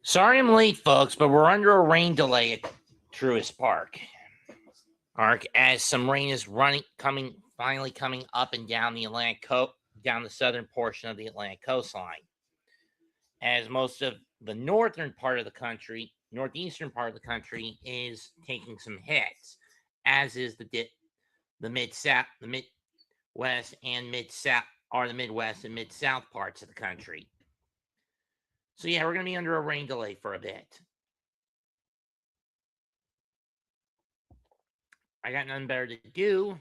Sorry I'm late, folks, but we're under a rain delay at Truist Park. As some rain is finally coming up and down the down the southern portion of the Atlantic coastline. As most of the northeastern part of the country is taking some hits, as is the Midwest and Mid-South, or the Midwest and Mid-South parts of the country. So yeah, we're going to be under a rain delay for a bit. I got nothing better to do.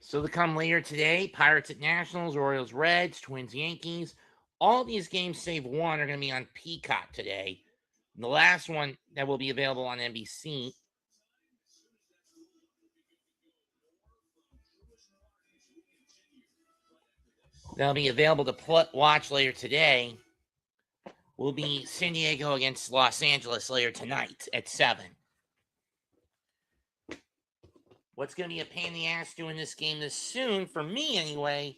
So to come later today, Pirates at Nationals, Orioles, Reds, Twins, Yankees. All these games save one are going to be on Peacock today. And the last one that will be available on NBC. That'll be available to watch later today. Will be San Diego against Los Angeles later tonight at 7. What's going to be a pain in the ass doing this game this soon, for me anyway,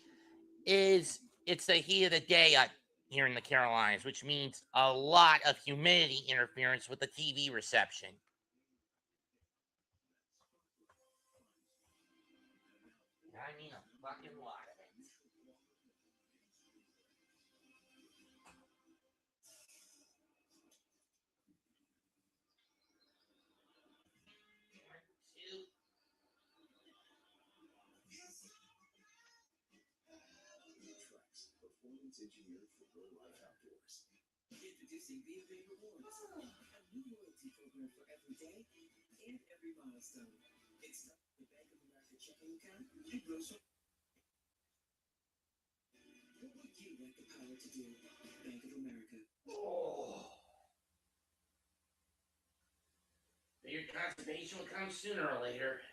is it's the heat of the day here in the Carolinas, which means a lot of humidity interference with the TV reception. I mean a fucking lot of it. Engineered for real life outdoors. Introducing B&B Rewards, a new loyalty program for every day and every milestone. It's not the Bank of America checking account. You grow so. What would you like the power to do? Bank of America. Your constipation will come sooner or later.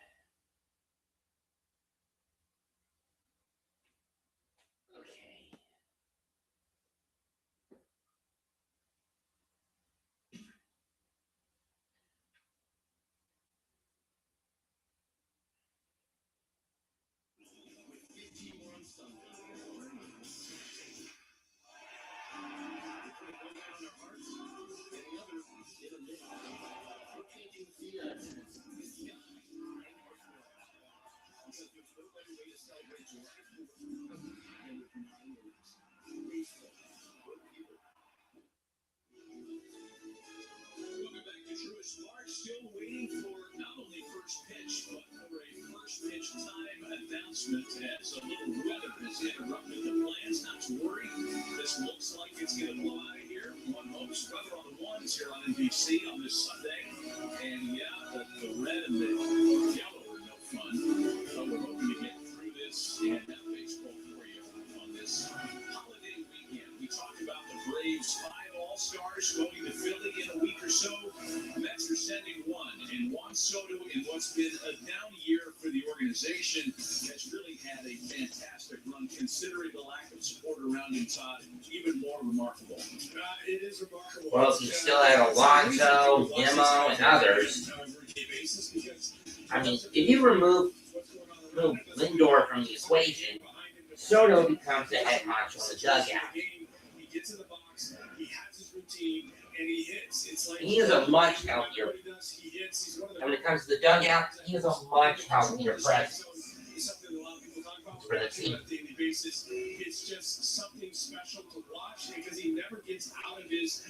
Still waiting for not only first pitch, but for a first pitch time announcement as a little weather has interrupted the plans. Not to worry, this looks like it's going to fly here. One hopes weather on the ones here on NBC on this Sunday. And yeah, the red and the yellow are no fun. But we're hoping to get through this and have baseball for you on this holiday weekend. We talked about the Braves' 5 All-Stars going to Philly in a week or so. Mets are sending one, and Juan Soto, in what's been a down year for the organization, has really had a fantastic run, considering the lack of support around him, Todd. Even more remarkable. It is remarkable. Well, you still had Alonso, Nimmo, and others. I mean, if you remove Lindor from the equation, Soto becomes the head honcho in the dugout. He gets in the box, he has his routine, and he hits. It's like he is a much healthier. And when it comes to the dugout, he is a much healthier presence for the team. It's just something special to watch because he never gets out of his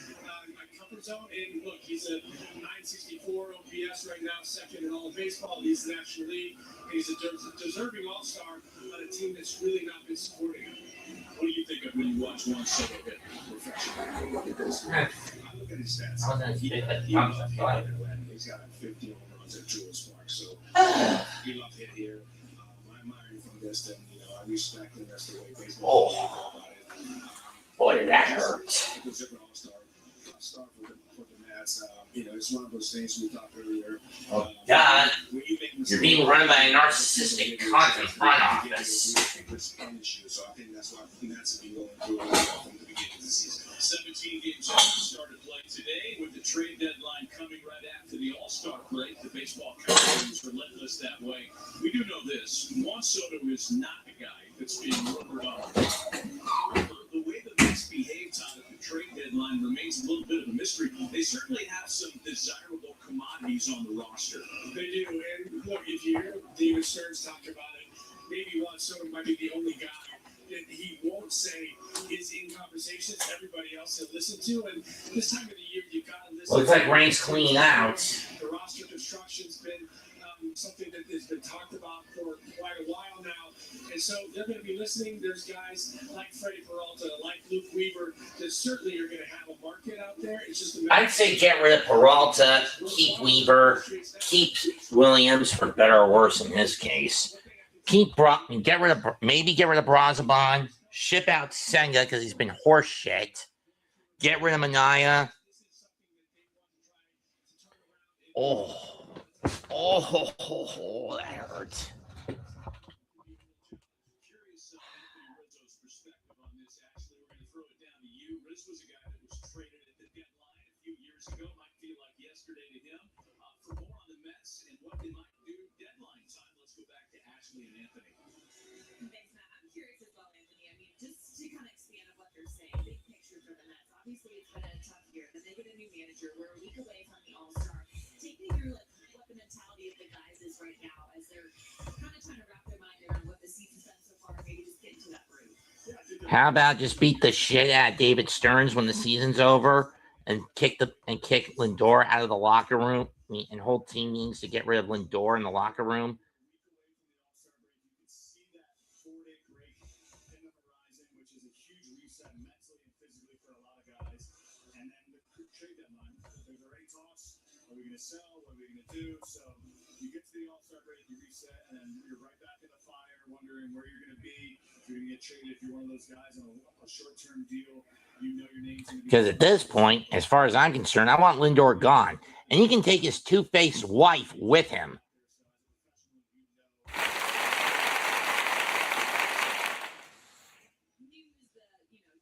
comfort zone. And look, he's a 964 OPS right now, second in all of baseball. He's National League. And he's a deserving all-star on a team that's really not been supporting him. What do you think of when you watch one Soto hit professionally? Look at this. I look at his stats. He's got 50 home runs at Truist Park. So he loved it here. I admire him from this, and I respect him. That's the way baseball is about it. Boy, did that hurt. He was an all-star for the Mets. that's it's one of those things we talked earlier. Oh, God. You're being run by a narcissistic cunt in front office. So I think that's why that's been going through from the beginning of the season. 17 games started play today with the trade deadline coming right after the All-Star break. The baseball calendar is relentless that way. We do know this. Juan Soto is not a guy that's being rumored on. The way the Mets behaved on the trade deadline remains a little bit of a mystery. They certainly have some desirable commodities on the roster. They do. And look, if you hear David Stearns talk about it, maybe Juan Soto might be the only guy that he won't say is in conversations everybody else has listened to. And this time of the year, you've got to listen. Looks like Rain's cleaning out. The roster construction's been something that has been talked about for quite a while now. And so they're going to be listening. There's guys like Freddie Peralta, like Luke Weaver, that certainly are going to have a market out there. It's just I'd say get rid of Peralta, keep Weaver, keep Williams, for better or worse in his case. Get rid of Brazaban, ship out Senga because he's been horse shit. Get rid of Manaya. Oh, that hurts. Rizzo's perspective on this. Actually, we're going to throw it down to you. Riz was a guy that was traded at the deadline a few years ago. Might feel like yesterday to him. For more on the Mets and what they might do deadline time, let's go back to Ashley and Anthony. Thanks, Matt. I'm curious as well, Anthony. I mean, just to kind of expand on what they're saying, big picture for the Mets. Obviously, it's been a tough year, but they get a new manager. We're a week away from the All-Star. Take me through what the mentality of the guys is right now as they're kind of trying to wrap their mind around what the season's been so far. Maybe just get into that room. How about just beat the shit out of David Stearns when the season's over and kick Lindor out of the locker room and hold team meetings to get rid of Lindor in the locker room? Are we going to sell? What are we going to do? So you get to the All-Star break, you reset, and then you're right back in the fire, wondering where you're going to be. If you're going to get traded, if you're one of those guys on a short-term deal, you know your name's going to be. Because at this point, as far as I'm concerned, I want Lindor gone. And he can take his two-faced wife with him.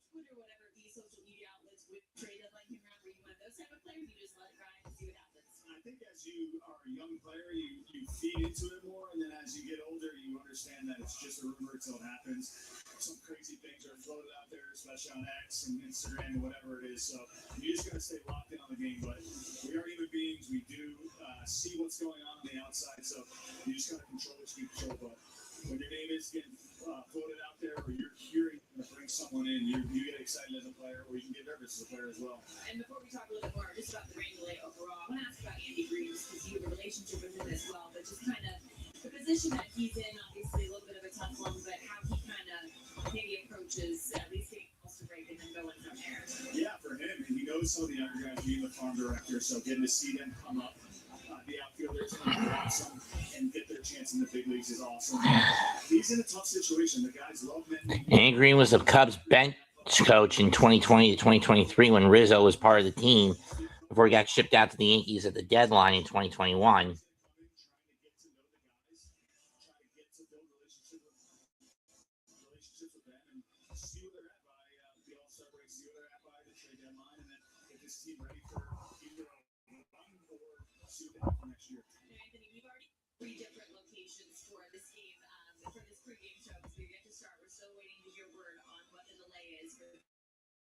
Twitter, whatever, these social media outlets with trade deadline came around, were you one of those type of players? You just let it ride and see what happens. I think as you are a young player, you feed into it more, and then as you get older, you understand that it's just a rumor until it happens. Some crazy things are floated out there, especially on X and Instagram and whatever it is. So you just got to stay locked in on the game. But we are human beings. We do see what's going on the outside. So you just got to control what you can control. But when your name is getting floated out there, or you're hearing to bring someone in, you get excited as a player, or you can get nervous as a player as well. And before we talk a little bit more just about the rain delay overall, I want to ask about Andy Greaves because you have a relationship with him as well, but just kind of the position that he's in, obviously a little bit of a tough one, but how he kind of maybe approaches at least getting close to break and then going from there. Yeah, for him, and he knows some of the other guys being the farm director, so getting to see them come up, the outfielders awesome, and get their chance in the big leagues is awesome. He's in a tough situation. The guys love him. Andy Green was the Cubs bench coach in 2020 to 2023 when Rizzo was part of the team before he got shipped out to the Yankees at the deadline in 2021. Next year. Anthony, we've already 3 different locations for this game, for this pregame show. So we get to start. We're still waiting to hear word on what the delay is for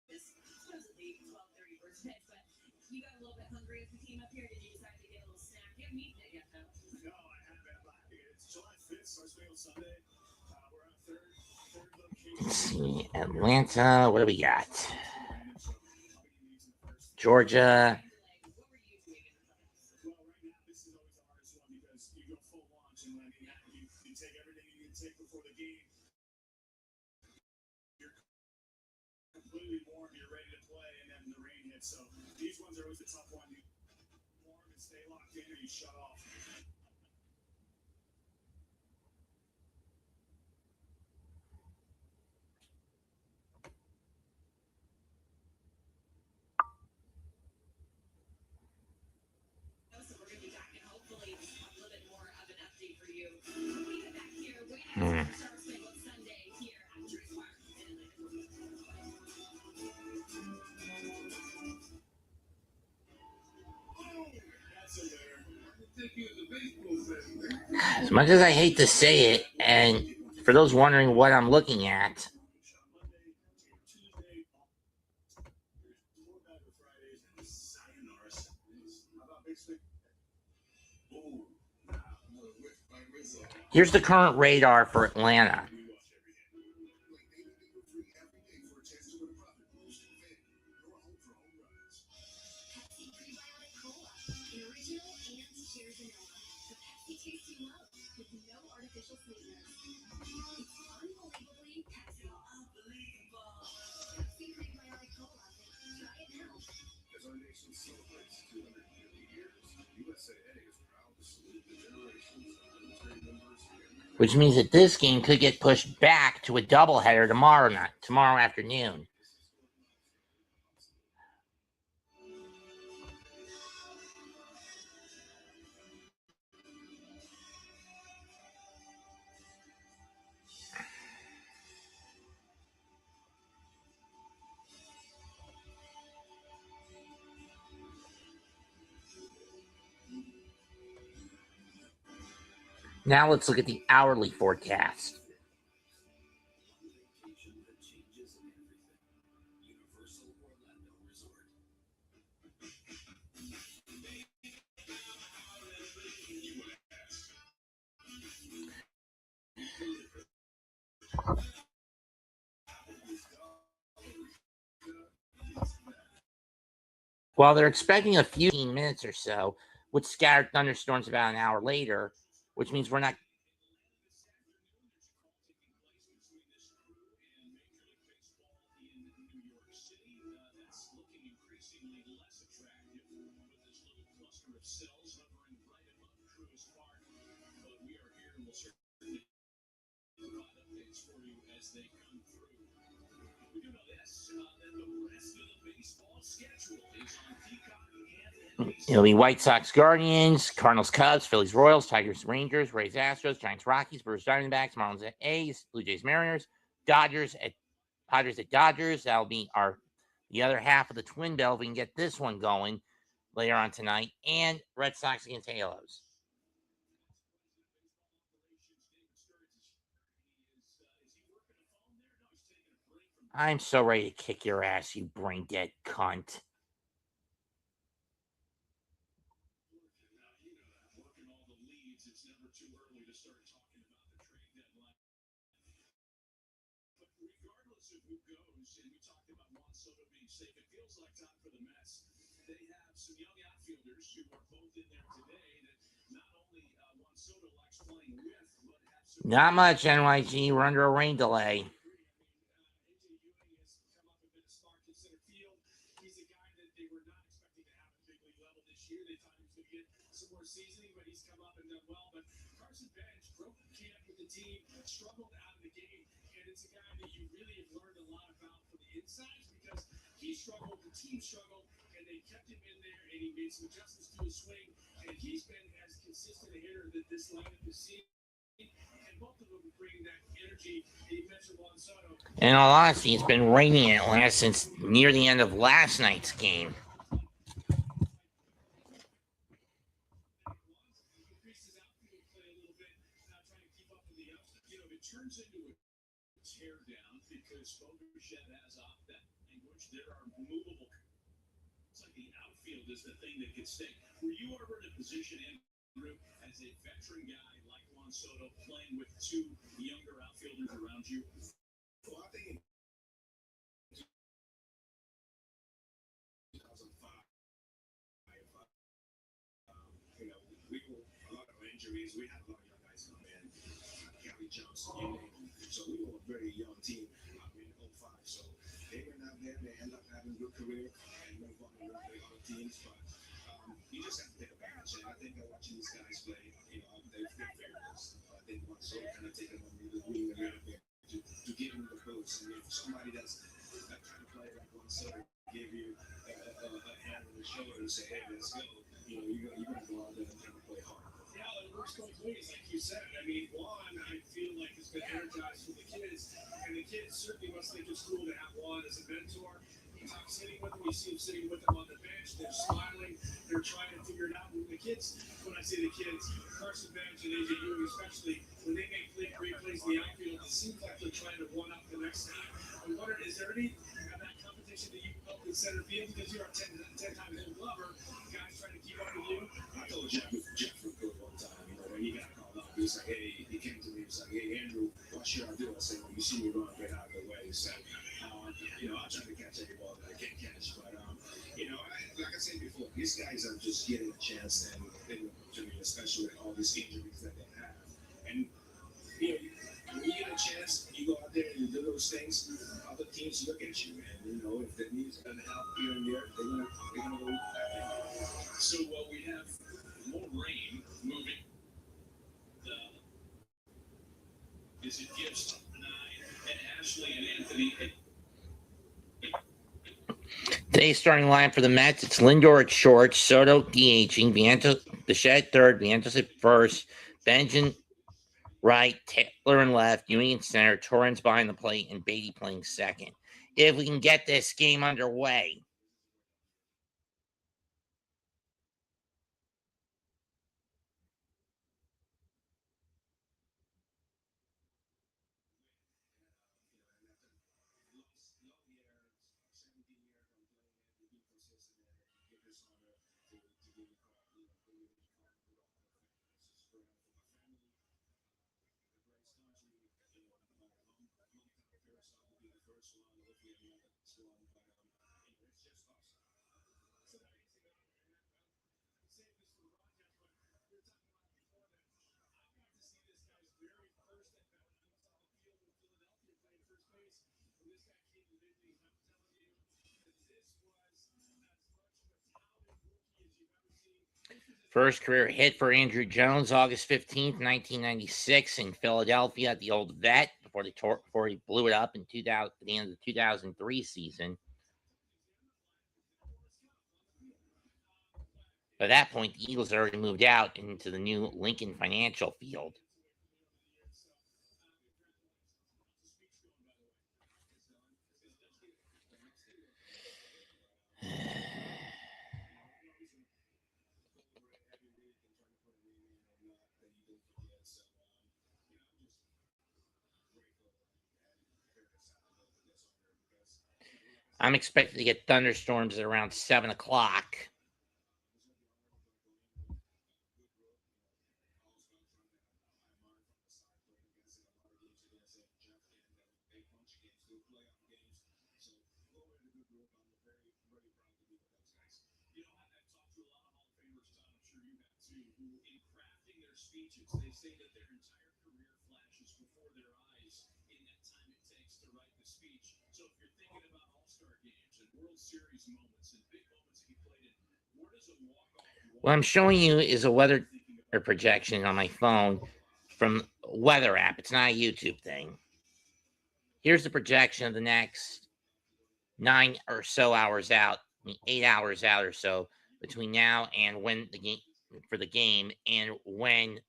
this supposedly 12:30 first pitch. But you got a little bit hungry as we came up here. Did you decide to get a little snack? You haven't eaten it yet, though. No, I haven't. It's July 5th, so it's on Sunday. We're on third location. Let's see, Atlanta. What do we got? Georgia. So these ones are always the tough one. You warm and stay locked in, or you shut off. As much as I hate to say it, and for those wondering what I'm looking at, here's the current radar for Atlanta. Which means that this game could get pushed back to a doubleheader tomorrow afternoon. Now let's look at the hourly forecast. While they're expecting a few minutes or so, with scattered thunderstorms about an hour later, which means we're not. It'll be White Sox, Guardians, Cardinals, Cubs, Phillies, Royals, Tigers, Rangers, Rays, Astros, Giants, Rockies, Brewers, Diamondbacks, Marlins, A's, Blue Jays, Mariners, Padres at Dodgers. That'll be the other half of the twin bell if we can get this one going later on tonight, and Red Sox against Halos. I'm so ready to kick your ass, you brain dead cunt. Not much, NYG. We're under a rain delay. Struggled out of the game, and it's a guy that you really have learned a lot about from the insides because he struggled, the team struggled, and they kept him in there, and he made some adjustments to his swing, and he's been as consistent a hitter that this lineup has seen, and both of them bring that energy. You mentioned Juan Soto. In all honesty, it's been raining in Atlanta since near the end of last night's game. Turns into a tear down because Boguchet has off that language. There are movable. It's like the outfield is the thing that can stay. Were you ever in a position, Andrew, as a veteran guy like Juan Soto, playing with two younger outfielders around you? Well, I think in 2005, we were a lot of injuries. We had a lot of young guys come in. Gary Johnson, you name them. So we were a very young team in 05. So they went out there, they ended up having a good career and move on to work with other teams. But you just have to take advantage. And I think that watching these guys play, they're fearless. I think once so kind of taking on the wing and out there to give them the boost. And if somebody that's that kind of player like one Soto give you a hand on the shoulder and say, hey, let's go, you're going to go out there and kind of play hard. Yeah, it works both ways, like you said. I mean, Juan, I feel like has been energized for the kids, and the kids certainly must think it's cool to have Juan as a mentor. talk sitting with them, you see them sitting with them on the bench, they're smiling, they're trying to figure it out. And the kids, when I say the kids, Carson Bench and AJ Ewing especially, when they make great plays in the outfield, it seems like they're trying to one up the next guy. I'm wondering, is there any of that competition that you felt in center field because you're a 10 times home lover, guys trying to keep up with you? I told Jeff Good one time, when he got called up, he was like, hey, he came to me, he was like, hey, Andrew, what should I do? I said, well, you see me run, get out of the way. So, I try to catch every ball that I can catch, but, like I said before, these guys are just getting a chance, and to me, especially with all these injuries that they have. And, when you get a chance, you go out there and you do those things, other teams look at you, and, if the needs going to help here and there, they're gonna go. So we have more rain moving. Is it Gibbs 9 and Ashley and Anthony? Today's starting line for the Mets, it's Lindor at short, Soto DHing, Bichette third, Vientos at first, Benjamin right, Taylor in left, Ewing in center, Torrens behind the plate, and Beatty playing second. If we can get this game underway. First career hit for Andrew Jones, August 15th, 1996, in Philadelphia at the old Vet before he blew it up in the end of the 2003 season. By that point, the Eagles had already moved out into the new Lincoln Financial Field. I'm expected to get thunderstorms at around 7 o'clock. They say that their entire career flashes before their eyes in that time it takes to write the speech. So if you're thinking about All-Star games and World Series moments and big moments that you played in, where does a walk-off? What I'm showing you is a weather projection on my phone from Weather app. It's not a YouTube thing. Here's the projection of the next 9 or so hours out, 8 hours out or so between now and when the game and when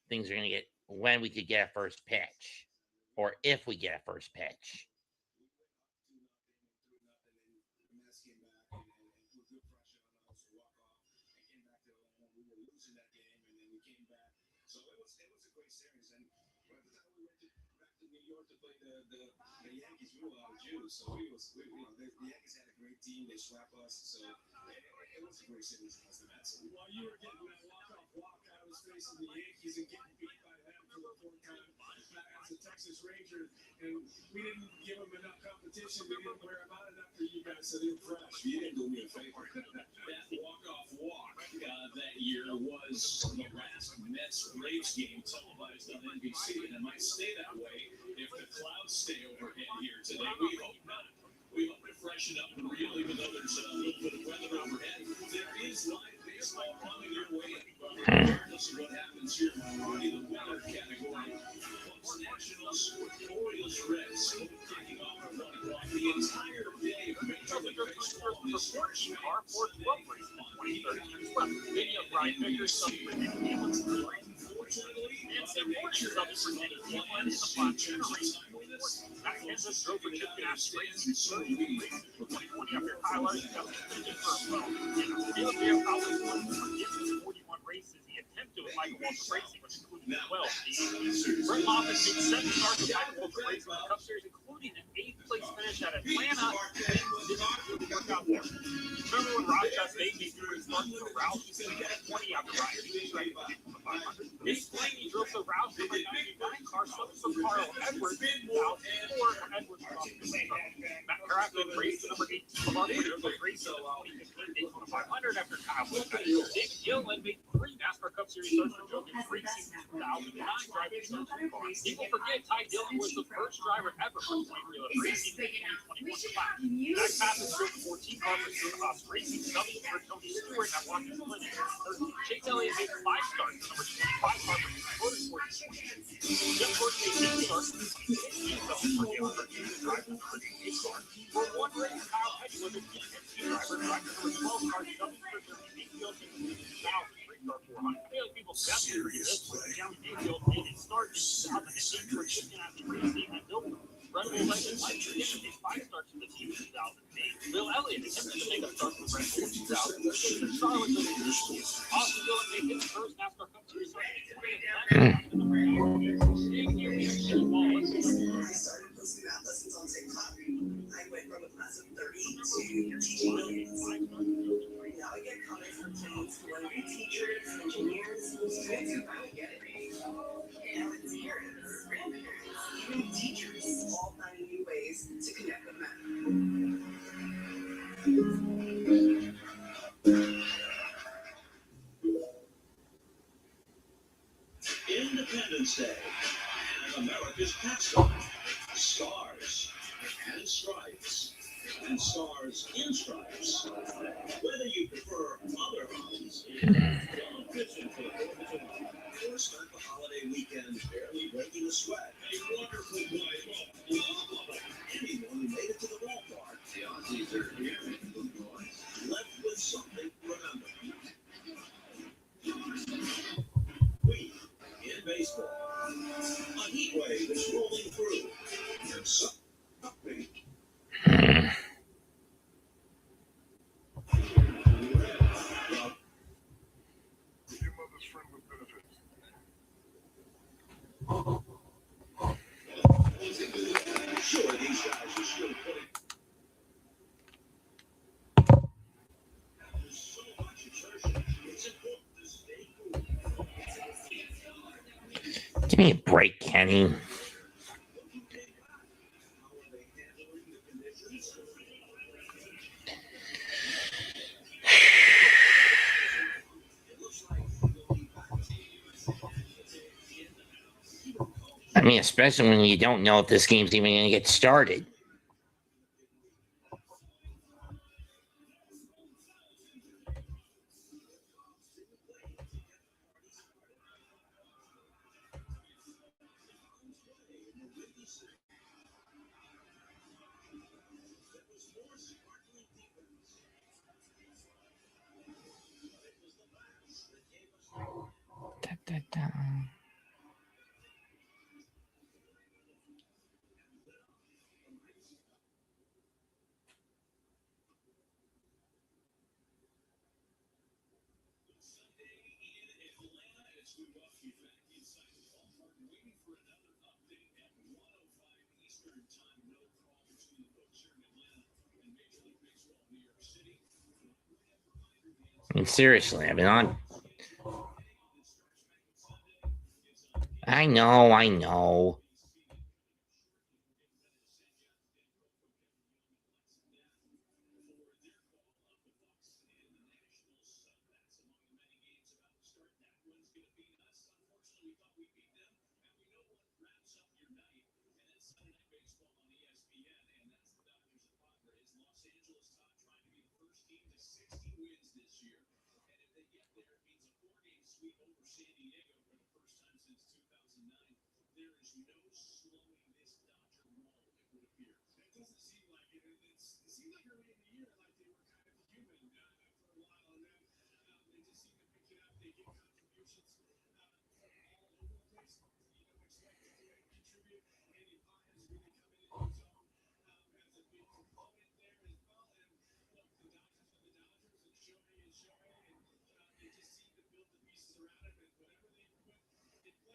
things are going to get, when we could get a first pitch, or if we get a first pitch. The Yankees, we were out of juice, so the Yankees had a great team. They swept us, so it was a great series against the Mets. While you were getting that walk, I was facing the Yankees and getting beat by them for the fourth time as a Texas Ranger, and we didn't give them enough competition. We didn't wear them out enough for you guys, so they were fresh. You didn't do me a favor. That walk that year was the last Mets-Braves game televised on NBC, and it might stay that way if the clouds stay overhead here today. We hope not. We hope to freshen up the real, even though there's a little bit of weather overhead. There is live baseball coming your way, regardless of what happens here in the weather category. Cubs Nationals, Orioles Reds, kicking off at 1 o'clock. The entire day of Major League Baseball is starting on Unfortunately, Mother Nature has some other plans in terms of timeliness. Kansas drove for Chicken Ass Racing, 30 races for 2020 after highlighting that was pretty first. Well, Bill probably won 41 races. He attempted with Michael Walker Racing, which included 12. Brett Moffitt made 7 starts with Michael Walker Racing in the Cup Series, including an 8th place finish at Atlanta. Didn't really work out there. Remember when Rochester made these 3 starts for Roush? 20 after Ryan Hughes ready to get from the 500. This plane he drove the Roush number 99 car, something from Carl Edwards, out 4 Edwards off the Matt Crafton raced the number 18 Clark was racing the 2015 Daytona 500 after Kyle Busch. David Gillen made 3 NASCAR Cup Series starts for Joe Gibbs Racing in 2009, driving the car. People forget Ty Dillon was the first driver ever for 23 Racing in the 2021 class. Zach Passes drove the 14 car for Supercross Racing, subbing for Tony Stewart at Washington Clinic. Chase Elliott made 5 starts, the number 25 car for Motorsports. Jeff Gordon made 8 starts for the 2015 subbing for Dale Earnhardt to drive the number 8 car. For 1 race, Kyle Petty was a P15 driver, driving the number 12 car, subbing for Jeremy Mayfield in the 2003 car 400. I feel like people definitely forget this one. Jeremy Mayfield made his start in 2008 for Chicken Ass Racing at Dover. Red Bull legend Mike Higgins made 5 starts for the team in 2008. Bill Elliott attempted to make a start for Red Bull in 2006. Charlotte Austin Dillon made his first NASCAR Cup Series start in 2008. I started posting out lessons on TikTok. I went from a class of 30 to teaching millions. Now I get comments from teens who want to be teachers, engineers, students who finally get it. Parents, grandparents, even teachers, all finding new ways to connect with them. Independence Day and America's pastime. Stars and stripes and stars in stripes. Whether you prefer other hobbies in long fishing for the 4th of July or start the holiday weekend barely breaking a sweat, a wonderful boy, anyone who made it to the ballpark, the Aussies are here, left with something to remember. We in baseball. A heat wave is rolling through. And something. Your mother's friend with benefits. Sure, these guys are still putting. There's so much exertion. It's important to stay cool. Give me a break, Kenny. I mean, especially when you don't know if this game's even going to get started. Da, da, da. I mean, seriously, I mean, I know.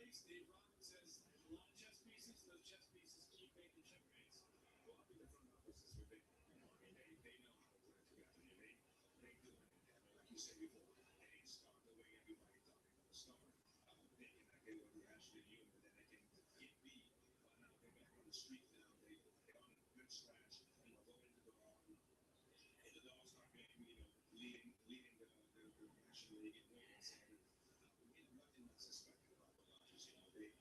checkmates. Dave Roberts says a lot of chess pieces. Those chess pieces keep making checkmates. Well, I think the front office is what they know. I mean, they know how to put it together. I mean, they do it. Like you said before, they start the way everybody thought they were going to start. Thinking that they were actually human, and then they can get beat. But now they're back on the street now. They're on a good scratch. Go into the All-Star game, leading the National League in wins. And nothing unsuspected about the Dodgers. They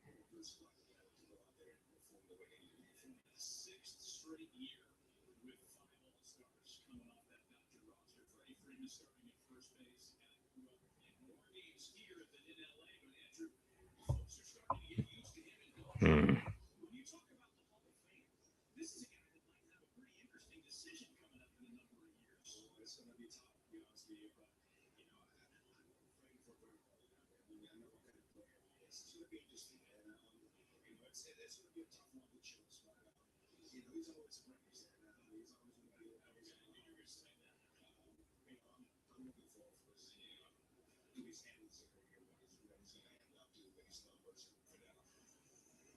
put a good squad together to go out there and perform the way they need to perform. Sixth straight year with 5 All-Stars coming off that Dodger roster. Freddie Freeman starting at first base. And more games here than in LA. But Andrew, folks are starting to get used to him in Baltimore. When you talk about the Hall of Fame, this is a guy that might have a pretty interesting decision coming up in a number of years. So it's going to be tough, to be honest with you. But I'm afraid for Vernon. I mean, I know what kind of player he is. It's going to be interesting, and it's going to be a tough one to choose. But he's always a great player. He's always going to be. I was going to say that. I'm looking forward for his hands here. What he's going to end up to when he's numbers for now.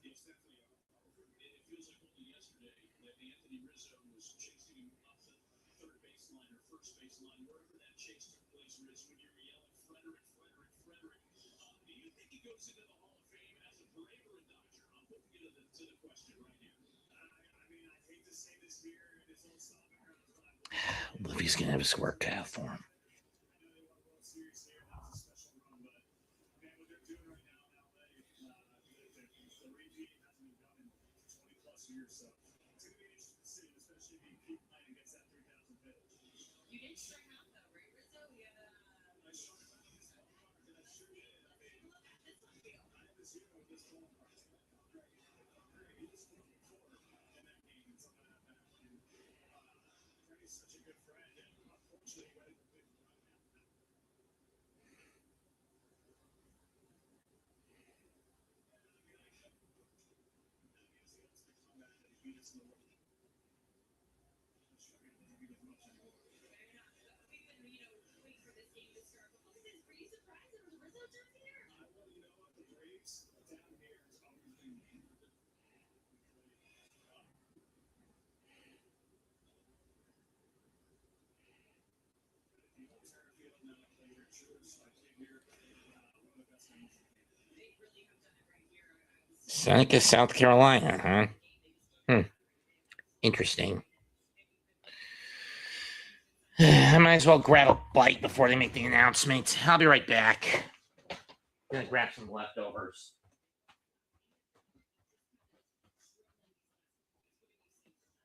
It's definitely it feels like only yesterday that Anthony Rizzo was chasing him up the third baseline or first baseline, wherever that chase took place, Riz, when you were yelling, Frederick. Do you think he goes into the Hall of Fame as a Braves or a Dodger? I'm putting you to the question right here. I mean, I hate to say this here, and it's all stopping around the time. Well, if he's going to have a square calf for him. I know they want to World Series here, and that was a special run, but man, what they're doing right now in LA, the repeat hasn't been done in 20 plus years, so it's going to be interesting to see, especially if he keep playing against that 3,000 pitch. You didn't start out though, right, Rizzo? We had I started out in this ballpark, and I sure did. I mean, this one deal. I was here with this ballpark. He was 4 in that game, and something like that. And Freddie's such a good friend, and unfortunately, he went into the big run now. We've been, waiting for this game to start. But were you surprised there was a Rizzo jersey here? Well, you know what? The Braves down here has always been Seneca, South Carolina, huh? Interesting. I might as well grab a bite before they make the announcement. I'll be right back. I'm gonna grab some leftovers.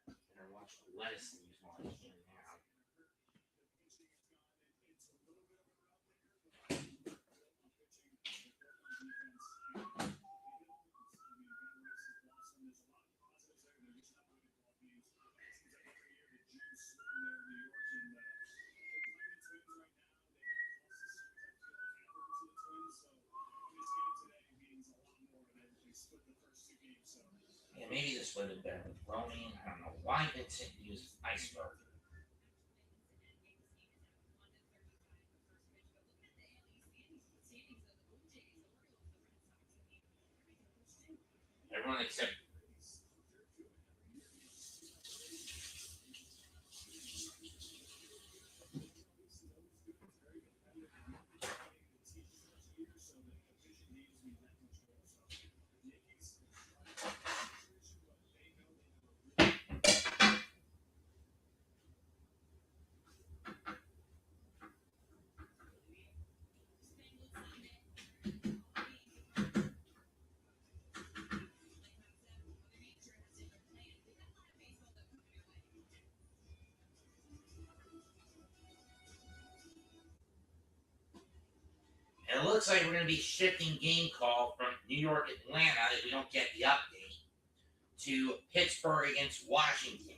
Better watch the lettuce leaves while I can now. Yeah, maybe this would have been better with roaming. I don't know why Vincent used iceberg. Everyone except it looks like we're going to be shifting game call from New York, Atlanta, if we don't get the update, to Pittsburgh against Washington.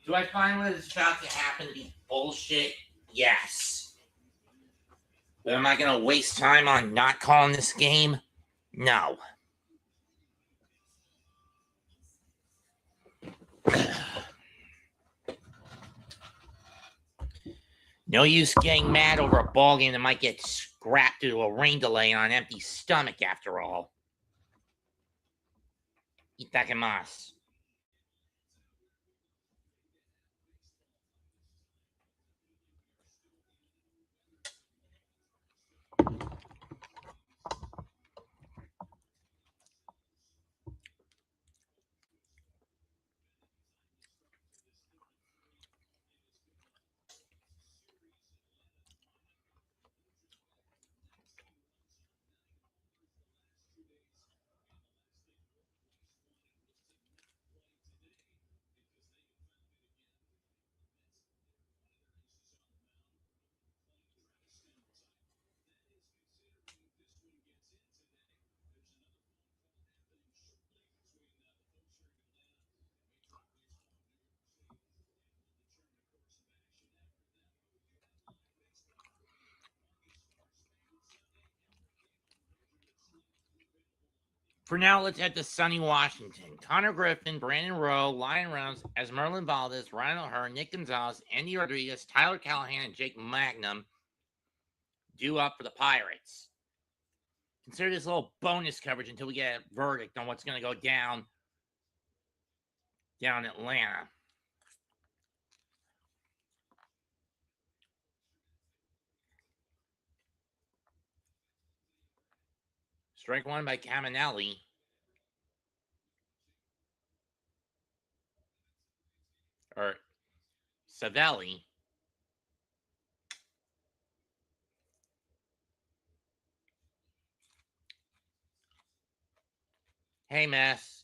Do I find what is about to happen to be bullshit? Yes. But am I going to waste time on not calling this game? No. No use getting mad over a ball game that might get scrapped due to a rain delay on an empty stomach after all. Itadakimasu. For now, let's head to sunny Washington. Connor Griffin, Brandon Rowe, Lyon Reynolds, Esmeralda Valdez, Ryan O'Hearn, Nick Gonzalez, Andy Rodriguez, Tyler Callahan, and Jake Magnum due up for the Pirates. Consider this a little bonus coverage until we get a verdict on what's going to go down in Atlanta. Strike one by Caminelli. Or Savelli. Hey, Mess.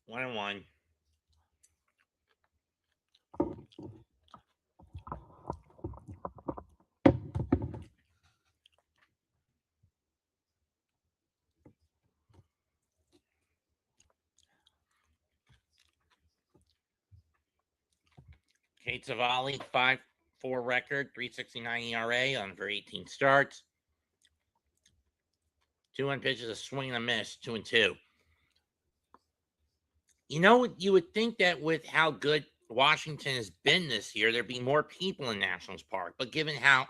One and one. Kate Zavalli, 5-4 record, 3.69 ERA on for 18 starts. 2-1 pitches, a swing and a miss, 2-2. You know, you would think that with how good Washington has been this year, there'd be more people in Nationals Park. But given how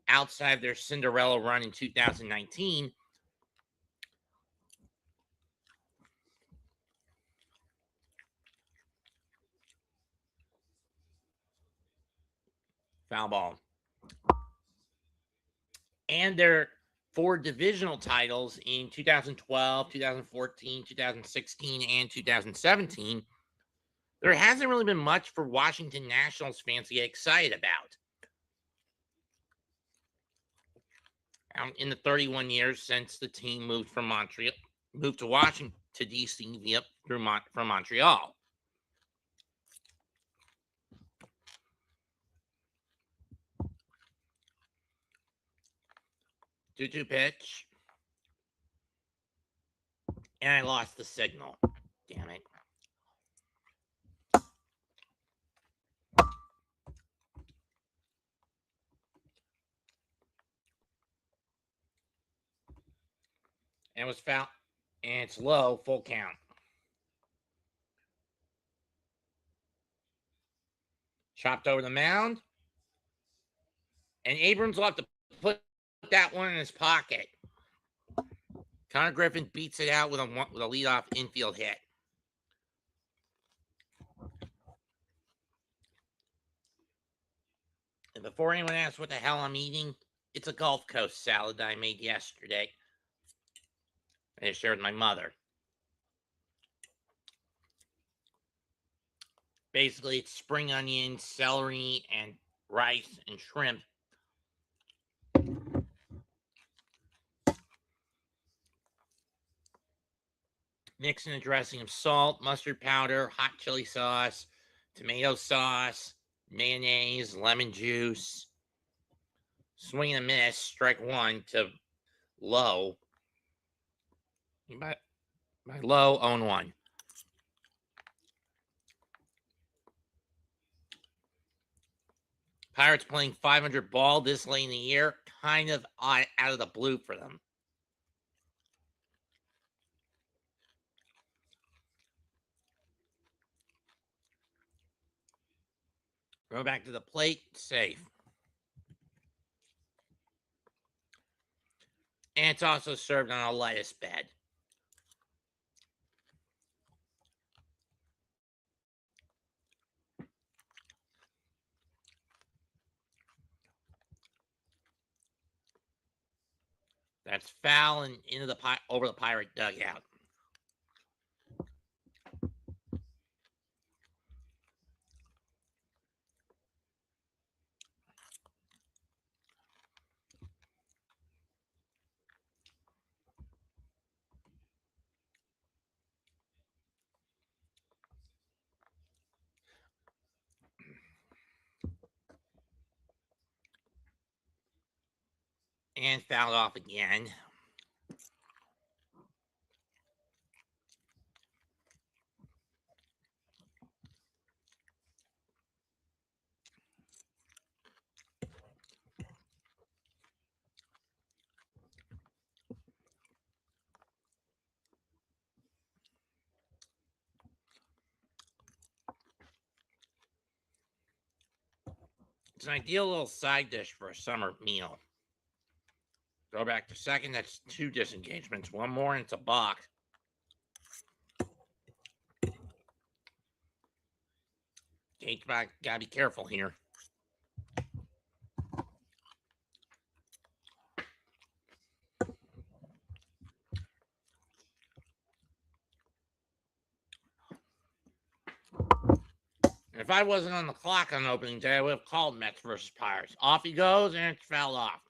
outside their Cinderella run in 2019, foul ball. And their 4 divisional titles in 2012, 2014, 2016, and 2017, there hasn't really been much for Washington Nationals fans to get excited about. In the 31 years since the team moved to Washington to DC from Montreal. 2-2 pitch. And I lost the signal. Damn it. And it was foul. And it's low, full count. Chopped over the mound. And Abrams will have to put that one in his pocket. Connor Griffin beats it out with a leadoff infield hit. And before anyone asks what the hell I'm eating, it's a Gulf Coast salad that I made yesterday. I shared with my mother. Basically, it's spring onion, celery, and rice and shrimp. Mix in a dressing of salt, mustard powder, hot chili sauce, tomato sauce, mayonnaise, lemon juice. Swing and a miss, strike one to low. By low, 0-1. Pirates playing 500 ball this late in the year, kind of out of the blue for them. Go back to the plate, safe. And it's also served on a lettuce bed. That's foul and into the over the Pirate dugout. And fouled off again. It's an ideal little side dish for a summer meal. Go back to second. That's 2 disengagements. One more, and it's a balk. H-back, gotta be careful here. If I wasn't on the clock on opening day, I would have called Mets versus Pirates. Off he goes, and it's fouled off.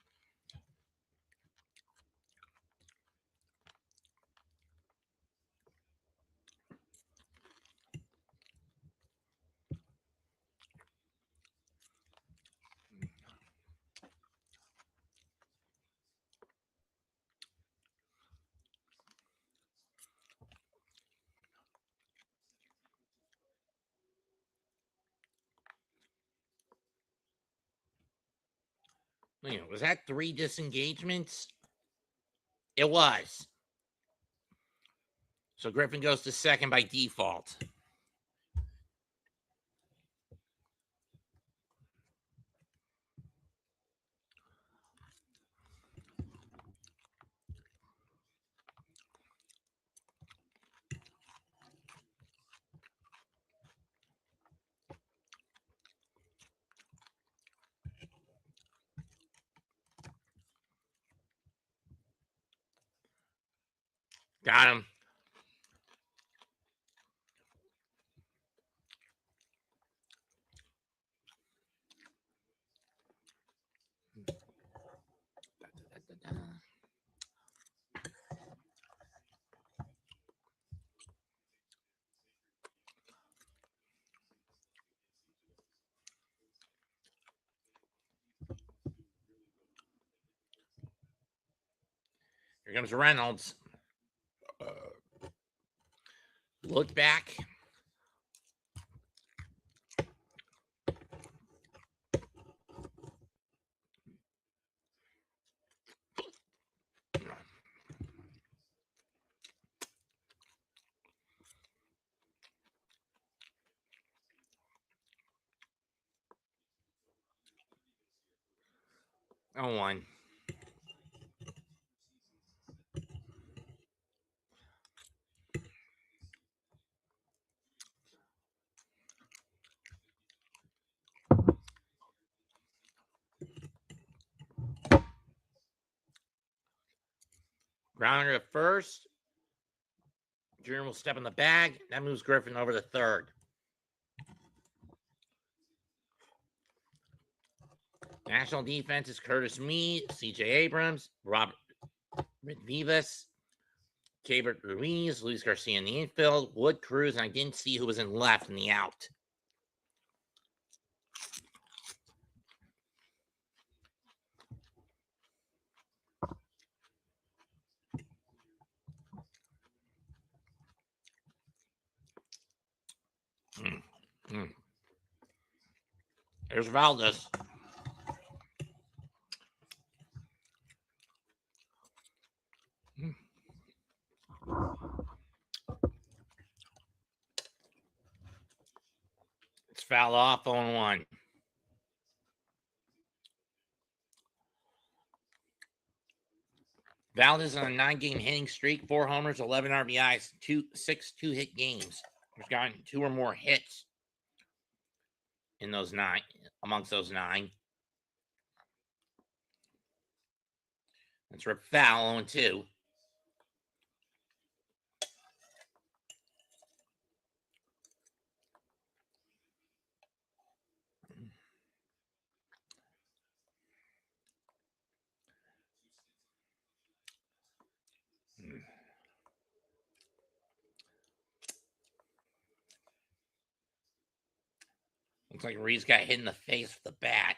Was that 3 disengagements? It was. So Griffin goes to second by default. Got him. Here comes Reynolds. Look back. Oh, 1. Grounder at first. Junior will step in the bag. That moves Griffin over to third. National defense is Curtis Meade, C.J. Abrams, Robert Vivas, Cabert Ruiz, Luis Garcia in the infield, Wood Cruz, and I didn't see who was in left in the out. There's Valdez. It's fouled off 0-1. Valdez on a 9-game hitting streak, 4 homers, 11 RBIs, 6 2-hit games. He's gotten 2 or more hits in those 9, amongst those 9. That's Rip Foul 0-2. Looks like Reed's got hit in the face with the bat.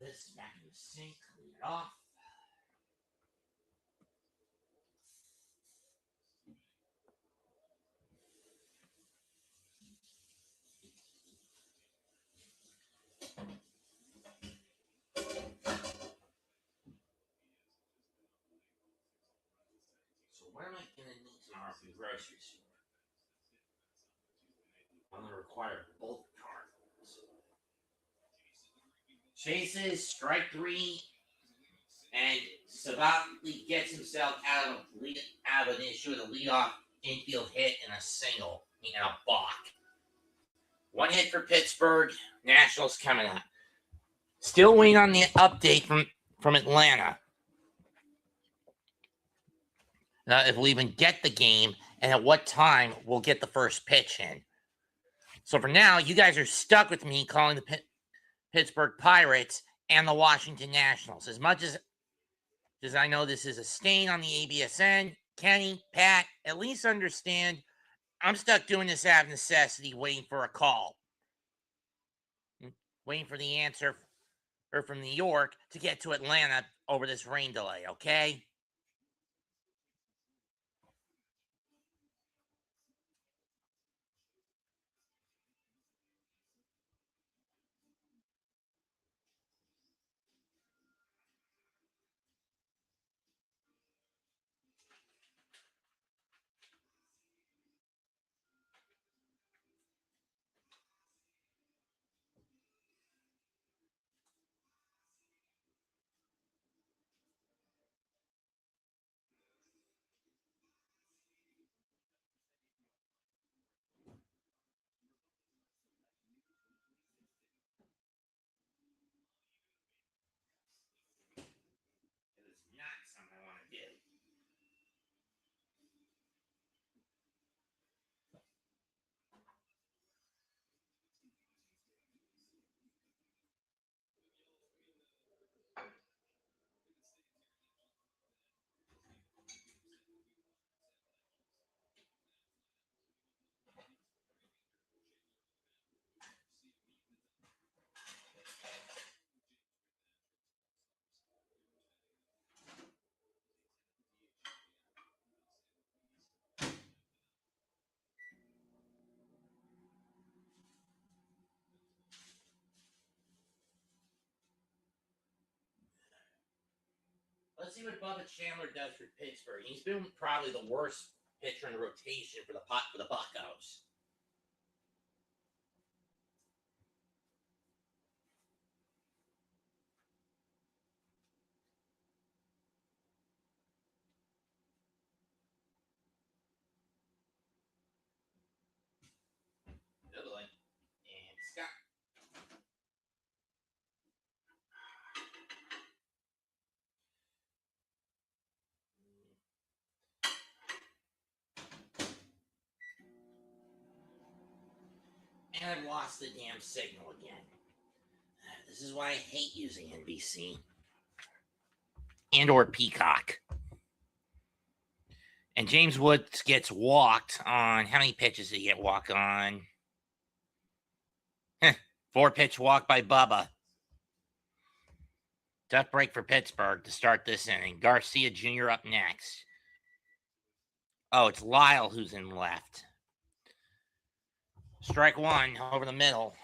This back in the sink, clean it off. So what am I gonna need tomorrow for the grocery store? I'm gonna require both cards. Chases strike 3, and Savatli gets himself out of an issue with a leadoff infield hit and a single and a balk. 1 hit for Pittsburgh. Nationals coming up. Still waiting on the update from Atlanta. If we'll even get the game and at what time we'll get the first pitch in. So for now, you guys are stuck with me calling the Pittsburgh Pirates and the Washington Nationals. As much as I know this is a stain on the ABSN, Kenny, Pat, at least understand I'm stuck doing this out of necessity, waiting for a call. Waiting for the answer from New York to get to Atlanta over this rain delay, okay? It's not something I want to do. Let's see what Bubba Chandler does for Pittsburgh. He's been probably the worst pitcher in the rotation for the Buccos. And Scott. And I've lost the damn signal again. This is why I hate using NBC and or Peacock. And James Woods gets walked on. How many pitches did he get walked on? 4-pitch walk by Bubba. Tough break for Pittsburgh to start this inning. Garcia Jr. up next. Oh, it's Lyle who's in left. Strike one over the middle.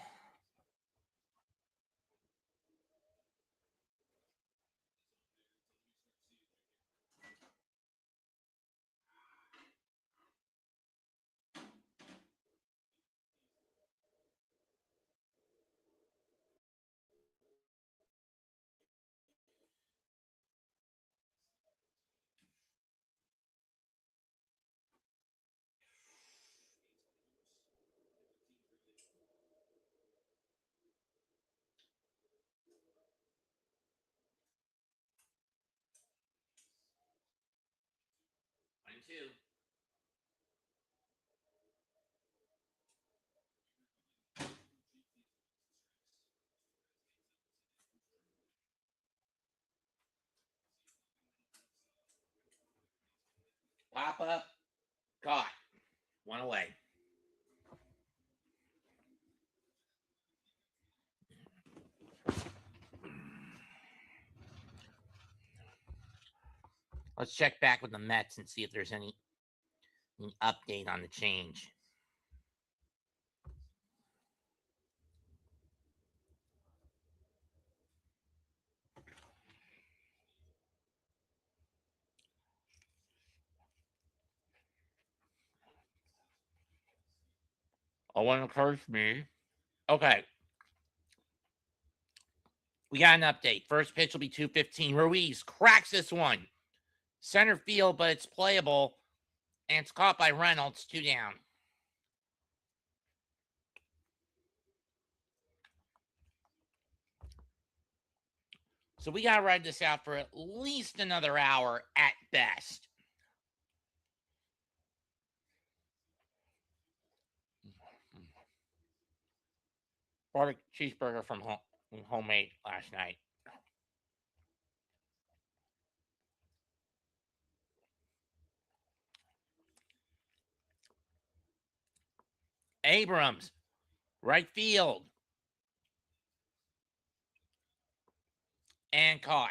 One, two. Pop up. Caught. One away. Let's check back with the Mets and see if there's any update on the change. Oh, one occurs to me. Okay. We got an update. First pitch will be 2:15. Ruiz cracks this one. Center field, but it's playable. And it's caught by Reynolds. 2 down. So we got to ride this out for at least another hour at best. Bought a cheeseburger from homemade last night. Abrams, right field. And caught.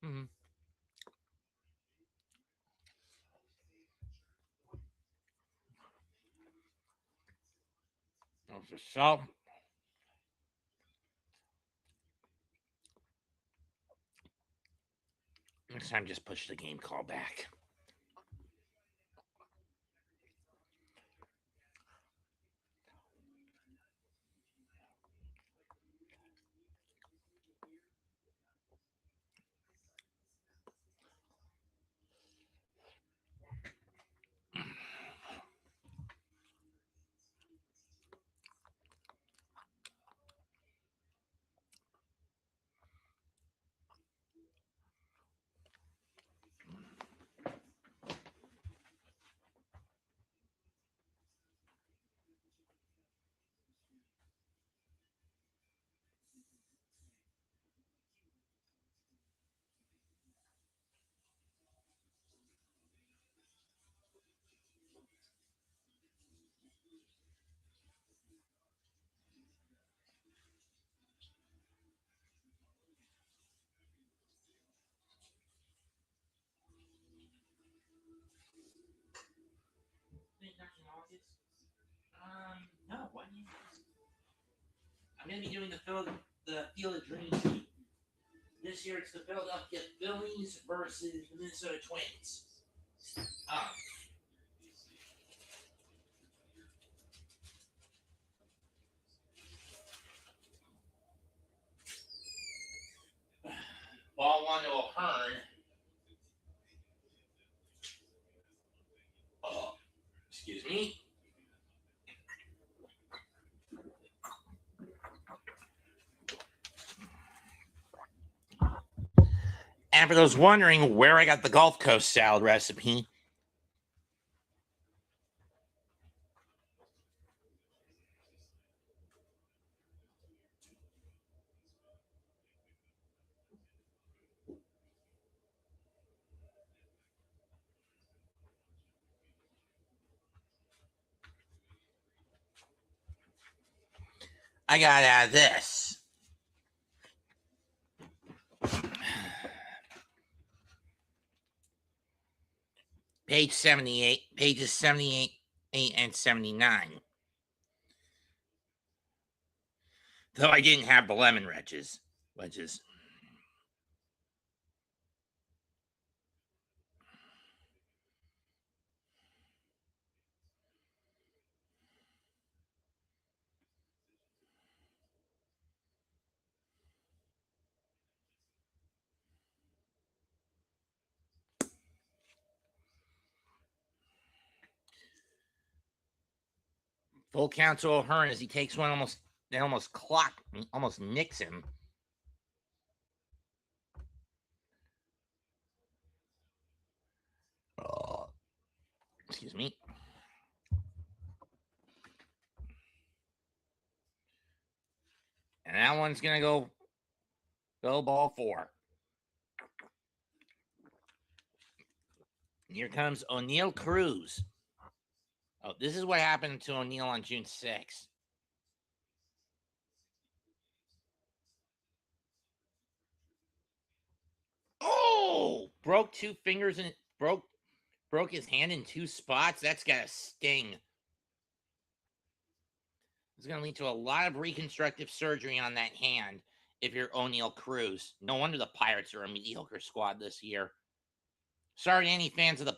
Mm-hmm. So next time, just push the game call back. No. Why do you? I'm going to be doing the Field of Dreams. This year, it's the Philadelphia Phillies versus the Minnesota Twins. Excuse me. And for those wondering where I got the Gulf Coast salad recipe, I got out of this. Pages 78 and 79. Though I didn't have the lemon wedges. Full count to O'Hearn as he takes one almost nicks him. Excuse me. And that one's gonna go ball 4. Here comes O'Neal Cruz. Oh, this is what happened to O'Neal on June 6th. Oh, broke 2 fingers and broke his hand in 2 spots. That's gotta sting. It's gonna lead to a lot of reconstructive surgery on that hand if you're O'Neal Cruz. No wonder the Pirates are a mediocre squad this year. Sorry to any fans of the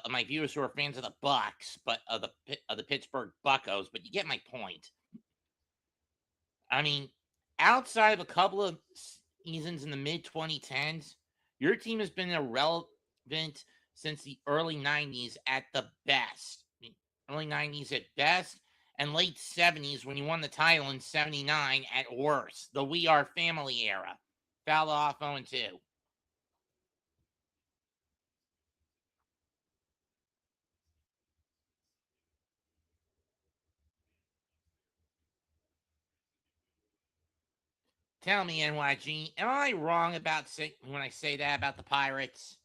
my viewers who are fans of the Bucks, but of the Pittsburgh Buccos, but you get my point. I mean, outside of a couple of seasons in the mid-2010s, your team has been irrelevant since the early 90s at the best. Early 90s at best, and late 70s when you won the title in 79 at worst. The We Are Family era. Fouled off 0-2. Tell me, NYG, am I wrong about when I say that about the Pirates?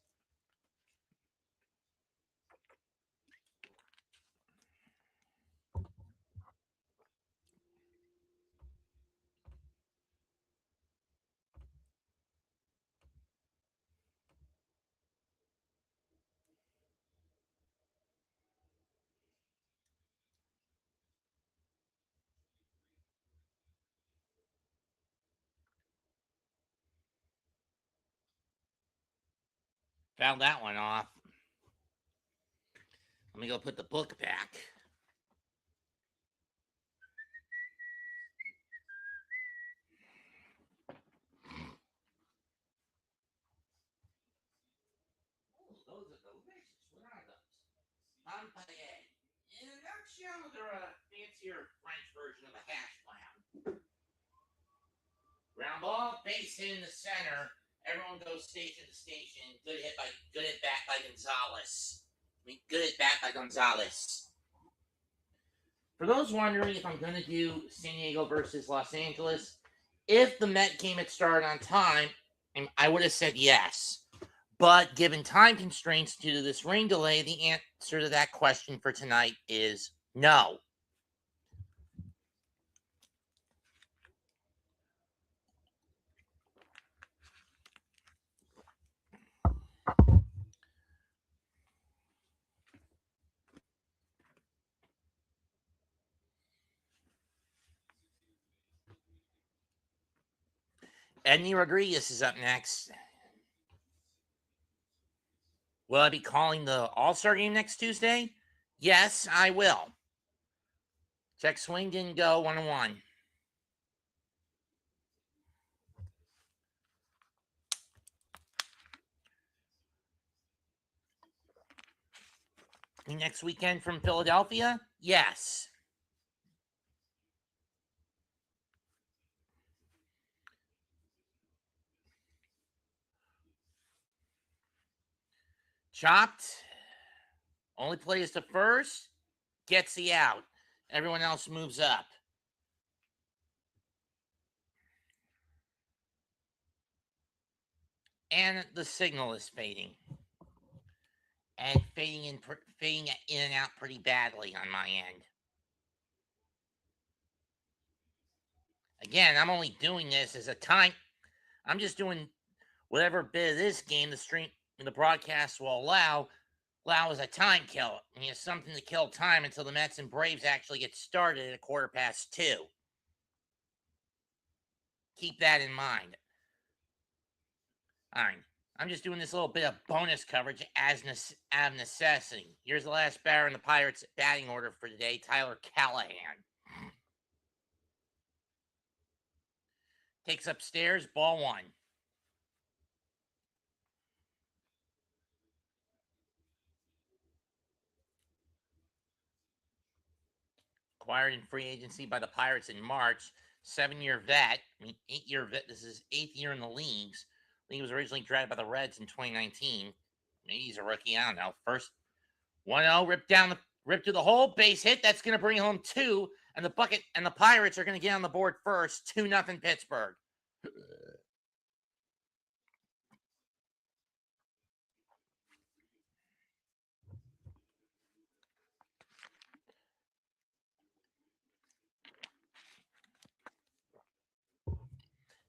Found that one off. Let me go put the book back. Those are delicious. What are those? Montpellier. In a nutshell, they're a fancier French version of a hash brown. Ground ball, base hit in the center. Everyone goes station to station. Good at bat by Gonzalez. Good at bat by Gonzalez. For those wondering if I'm going to do San Diego versus Los Angeles, if the Met game had started on time, I would have said yes. But given time constraints due to this rain delay, the answer to that question for tonight is no. Edney Rodriguez is up next. Will I be calling the All-Star game next Tuesday? Yes, I will. Check swing didn't go 1-1. next weekend from Philadelphia? Yes. Chopped. Only plays to first. Gets the out. Everyone else moves up. And the signal is fading. And fading in and out pretty badly on my end. Again, I'm only doing this as a time. I'm just doing whatever bit of this game the stream and the broadcast will allow as a time kill. And it's something to kill time until the Mets and Braves actually get started at 2:15. Keep that in mind. All right. I'm just doing this little bit of bonus coverage as out of necessity. Here's the last batter in the Pirates' batting order for today, Tyler Callahan. Takes upstairs, ball one. Acquired in free agency by the Pirates in March. 7-year vet. 8-year vet. This is 8th year in the leagues. He was originally drafted by the Reds in 2019. Maybe he's a rookie. I don't know. First 1-0, rip to the hole, base hit. That's going to bring home 2, and the Pirates are going to get on the board first. 2-0 Pittsburgh.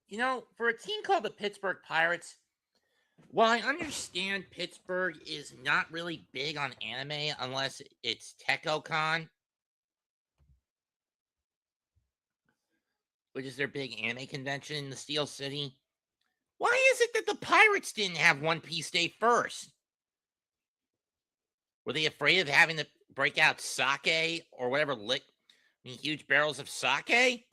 You know, for a team called the Pittsburgh Pirates, while I understand Pittsburgh is not really big on anime unless it's TechoCon, which is their big anime convention in the Steel City, why is it that the Pirates didn't have One Piece Day first? Were they afraid of having to break out sake or whatever huge barrels of sake?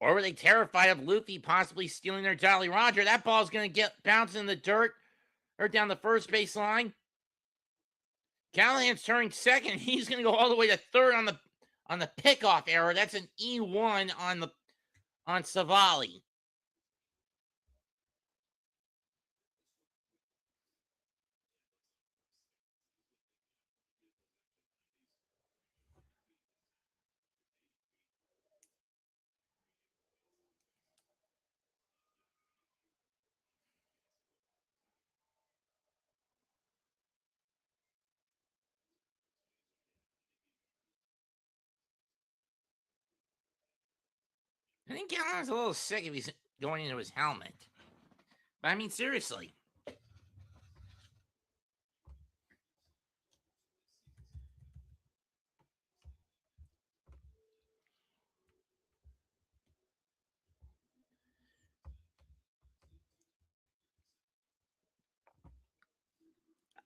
Or were they terrified of Luffy possibly stealing their Jolly Roger? That ball's going to get bounced in the dirt or down the first base line. Callahan's turning second. He's going to go all the way to third on the pickoff error. That's an E1 on Savali. I think Callahan's a little sick if he's going into his helmet. But I mean, seriously.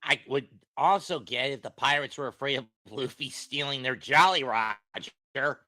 I would also get if the Pirates were afraid of Luffy stealing their Jolly Roger.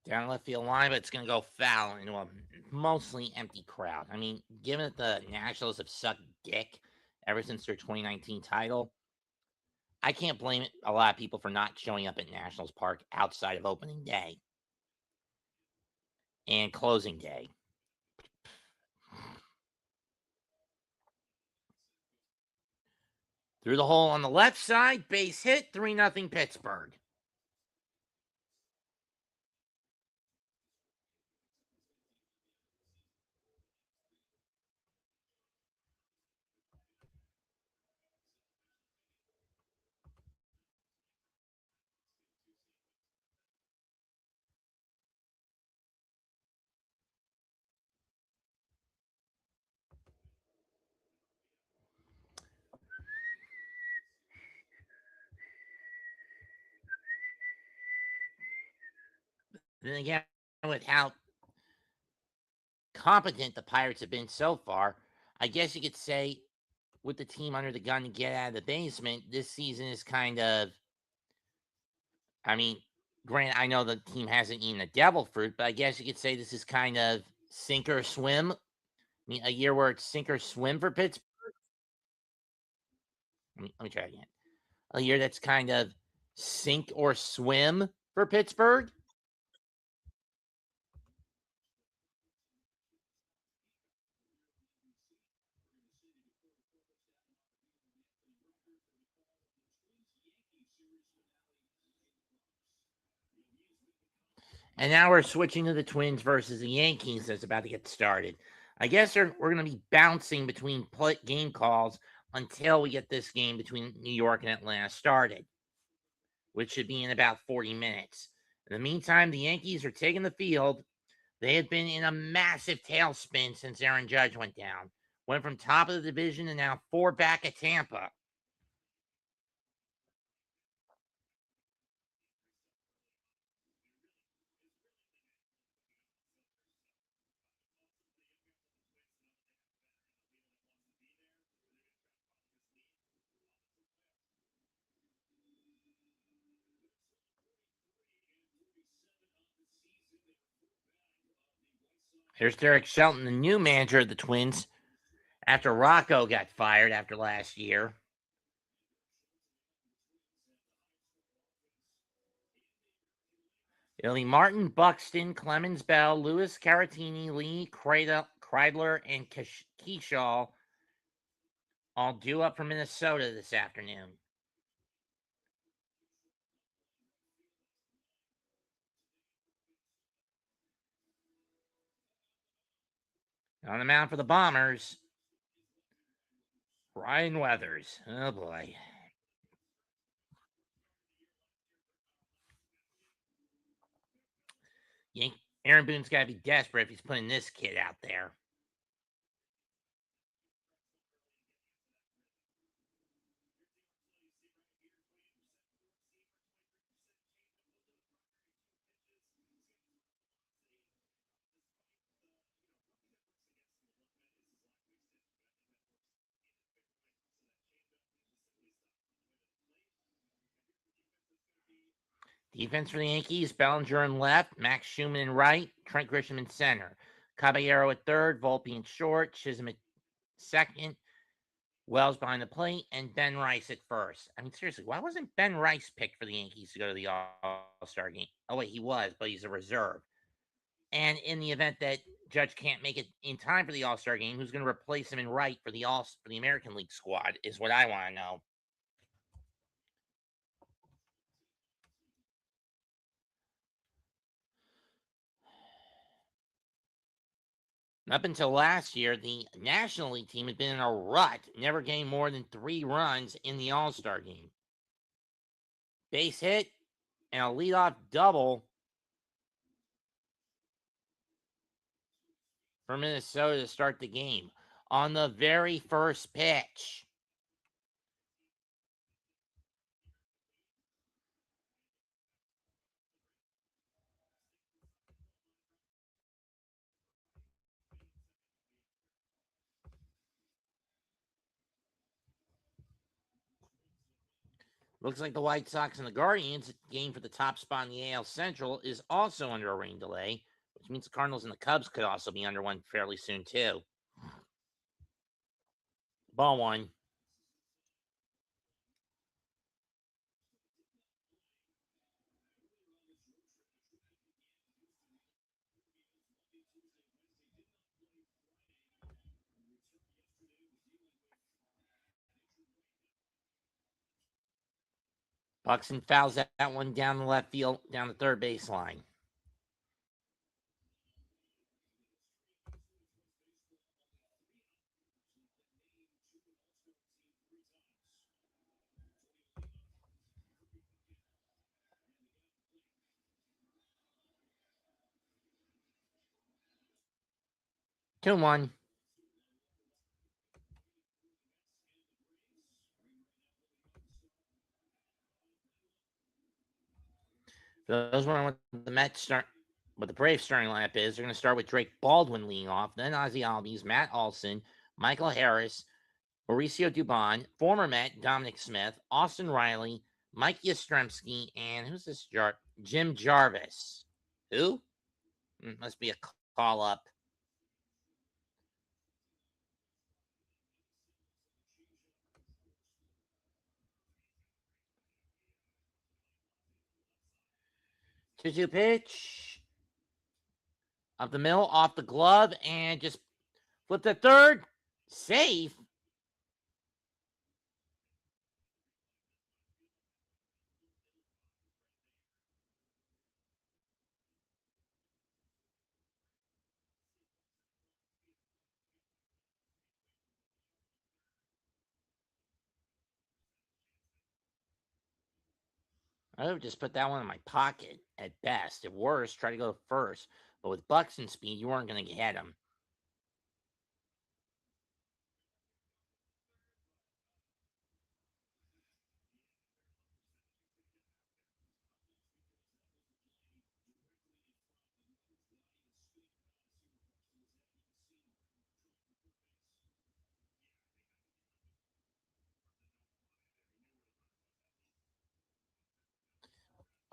Down left field line, but it's going to go foul into a mostly empty crowd. I mean, given that the Nationals have sucked dick ever since their 2019 title, I can't blame a lot of people for not showing up at Nationals Park outside of opening day and closing day. Through the hole on the left side, base hit, 3-0 Pittsburgh. Then again, with how competent the Pirates have been so far, I guess you could say with the team under the gun to get out of the basement, this season is kind of, I mean, granted, I know the team hasn't eaten the devil fruit, but I guess you could say this is kind of sink or swim. I mean, a year where it's sink or swim for Pittsburgh. Let me try again. A year that's kind of sink or swim for Pittsburgh. And now we're switching to the Twins versus the Yankees that's about to get started. I guess we're going to be bouncing between game calls until we get this game between New York and Atlanta started, which should be in about 40 minutes. In the meantime, the Yankees are taking the field. They had been in a massive tailspin since Aaron Judge went down. Went from top of the division to now 4 back at Tampa. Here's Derek Shelton, the new manager of the Twins, after Rocco got fired after last year. It'll be Martin, Buxton, Clemens Bell, Louis Caratini, Lee Kreidler, and Keyshaw all due up from Minnesota this afternoon. On the mound for the Bombers, Ryan Weathers. Oh boy. Aaron Boone's got to be desperate if he's putting this kid out there. Defense for the Yankees, Bellinger in left, Max Schumann in right, Trent Grisham in center. Caballero at third, Volpe in short, Chisholm at second, Wells behind the plate, and Ben Rice at first. I mean, seriously, why wasn't Ben Rice picked for the Yankees to go to the All-Star game? Oh, wait, he was, but he's a reserve. And in the event that Judge can't make it in time for the All-Star game, who's going to replace him in right for the American League squad is what I want to know. Up until last year, the National League team had been in a rut, never getting more than 3 runs in the All-Star game. Base hit and a leadoff double for Minnesota to start the game on the very first pitch. Looks like the White Sox and the Guardians game for the top spot in the AL Central is also under a rain delay, which means the Cardinals and the Cubs could also be under one fairly soon too. Ball 1. Buxton fouls that one down the left field, down the third baseline. Two one. Those were when the Mets start. But the Braves starting lineup is they're going to start with Drake Baldwin leading off, then Ozzy Albies, Matt Olson, Michael Harris, Mauricio Dubon, former Met Dominic Smith, Austin Riley, Mike Yastrzemski, and who's this? Jim Jarvis. Who? Must be a call up. Two pitch. Up the middle, off the glove, and just flip the third. Safe. I would just put that one in my pocket at best. At worst, try to go first. But with Buxton speed, you weren't going to get him.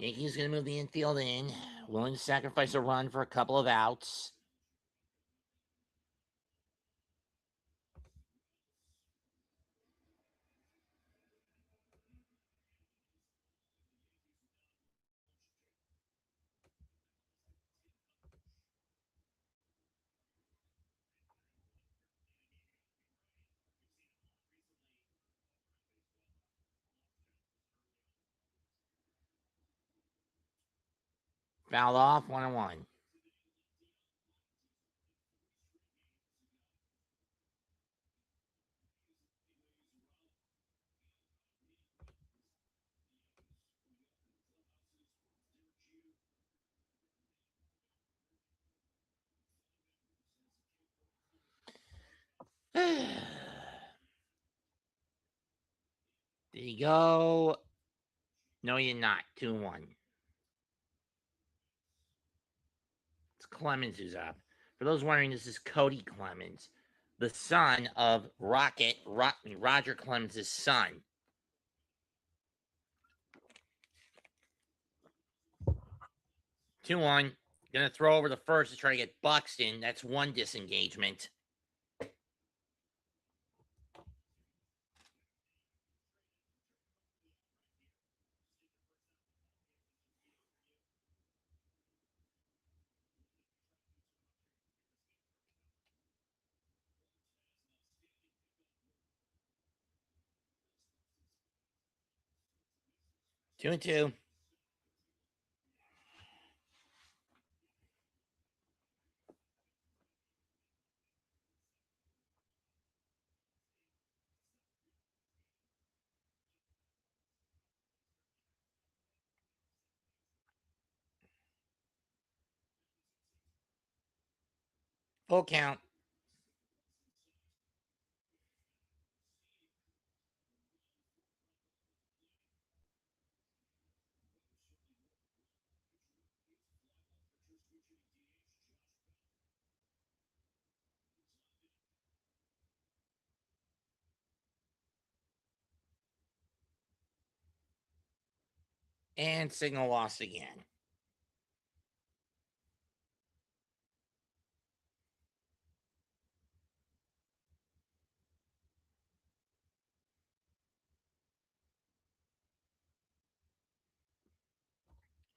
Yankees going to move the infield in, willing to sacrifice a run for a couple of outs. Fouled off, 1-1. There you go. No, you're not. 2-1. It's Clemens who's up. For those wondering, this is Cody Clemens, the son of Roger Clemens' son. 2-1. Gonna throw over the first to try to get Buxton. That's one disengagement. Two and two. Full count. And signal lost again.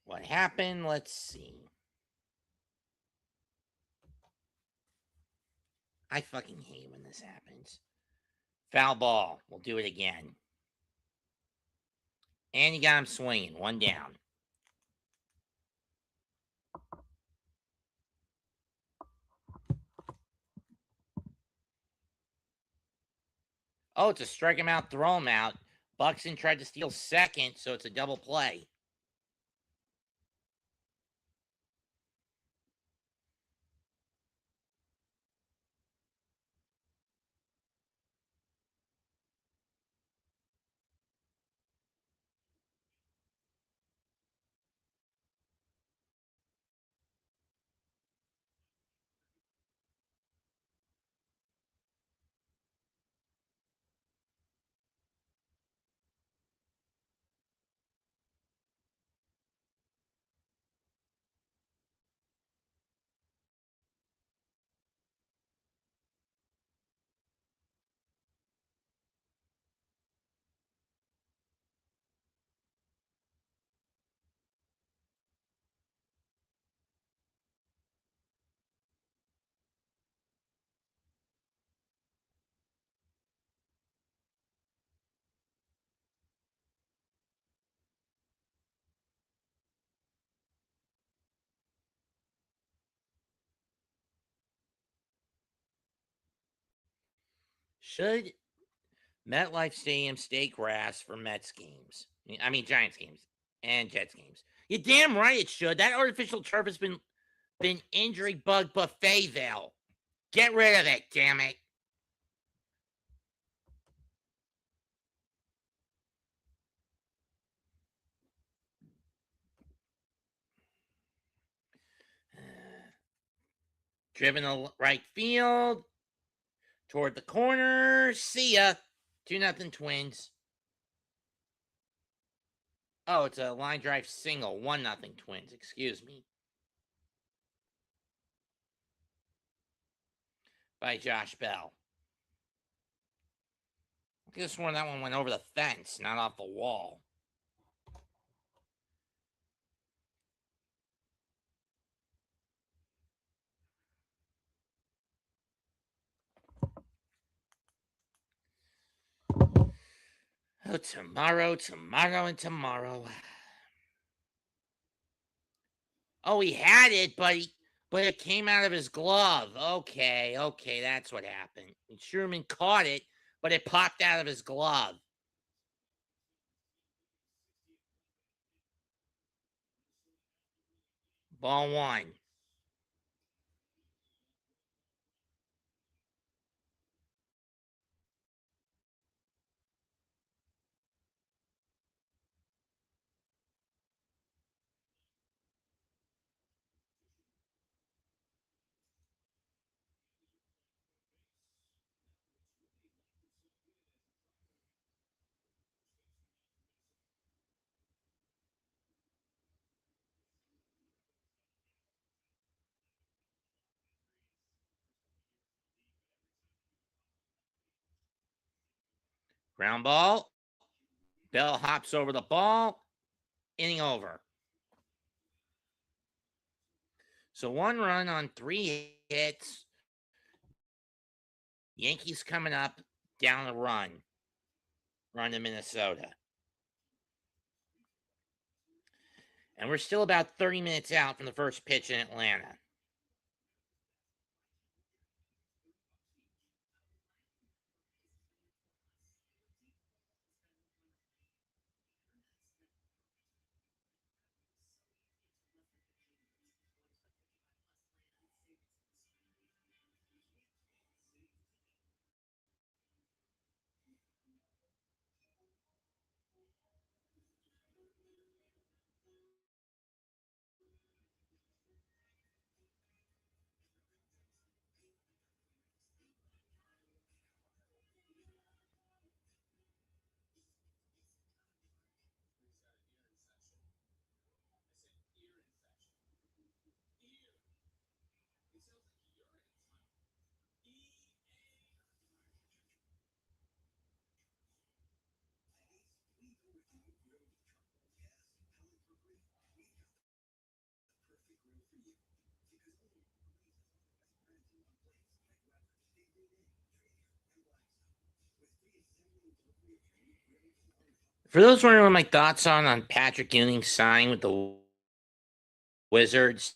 What happened? Let's see. I fucking hate when this happens. Foul ball. We'll do it again. And you got him swinging. One down. Oh, it's a strike him out, throw him out. Buxton tried to steal second, so it's a double play. Should MetLife Stadium stay grass for Mets games? I mean Giants games and Jets games. You're damn right it should. That artificial turf has been injury bug buffetville. Get rid of it, damn it. Driven to right field. Toward the corner. See ya. 2-0 Twins. Oh, it's a line drive single. 1-0 Twins. Excuse me. By Josh Bell. I could have sworn that one went over the fence, not off the wall. Oh, tomorrow, and tomorrow. Oh, he had it, but it came out of his glove. Okay, that's what happened. And Sherman caught it, but it popped out of his glove. Ball 1. Ground ball. Bell hops over the ball. Inning over. So 1 run on 3 hits. Yankees coming up, down a run. Run to Minnesota. And we're still about 30 minutes out from the first pitch in Atlanta. For those wondering what my thoughts on Patrick Ewing's sign with the Wizards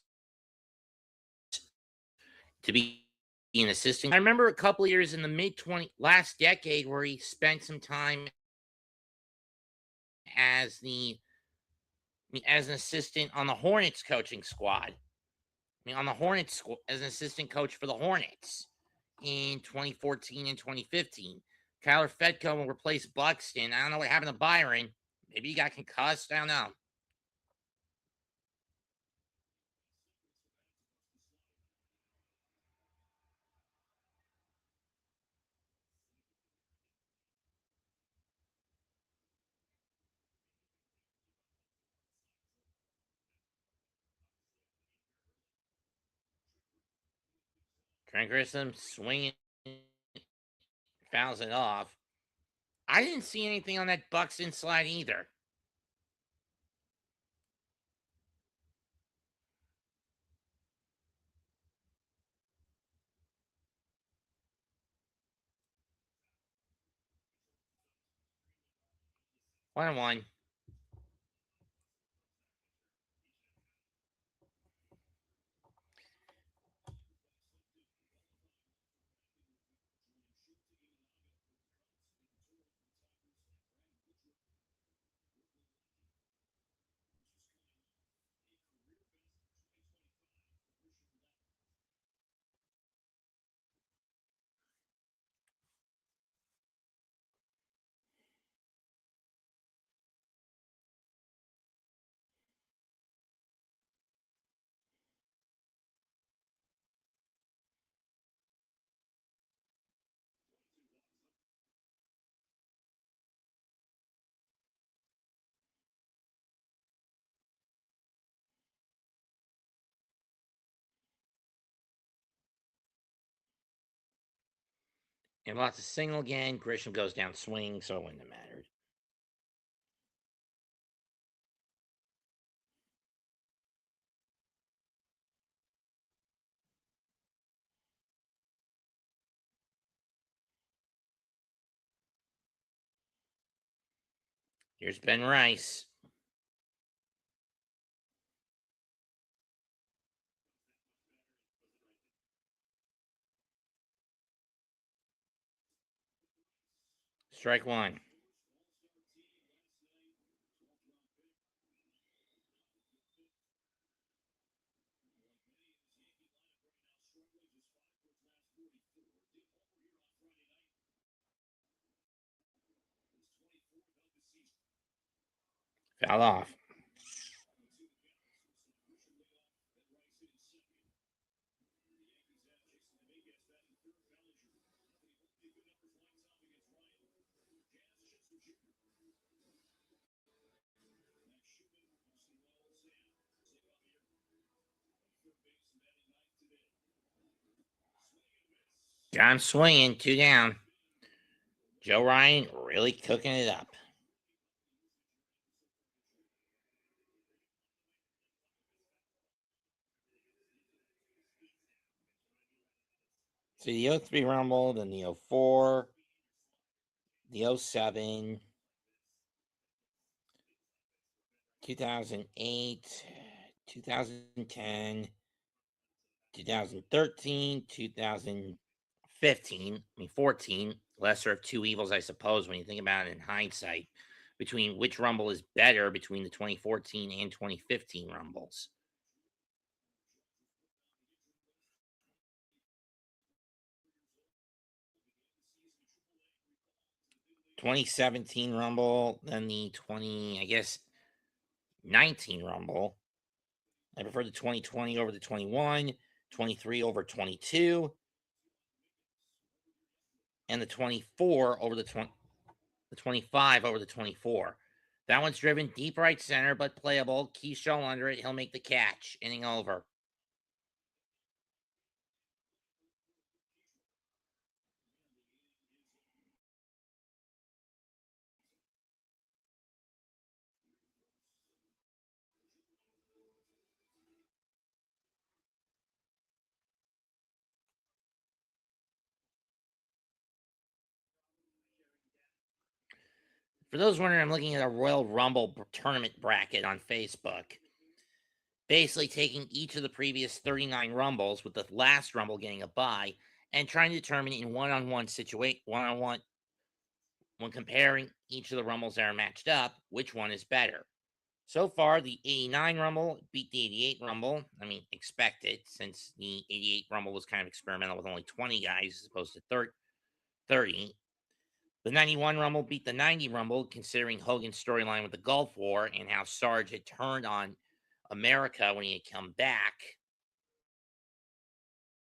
to be an assistant, I remember a couple years in the last decade where he spent some time as an assistant on the Hornets coaching squad. On the Hornets as an assistant coach for the Hornets in 2014 and 2015. Tyler Fedko will replace Buxton. I don't know what happened to Byron. Maybe he got concussed. I don't know. Trent Grissom swinging, fouls it off. I didn't see anything on that Buxton slide either. One one. And lots of single again. Grisham goes down swinging, so it wouldn't have mattered. Here's Ben Rice. Strike one. Foul off. Got him swinging, 2 down. Joe Ryan really cooking it up. See the 03 Rumble, then the 04, the 07, 2008, 2010, 2013, 2015, 14. Lesser of two evils, I suppose, when you think about it in hindsight, between which Rumble is better between the 2014 and 2015 Rumbles. 2017 Rumble, then the 19 Rumble. I prefer the 2020 over the 21, 23 over 22, and the 24 over the 25 over the 24. That one's driven deep right center, but playable. Keyshaw under it. He'll make the catch. Inning over. For those wondering, I'm looking at a Royal Rumble tournament bracket on Facebook. Basically taking each of the previous 39 Rumbles, with the last Rumble getting a bye, and trying to determine in one-on-one situation, one-on-one, when comparing each of the Rumbles that are matched up, which one is better. So far, the 89 Rumble beat the 88 Rumble. I mean, expect it, since the 88 Rumble was kind of experimental with only 20 guys as opposed to 30. The 91 Rumble beat the 90 Rumble, considering Hogan's storyline with the Gulf War and how Sarge had turned on America when he had come back,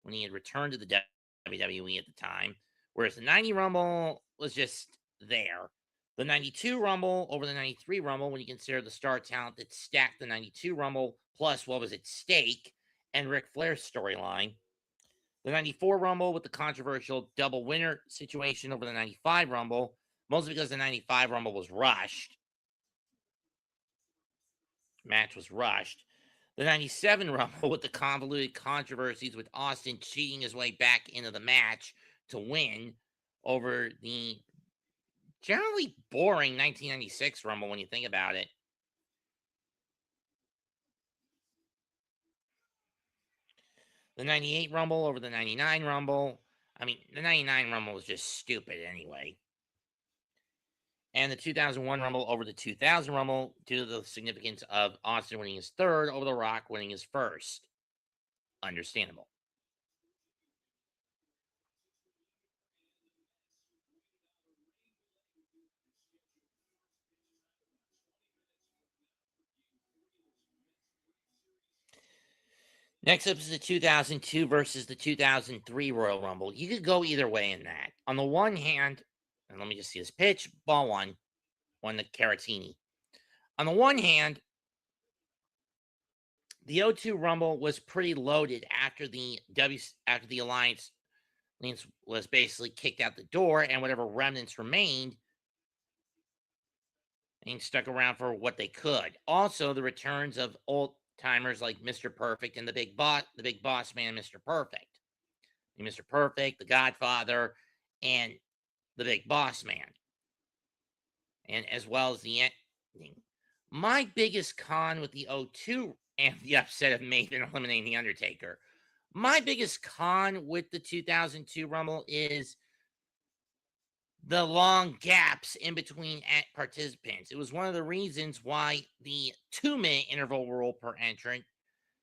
when he had returned to the WWE at the time. Whereas the 90 Rumble was just there. The 92 Rumble over the 93 Rumble, when you consider the star talent that stacked the 92 Rumble, plus what was at stake, and Ric Flair's storyline. The 94 Rumble with the controversial double winner situation over the 95 Rumble, mostly because the 95 Rumble was rushed. Match was rushed. The 97 Rumble with the convoluted controversies with Austin cheating his way back into the match to win over the generally boring 1996 Rumble when you think about it. The 98 Rumble over the 99 Rumble. I mean, the 99 Rumble was just stupid anyway. And the 2001 Rumble over the 2000 Rumble, due to the significance of Austin winning his third over The Rock winning his first. Understandable. Next up is the 2002 versus the 2003 Royal Rumble. You could go either way in that. On the one hand, and let me just see this pitch, ball one to Caratini. On the one hand, the 02 Rumble was pretty loaded after the Alliance was basically kicked out the door, and whatever remnants remained and stuck around for what they could. Also, the returns of old timers like Mr. Perfect and the big boss man, Mr. Perfect. Mr. Perfect, the Godfather, and the big boss man. And as well as the ending. My biggest con with the O2 and the upset of Maven eliminating The Undertaker. My biggest con with the 2002 Rumble is the long gaps in between participants. It was one of the reasons why the 2-minute interval rule per entrant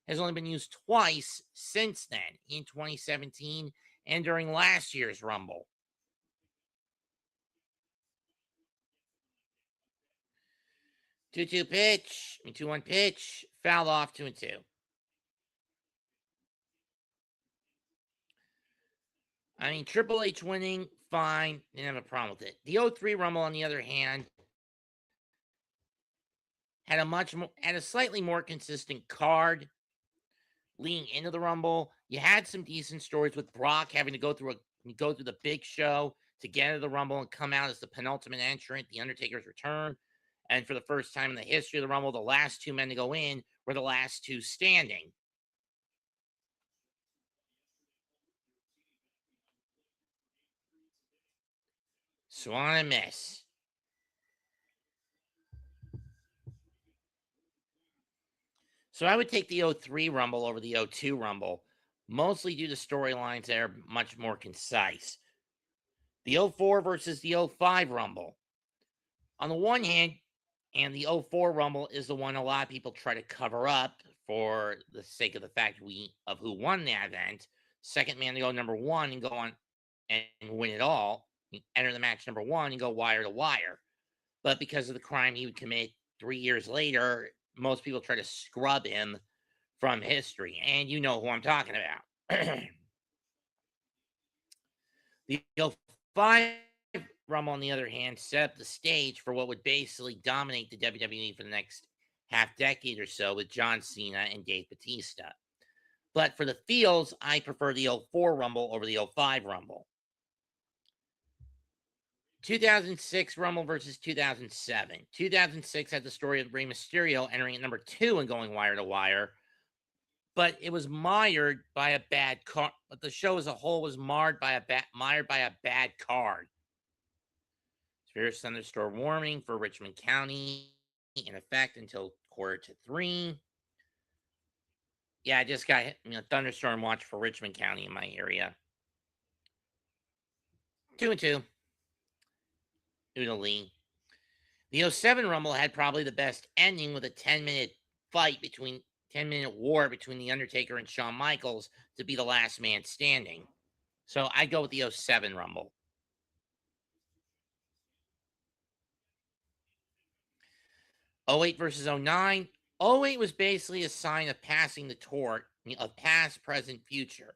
has only been used twice since then, in 2017 and during last year's Rumble. 2-2 pitch, 2-1 pitch, foul off, 2-2. I mean, Triple H winning, fine, didn't have a problem with it. The 03 Rumble, on the other hand, had a slightly more consistent card leading into the Rumble. You had some decent stories with Brock having to go through the Big Show to get into the Rumble and come out as the penultimate entrant, The Undertaker's return. And for the first time in the history of the Rumble, the last two men to go in were the last two standing. Swan and miss. So I would take the 03 Rumble over the 02 Rumble, mostly due to storylines that are much more concise. The 04 versus the 05 Rumble. On the one hand, and the 04 Rumble is the one a lot of people try to cover up for the sake of the fact of who won that event. Second man to go number one and go on and win it all. Enter the match number one and go wire to wire. But because of the crime he would commit 3 years later, most people try to scrub him from history. And you know who I'm talking about. The 05 Rumble, on the other hand, set up the stage for what would basically dominate the WWE for the next half decade or so with John Cena and Dave Bautista. But for the feels, I prefer the 04 Rumble over the 05 Rumble. 2006 Rumble versus 2007. 2006 had the story of Rey Mysterio entering at number 2 and going wire to wire, but it was mired by a bad card. But the show as a whole was mired by a bad card. Fierce thunderstorm warning for Richmond County in effect until 2:45. Yeah, I just got thunderstorm watch for Richmond County in my area. 2-2. Oodaloo. The 07 Rumble had probably the best ending with a 10-minute war between The Undertaker and Shawn Michaels to be the last man standing. So I go with the 07 Rumble. 08 versus 09. 08 was basically a sign of passing the torch of past, present, future.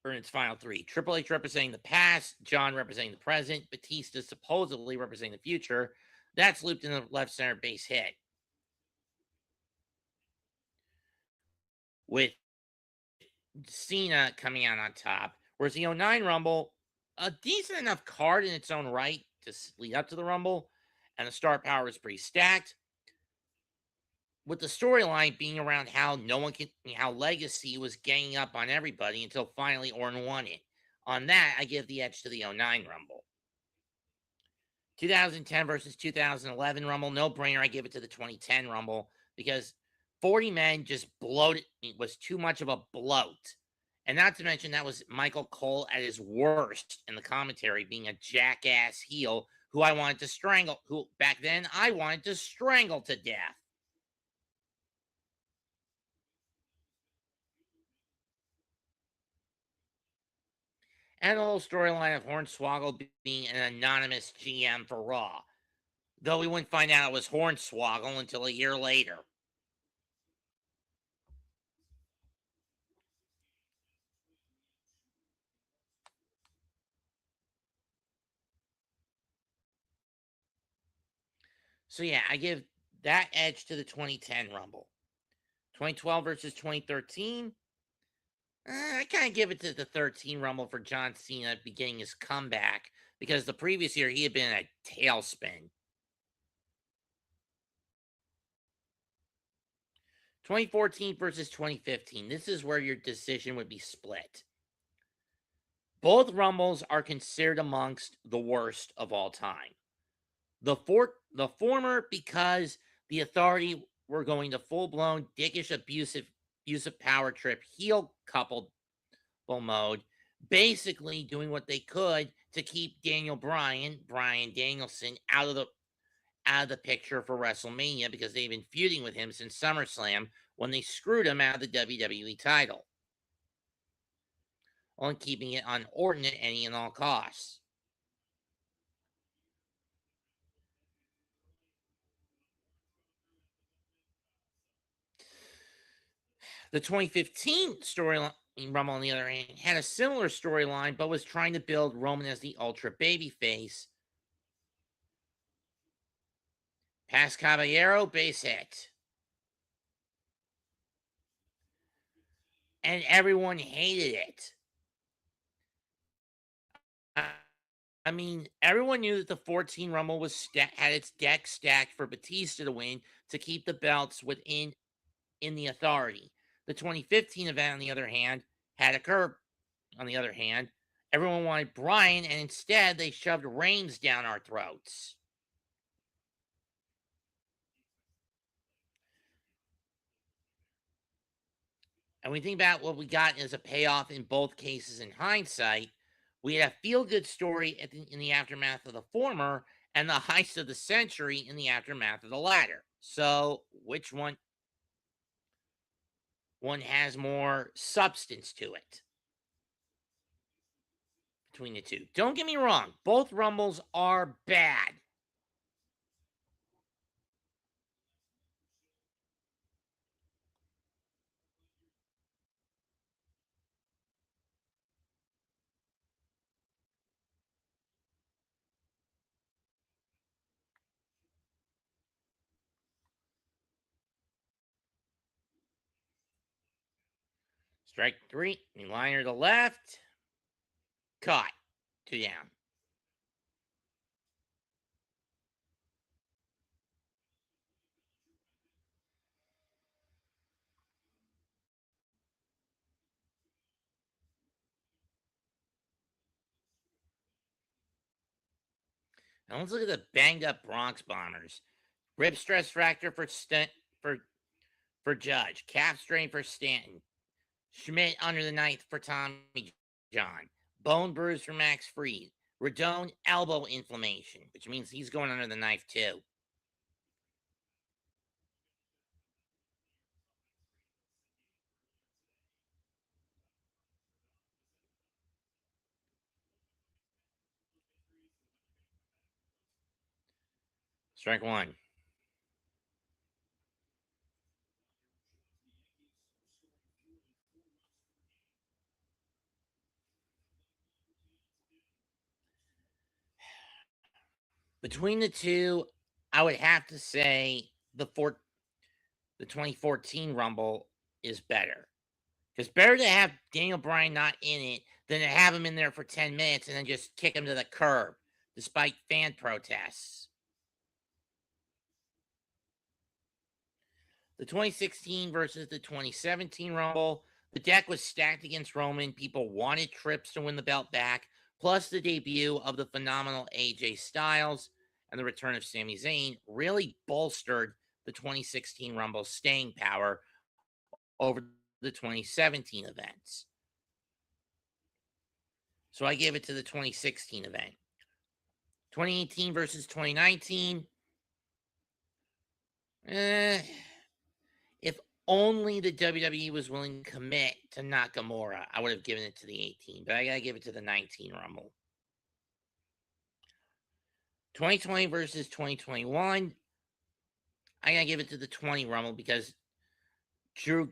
For its final three. Triple H representing the past, John representing the present, Batista supposedly representing the future. That's looped in the left center base hit. With Cena coming out on top. Whereas the 09 Rumble, a decent enough card in its own right to lead up to the Rumble, and the star power was pretty stacked. With the storyline being around how Legacy was ganging up on everybody until finally Orton won it. On that, I give the edge to the 09 Rumble. 2010 versus 2011 Rumble, no brainer. I give it to the 2010 Rumble because 40 men just bloated. It was too much of a bloat. And not to mention that was Michael Cole at his worst in the commentary, being a jackass heel who I wanted to strangle, who back then I wanted to strangle to death. And the whole storyline of Hornswoggle being an anonymous GM for Raw. Though we wouldn't find out it was Hornswoggle until a year later. So yeah, I give that edge to the 2010 Rumble. 2012 versus 2013. I kind of give it to the 13 Rumble for John Cena beginning his comeback because the previous year he had been in a tailspin. 2014 versus 2015. This is where your decision would be split. Both Rumbles are considered amongst the worst of all time. The former because the Authority were going to full-blown dickish abusive power trip heel couple mode, basically doing what they could to keep Brian Danielson out of the picture for WrestleMania because they've been feuding with him since SummerSlam when they screwed him out of the WWE title on keeping it on Orton at any and all costs. The 2015 storyline, Rumble, on the other hand, had a similar storyline, but was trying to build Roman as the ultra babyface. Paz Caballero, base hit. And everyone hated it. I mean, everyone knew that the 14 Rumble had its deck stacked for Batista to win to keep the belts in the Authority. The 2015 event, on the other hand, had a curve. On the other hand, everyone wanted Bryan, and instead they shoved Reigns down our throats. And we think about what we got as a payoff in both cases in hindsight. We had a feel-good story in the aftermath of the former, and the heist of the century in the aftermath of the latter. So, which one has more substance to it between the two? Don't get me wrong, both Rumbles are bad. Strike 3, liner to left, caught, 2 down. Now let's look at the banged up Bronx Bombers. Rib stress fracture for Judge. Calf strain for Stanton. Schmidt under the knife for Tommy John. Bone bruise for Max Fried. Radone elbow inflammation, which means he's going under the knife too. Strike 1. Between the two, I would have to say the 2014 Rumble is better. It's better to have Daniel Bryan not in it than to have him in there for 10 minutes and then just kick him to the curb, despite fan protests. The 2016 versus the 2017 Rumble, the deck was stacked against Roman. People wanted Trips to win the belt back, plus the debut of the phenomenal AJ Styles and the return of Sami Zayn really bolstered the 2016 Rumble's staying power over the 2017 events. So I gave it to the 2016 event. 2018 versus 2019. If only the WWE was willing to commit to Nakamura, I would have given it to the 18, but I gotta give it to the 19 Rumble. 2020 versus 2021. I gotta give it to the 20 Rumble because Drew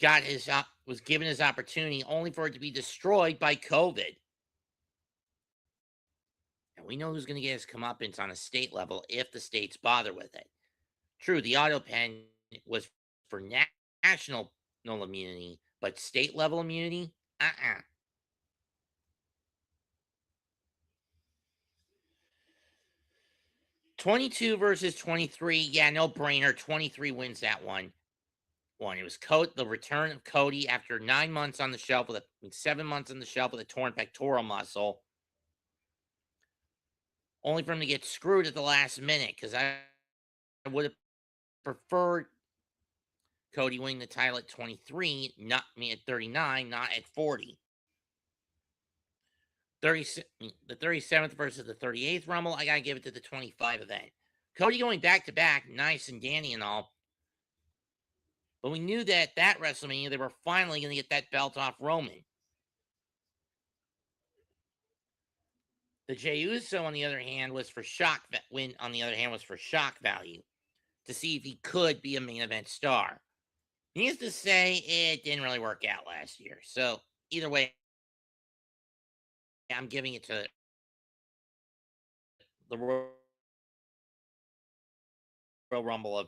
was given his opportunity only for it to be destroyed by COVID. And we know who's going to get his comeuppance on a state level if the states bother with it. True, the auto pen was for national immunity, but state level immunity, Uh-uh. $22 versus 23. Yeah, no brainer. 23 wins that one. It was the return of Cody after 9 months on the shelf 7 months on the shelf with a torn pectoral muscle. Only for him to get screwed at the last minute, because I would have preferred Cody winning the title at 23, not me at 39, not at 40. The 37th versus the 38th Rumble, I gotta give it to the 25 event. Cody going back to back, nice and dandy and all. But we knew that WrestleMania, they were finally going to get that belt off Roman. The Jey Uso, on the other hand, was for shock value to see if he could be a main event star. Needless to say, it didn't really work out last year. So either way, I'm giving it to the Royal Rumble of.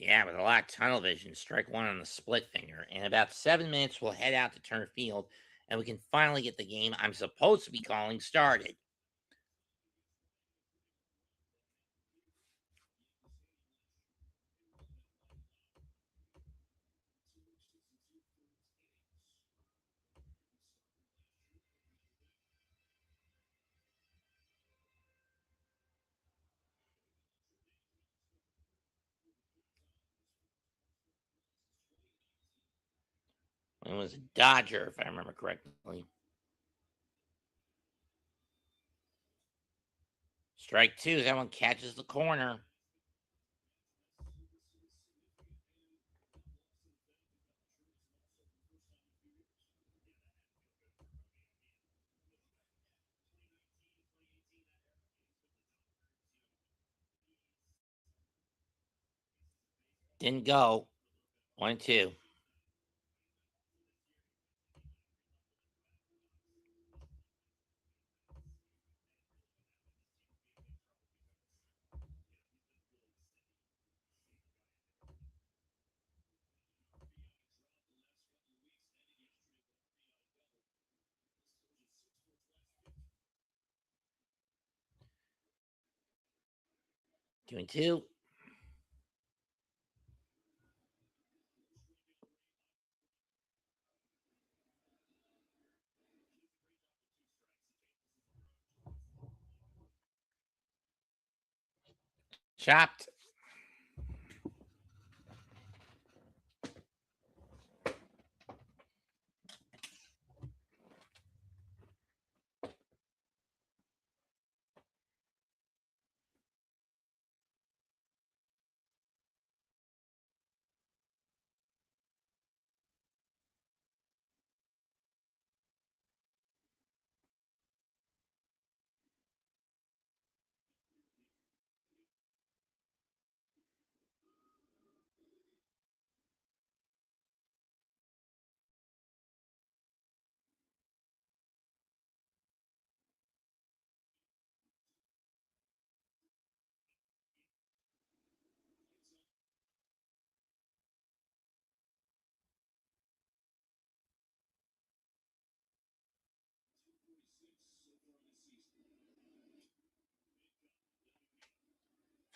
Yeah, with a lot of tunnel vision, strike one on the split finger. In about 7 minutes, we'll head out to turn field, and we can finally get the game I'm supposed to be calling started. It was a Dodger, if I remember correctly. Strike two. That one catches the corner. Didn't go. 1-2. Two and two. Chopped.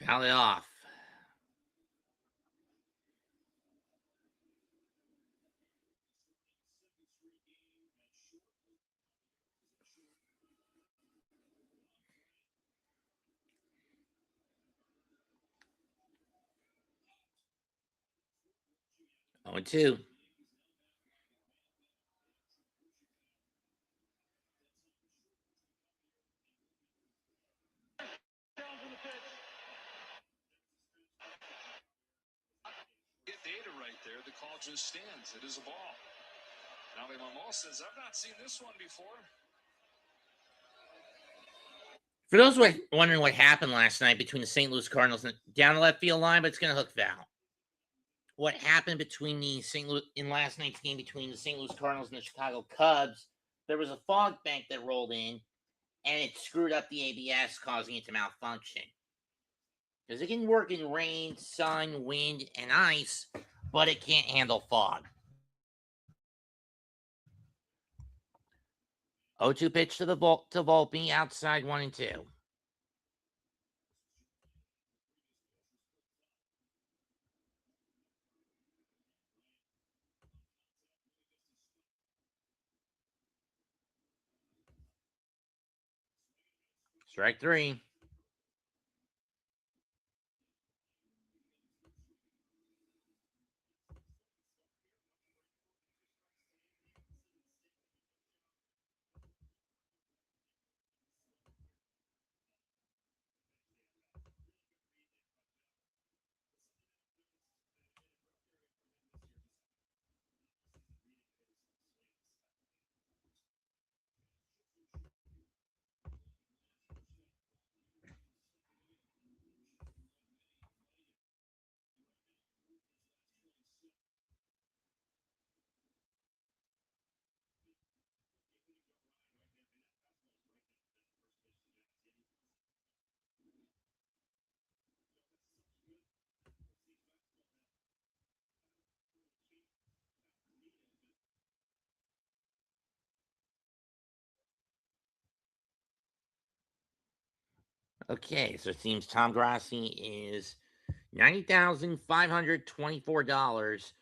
Foul it off. 0-2. Get data right there. The call just stands. It is a ball. Now Mamo says, I've not seen this one before. For those wondering what happened last night between the St. Louis Cardinals and down the left field line, but it's going to hook Val. What happened between the in last night's game between the St. Louis Cardinals and the Chicago Cubs? There was a fog bank that rolled in, and it screwed up the ABS, causing it to malfunction. Because it can work in rain, sun, wind, and ice, but it can't handle fog. 0-2 pitch to Volpe, outside 1-2. Strike 3. Okay, so it seems Tom Grassi is $90,524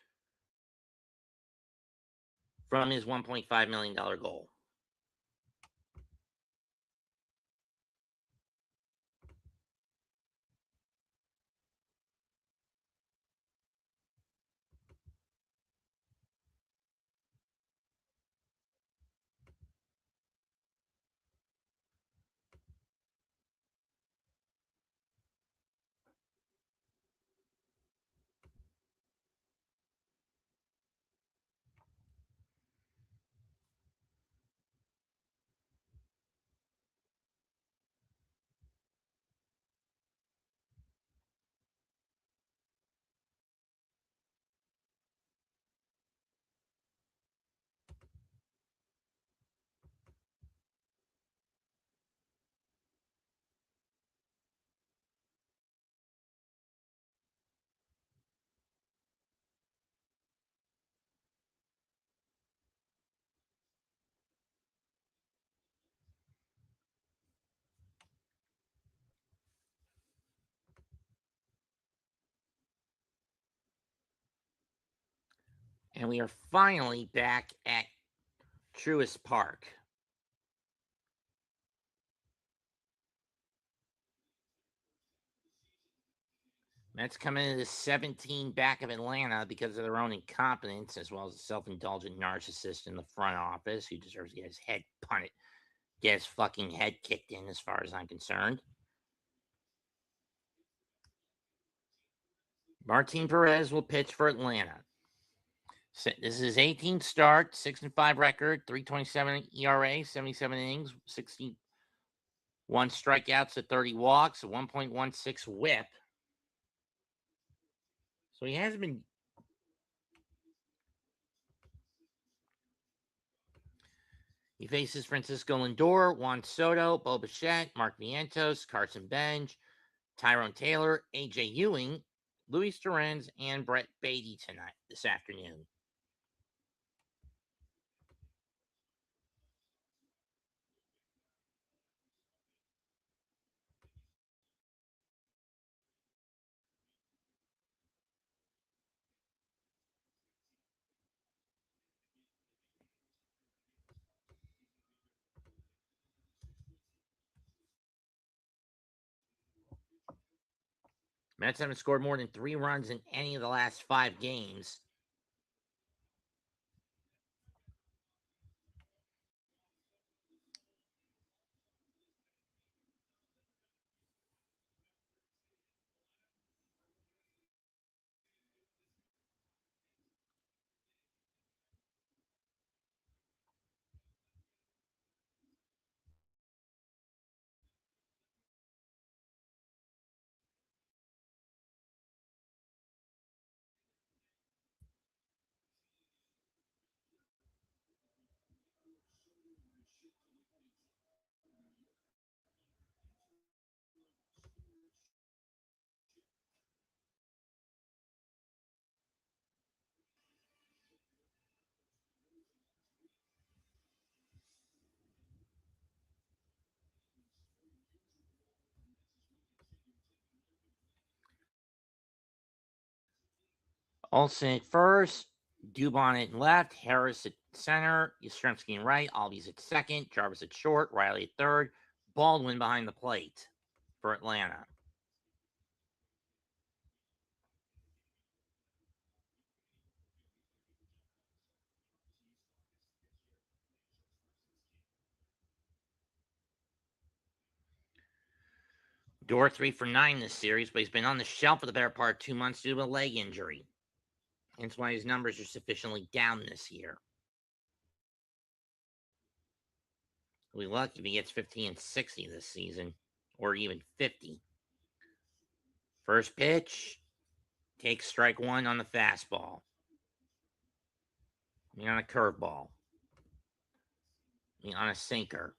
from his $1.5 million goal. And we are finally back at Truist Park. Mets come into 17 back of Atlanta because of their own incompetence, as well as a self-indulgent narcissist in the front office who deserves to get his head punted, get his fucking head kicked in, as far as I'm concerned. Martin Perez will pitch for Atlanta. This is his 18th start, 6-5 record, 3.27 ERA, 77 innings, 61 strikeouts to 30 walks, a 1.16 WHIP. So he hasn't been. He faces Francisco Lindor, Juan Soto, Bo Bichette, Mark Vientos, Carson Bench, Tyrone Taylor, AJ Ewing, Luis Torrens, and Brett Beatty this afternoon. Mets haven't scored more than 3 runs in any of the last 5 games. Olsen at first, Dubon at left, Harris at center, Yastrzemski at right, Albies at second, Jarvis at short, Riley at third, Baldwin behind the plate for Atlanta. Door 3 for 9 this series, but he's been on the shelf for the better part of 2 months due to a leg injury. Hence why his numbers are sufficiently down this year. We'll be lucky if he gets 50 and 60 this season, or even 50. First pitch, takes strike one on the fastball. On a curveball. On a sinker.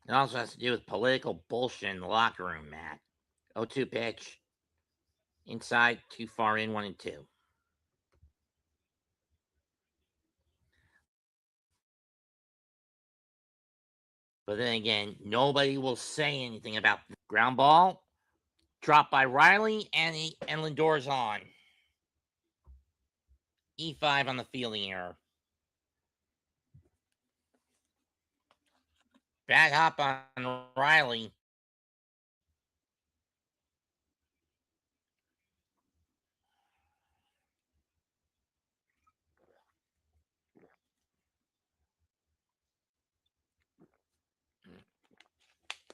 It also has to do with political bullshit in the locker room, Matt. 0-2 pitch. Inside, too far in, 1-2. But then again, nobody will say anything about the ground ball. Dropped by Riley, and Lindor's on. E5 on the fielding error. Bad hop on Riley.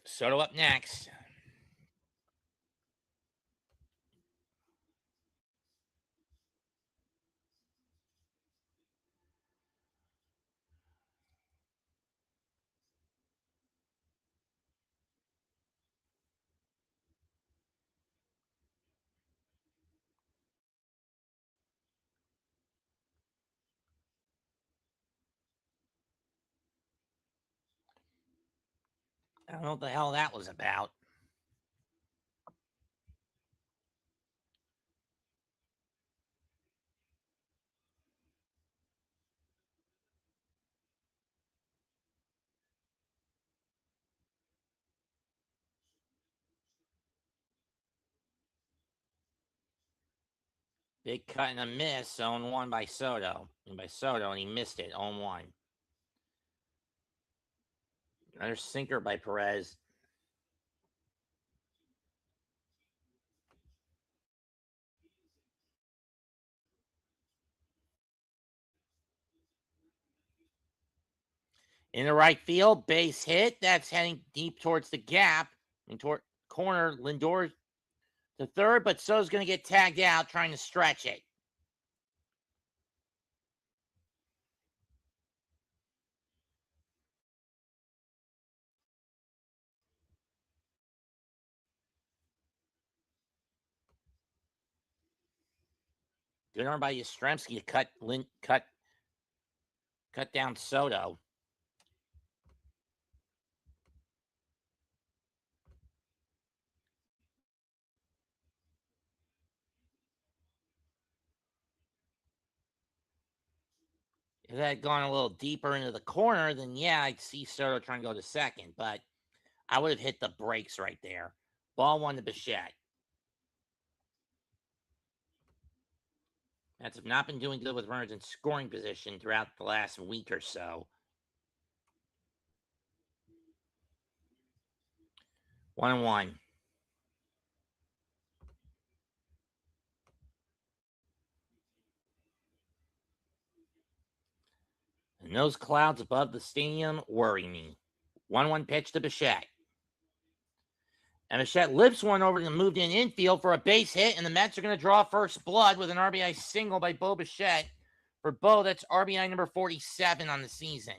Soto up next. I don't know what the hell that was about. Big cut and a miss, 0-1 by Soto. And he missed it, 0-1. Another sinker by Perez. In the right field, base hit. That's heading deep towards the gap. Toward corner, Lindor to third, but Soto's going to get tagged out trying to stretch it. Good arm by Yastrzemski to cut down Soto. If that had gone a little deeper into the corner, then yeah, I'd see Soto trying to go to second, but I would have hit the brakes right there. Ball one to Bichette. Mets have not been doing good with runners in scoring position throughout the last week or so. 1-1. And those clouds above the stadium worry me. 1-1 pitch to Bichette. And Bichette lifts one over the moved in infield for a base hit, and the Mets are going to draw first blood with an RBI single by Bo Bichette. For Bo, that's RBI number 47 on the season.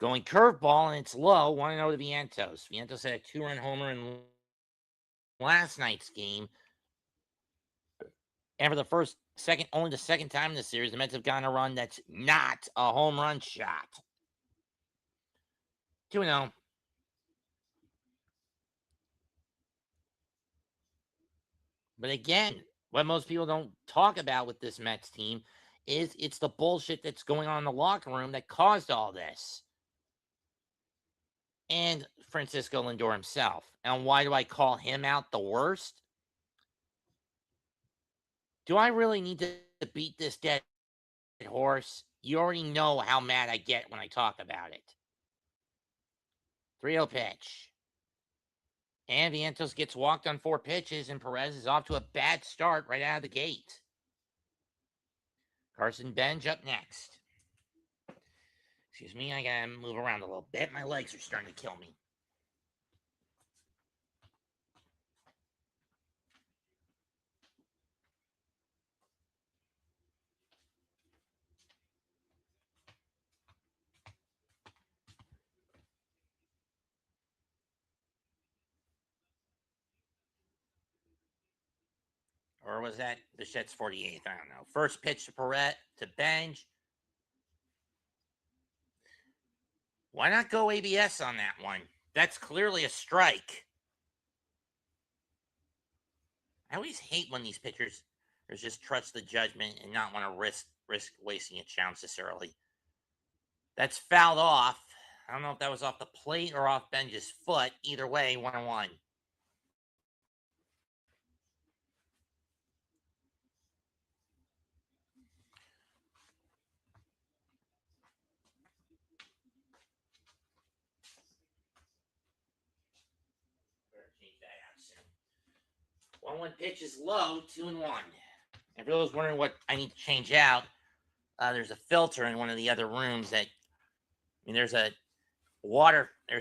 Going curveball, and it's low. 1-0 to Vientos. Vientos had a 2-run homer in last night's game. And for only the second time in the series, the Mets have gotten a run that's not a home run shot. 2-0. But again, what most people don't talk about with this Mets team is it's the bullshit that's going on in the locker room that caused all this. And Francisco Lindor himself. And why do I call him out the worst? Do I really need to beat this dead horse? You already know how mad I get when I talk about it. 3-0 pitch. And Vientos gets walked on 4 pitches, and Perez is off to a bad start right out of the gate. Carson Benj up next. Excuse me, I gotta move around a little bit. My legs are starting to kill me. Or was that Bichette's 48th? I don't know. First pitch to Perez to Benj. Why not go ABS on that one? That's clearly a strike. I always hate when these pitchers just trust the judgment and not want to risk wasting a chance this early. That's fouled off. I don't know if that was off the plate or off Benj's foot. Either way, 1-1. Change that out soon. 1-1 pitch is low, 2-1. And for those wondering what I need to change out, there's a filter in one of the other rooms there's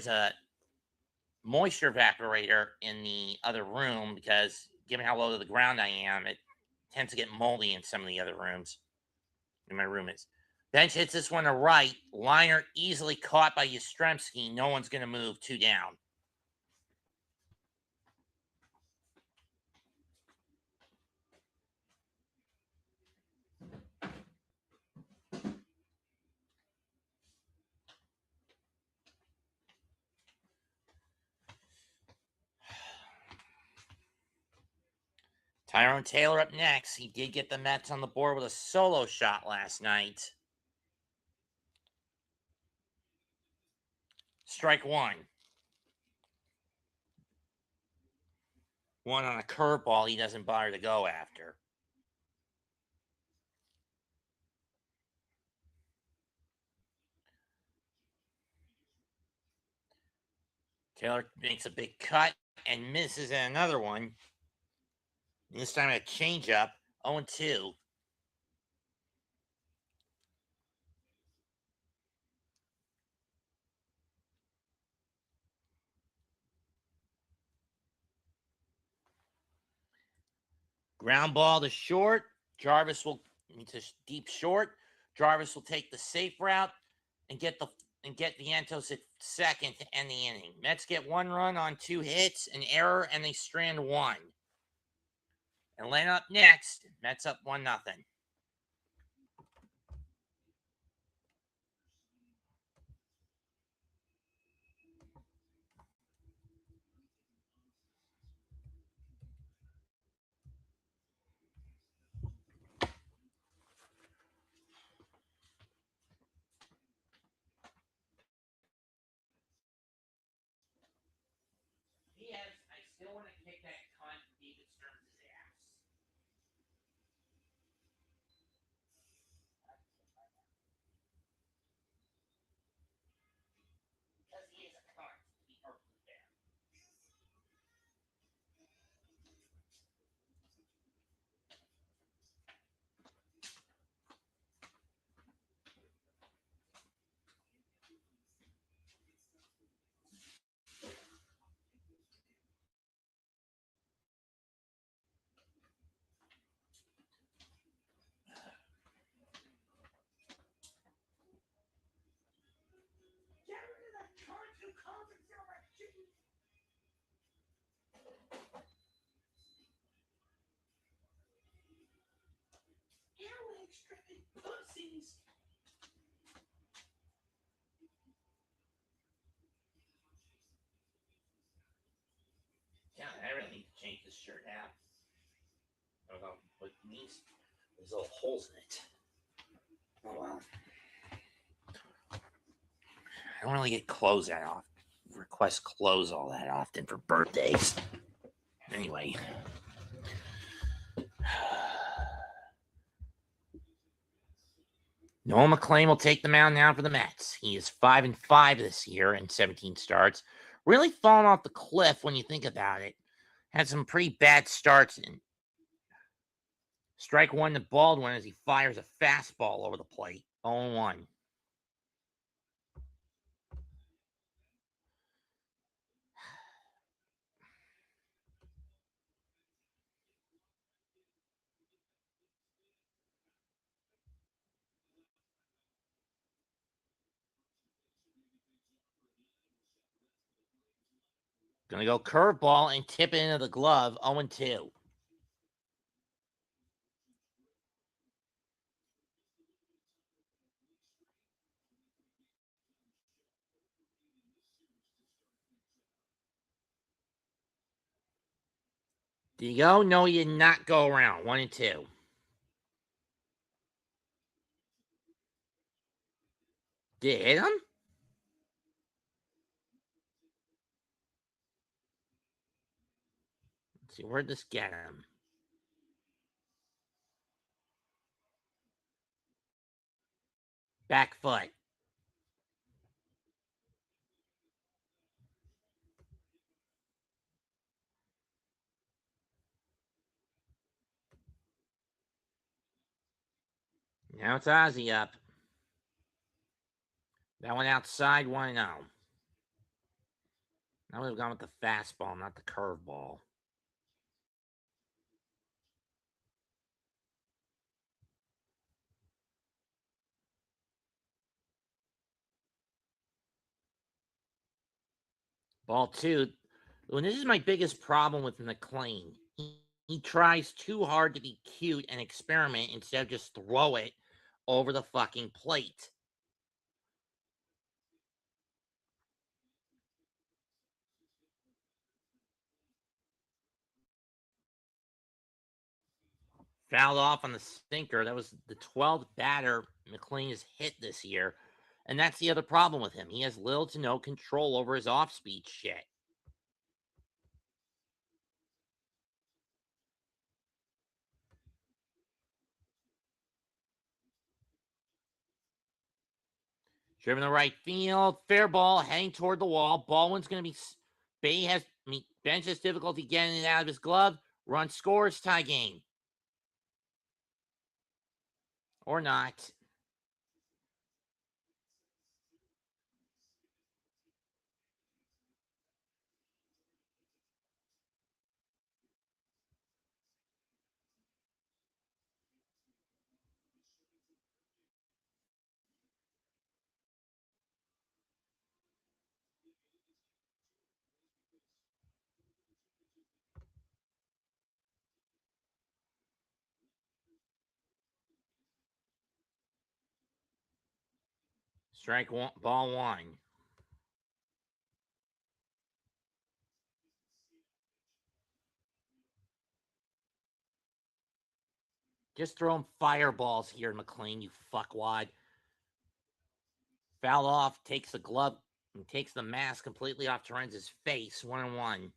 a moisture evaporator in the other room because given how low to the ground I am, it tends to get moldy in some of the other rooms. In my room is. Bench hits this one to right. Liner easily caught by Yastrzemski. No one's going to move. 2 down. Tyrone Taylor up next. He did get the Mets on the board with a solo shot last night. Strike 1. One on a curveball he doesn't bother to go after. Taylor makes a big cut and misses at another one. This time a changeup. 0-2. Ground ball to short. Jarvis will to deep short. Jarvis will take the safe route and get Vientos at second to end the inning. Mets get 1 run on 2 hits, an error, and they strand 1. And laying up next, Mets up 1-0. Yes, I still want to kick that cunt David Stearns' ass. Because he is a cunt, to be perfectly fair. shirt now. I don't know what it means. There's little holes in it. Oh well. I don't really get clothes that often. Request clothes all that often for birthdays. Anyway. Noah McLean will take the mound now for the Mets. He is 5-5 this year in 17 starts. Really fallen off the cliff when you think about it. Had some pretty bad starts in. Strike one to Baldwin as he fires a fastball over the plate. 0-1. Gonna go curveball and tip it into the glove. 0-2. Did he go? No, he did not go around. 1-2. Did it hit him? Let's see, where'd this get him? Back foot. Now it's Ozzy up. That one outside, 1-0. I would have gone with the fastball, not the curveball. Ball 2. Well, this is my biggest problem with McLean. He tries too hard to be cute and experiment instead of just throw it over the fucking plate. Fouled off on the sinker. That was the 12th batter McLean has hit this year. And that's the other problem with him. He has little to no control over his off-speed shit. Driven to right field. Fair ball heading toward the wall. Baldwin's going to be... Bench has difficulty getting it out of his glove. Run scores, tie game. Or not. Strike one, ball 1. Just throw him fireballs here, McLean, you fuckwad. Foul off, takes the glove, and takes the mask completely off Terenz's face. 1-1.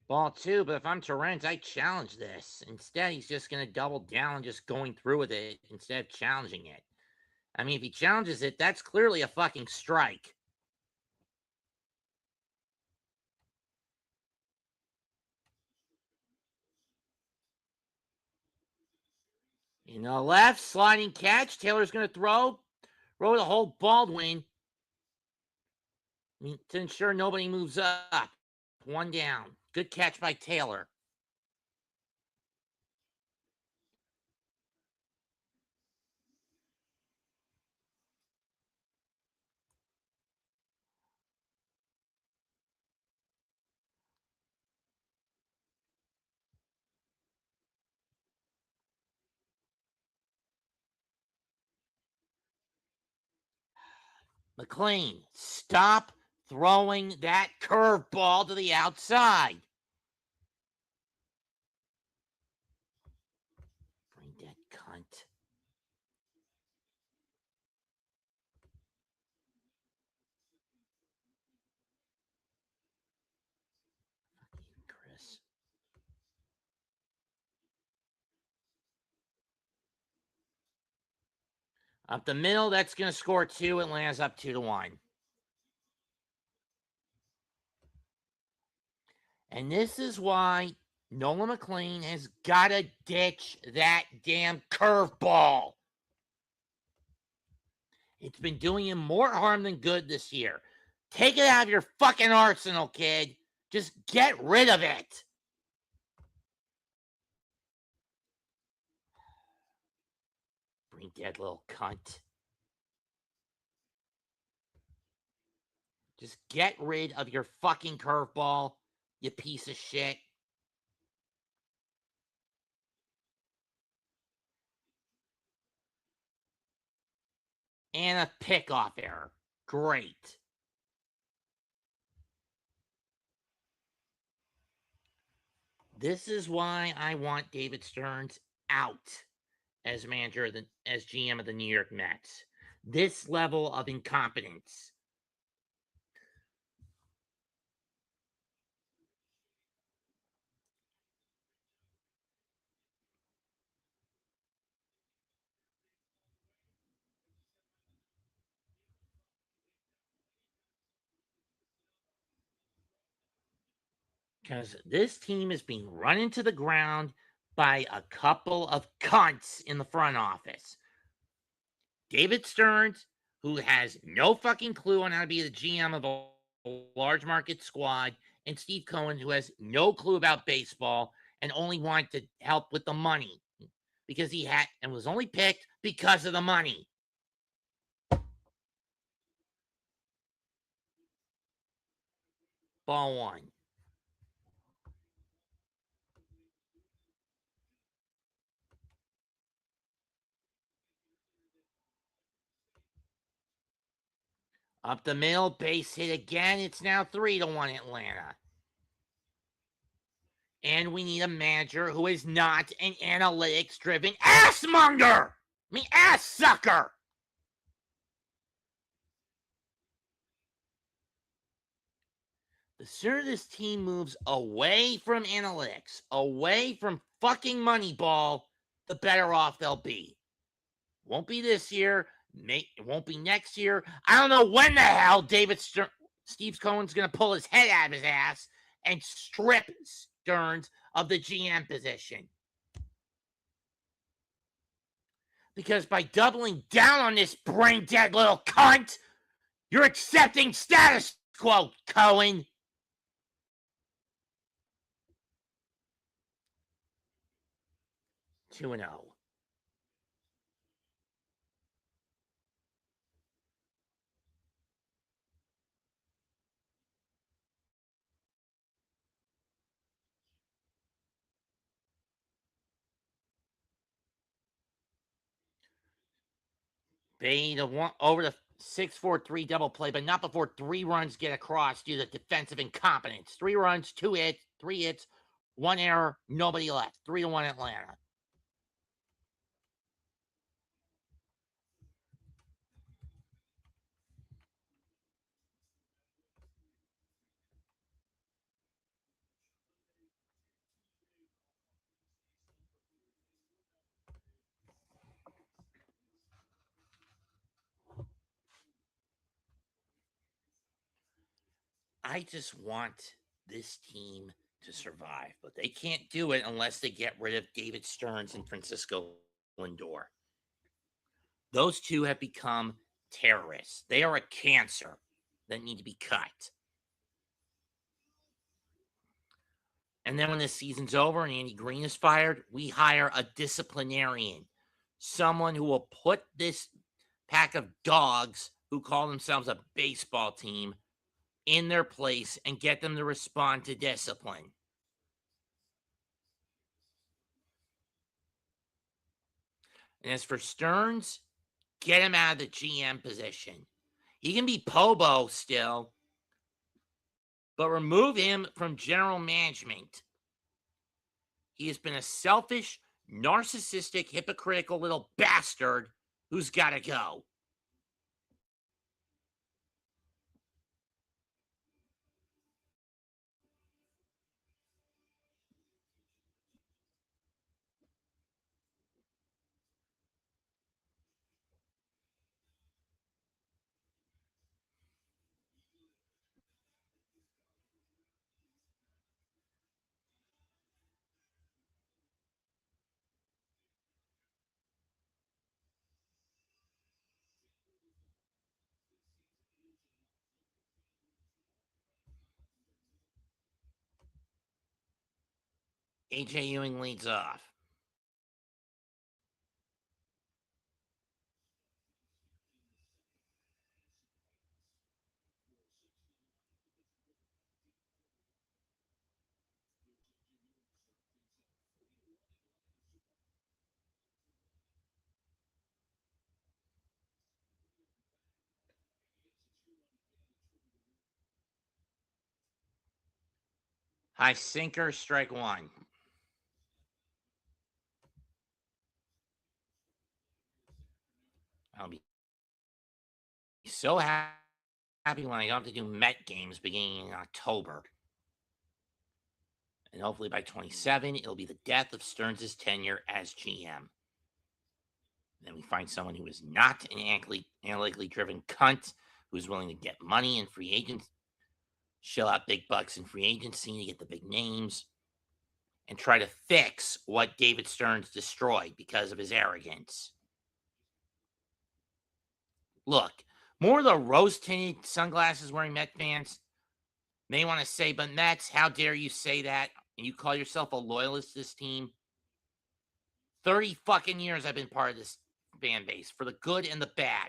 Ball 2, but if I'm Terenz, I challenge this. Instead, he's just going to double down and just going through with it instead of challenging it. I mean, if he challenges it, that's clearly a fucking strike. In the left, sliding catch. Taylor's going to throw the whole Baldwin. I mean, to ensure nobody moves up. One down. Good catch by Taylor. McLean, stop throwing that curveball to the outside. Bring that cunt. Chris. Up the middle, that's going to score 2. Atlanta's up 2-1. And this is why Nolan McLean has got to ditch that damn curveball. It's been doing him more harm than good this year. Take it out of your fucking arsenal, kid. Just get rid of it. Bring that little cunt. Just get rid of your fucking curveball, you piece of shit. And a pickoff error. Great. This is why I want David Stearns out as manager, as GM of the New York Mets. This level of incompetence. Because this team is being run into the ground by a couple of cunts in the front office. David Stearns, who has no fucking clue on how to be the GM of a large market squad, and Steve Cohen, who has no clue about baseball and only wanted to help with the money because he had and was only picked because of the money. Ball 1. Up the middle, base hit again. It's now 3-1 Atlanta. And we need a manager who is not an analytics-driven assmonger. I mean, ass sucker. The sooner this team moves away from analytics, away from fucking Moneyball, the better off they'll be. Won't be this year. It won't be next year. I don't know when the hell Steve Cohen's going to pull his head out of his ass and strip Stearns of the GM position. Because by doubling down on this brain-dead little cunt, you're accepting status quo, Cohen. Two and 0. Bay to one over the 6-4-3 double play, but not before 3 runs get across due to defensive incompetence. 3 runs, 2 hits, 3 hits, 1 error, nobody left. 3-1 Atlanta. I just want this team to survive, but they can't do it unless they get rid of David Stearns and Francisco Lindor. Those two have become terrorists. They are a cancer that need to be cut. And then when the season's over and Andy Green is fired, we hire a disciplinarian, someone who will put this pack of dogs who call themselves a baseball team in their place and get them to respond to discipline. And as for Stearns, get him out of the GM position. He can be Pobo still, but remove him from general management. He has been a selfish, narcissistic, hypocritical little bastard who's got to go. AJ Ewing leads off. High sinker, strike one. I'll be so happy when I don't have to do Met games beginning in October. And hopefully by 27, it'll be the death of Stearns' tenure as GM. Then we find someone who is not an analytically driven cunt who is willing to get money in free agents, shell out big bucks in free agency to get the big names, and try to fix what David Stearns destroyed because of his arrogance. Look, more of the rose-tinted sunglasses wearing Met fans may want to say, but Mets, how dare you say that? And you call yourself a loyalist to this team? 30 fucking years I've been part of this fan base, for the good and the bad.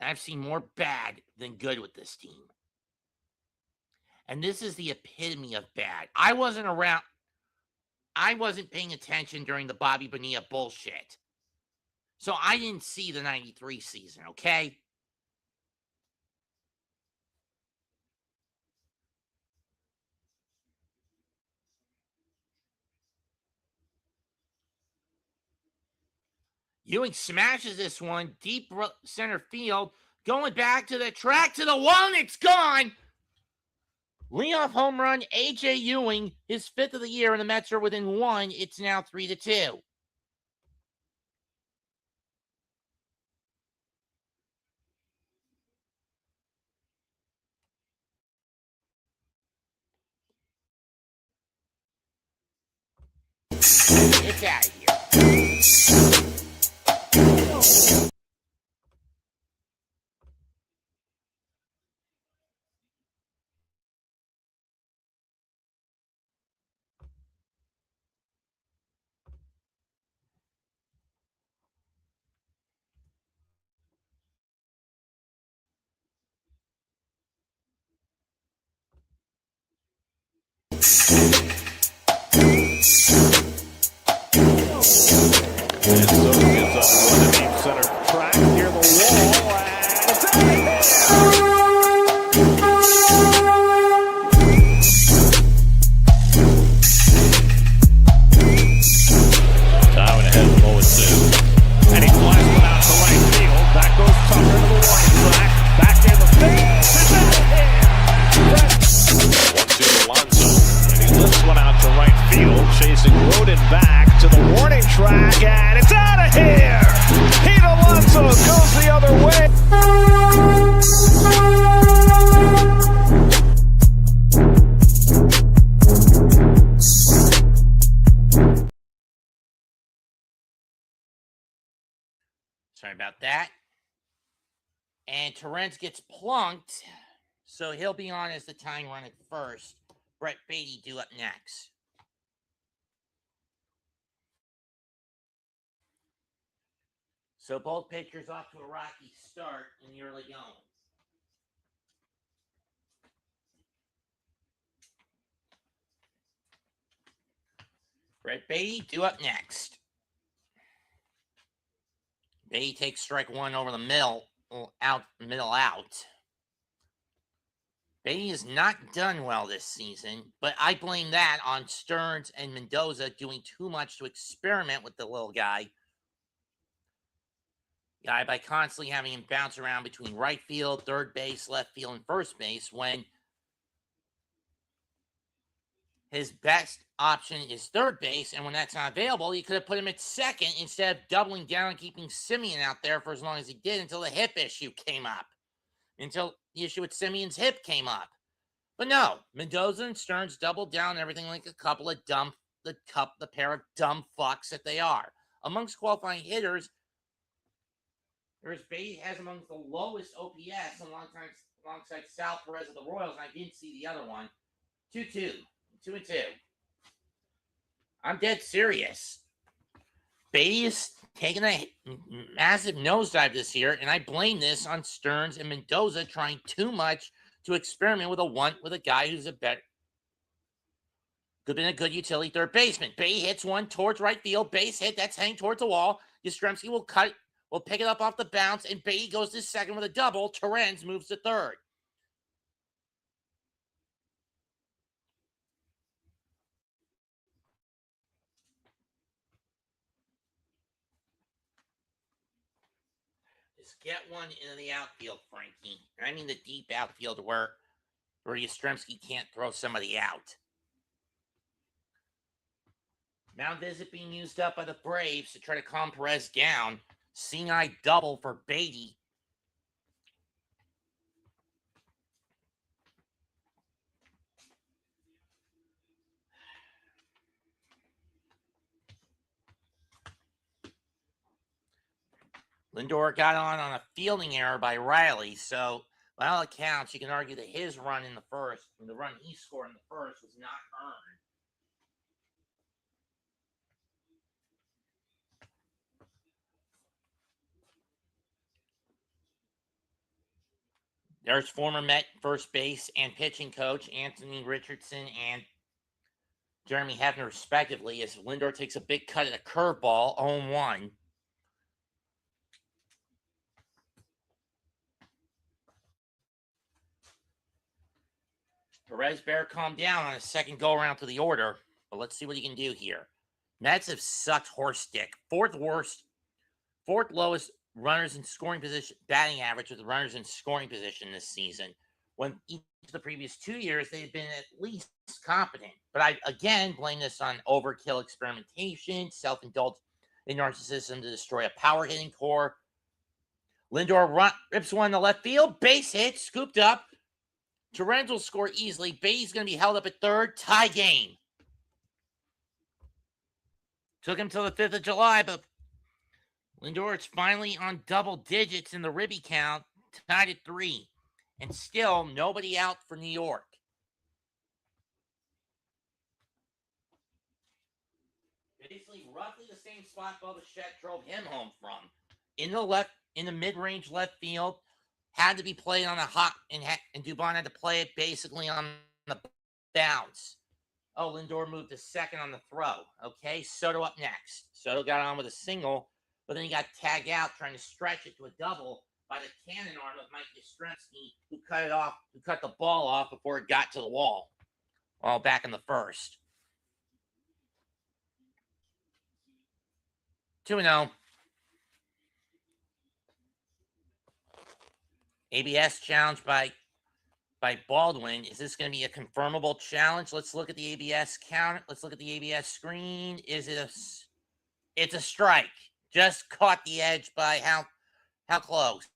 And I've seen more bad than good with this team. And this is the epitome of bad. I wasn't around. I wasn't paying attention during the Bobby Bonilla bullshit. So I didn't see the 93 season, okay? Ewing smashes this one deep center field, going back to the track to the wall, and it's gone. Leadoff home run, AJ Ewing, his 5th of the year, and the Mets are within 1. It's now 3-2. It's out of here. And so it's on the deep center track near the wall, and it's out of here! Tywin ahead with 0-2. And he flies one out to right field. Back goes Tucker to the warning track. Back in the field. It's out of here! 1-2 Alonso. And he lifts one out to right field, chasing Rodin back to the warning track, and it's out of here! Pete Alonso goes the other way. Sorry about that. And Torrens gets plunked, so he'll be on as the tying run at first. Brett Beatty do up next? So both pitchers off to a rocky start in the early going. Brett Beatty due up next. Beatty takes strike one over the middle out. Beatty has not done well this season, but I blame that on Stearns and Mendoza doing too much to experiment with the little guy by constantly having him bounce around between right field, third base, left field, and first base when his best option is third base, and when that's not available, you could have put him at second instead of doubling down and keeping Simeon out there for as long as he did until the hip issue came up. Until the issue with Simeon's hip came up. But no, Mendoza and Stearns doubled down everything like a couple of the pair of dumb fucks that they are. Amongst qualifying hitters, Beatty has amongst the lowest OPS alongside Sal Perez of the Royals, and I didn't see the other one. 2-2. 2-2. I'm dead serious. Beatty is taking a massive nosedive this year, and I blame this on Stearns and Mendoza trying too much to experiment with a guy who's could have been a good utility third baseman. Beatty hits one towards right field, base hit, that's hanging towards the wall. Yastrzemski will pick it up off the bounce, and Beatty goes to second with a double. Torrens moves to third. Just get one into the outfield, Frankie. I mean the deep outfield where Yastrzemski can't throw somebody out. Mount Visit being used up by the Braves to try to calm Perez down. Seeing eye double for Beatty. Lindor got on a fielding error by Riley, so by all accounts, you can argue that his run in the first, the run he scored in the first, was not earned. There's former Met first base and pitching coach Anthony Richardson and Jeremy Hefner, respectively, as Lindor takes a big cut at a curveball, 0-1. Perez better calm down on a second go-around to the order, but let's see what he can do here. Mets have sucked horse dick. Fourth lowest runners in scoring position, batting average with runners in scoring position this season. When each of the previous 2 years, they've been at least competent. But I, again, blame this on overkill experimentation, self-indulged in narcissism to destroy a power hitting core. Lindor rips one in the left field, base hit, scooped up. Torrens will score easily. Beatty's going to be held up at third. Tie game. Took him till the 5th of July, but Lindor is finally on double digits in the ribby count, tied at 3. And still nobody out for New York. Basically, roughly the same spot Bo Bichette drove him home from. In the mid-range left field. Had to be played on a hot, and Dubon had to play it basically on the bounce. Oh, Lindor moved to second on the throw. Okay, Soto up next. Soto got on with a single, but then he got tagged out trying to stretch it to a double by the cannon arm of Mike Yastrzemski, who cut the ball off before it got to the wall. All back in the first. 2-0. ABS challenge by Baldwin. Is this going to be a confirmable challenge? Let's look at the ABS count. Let's look at the ABS screen. It's a strike. Just caught the edge by how close?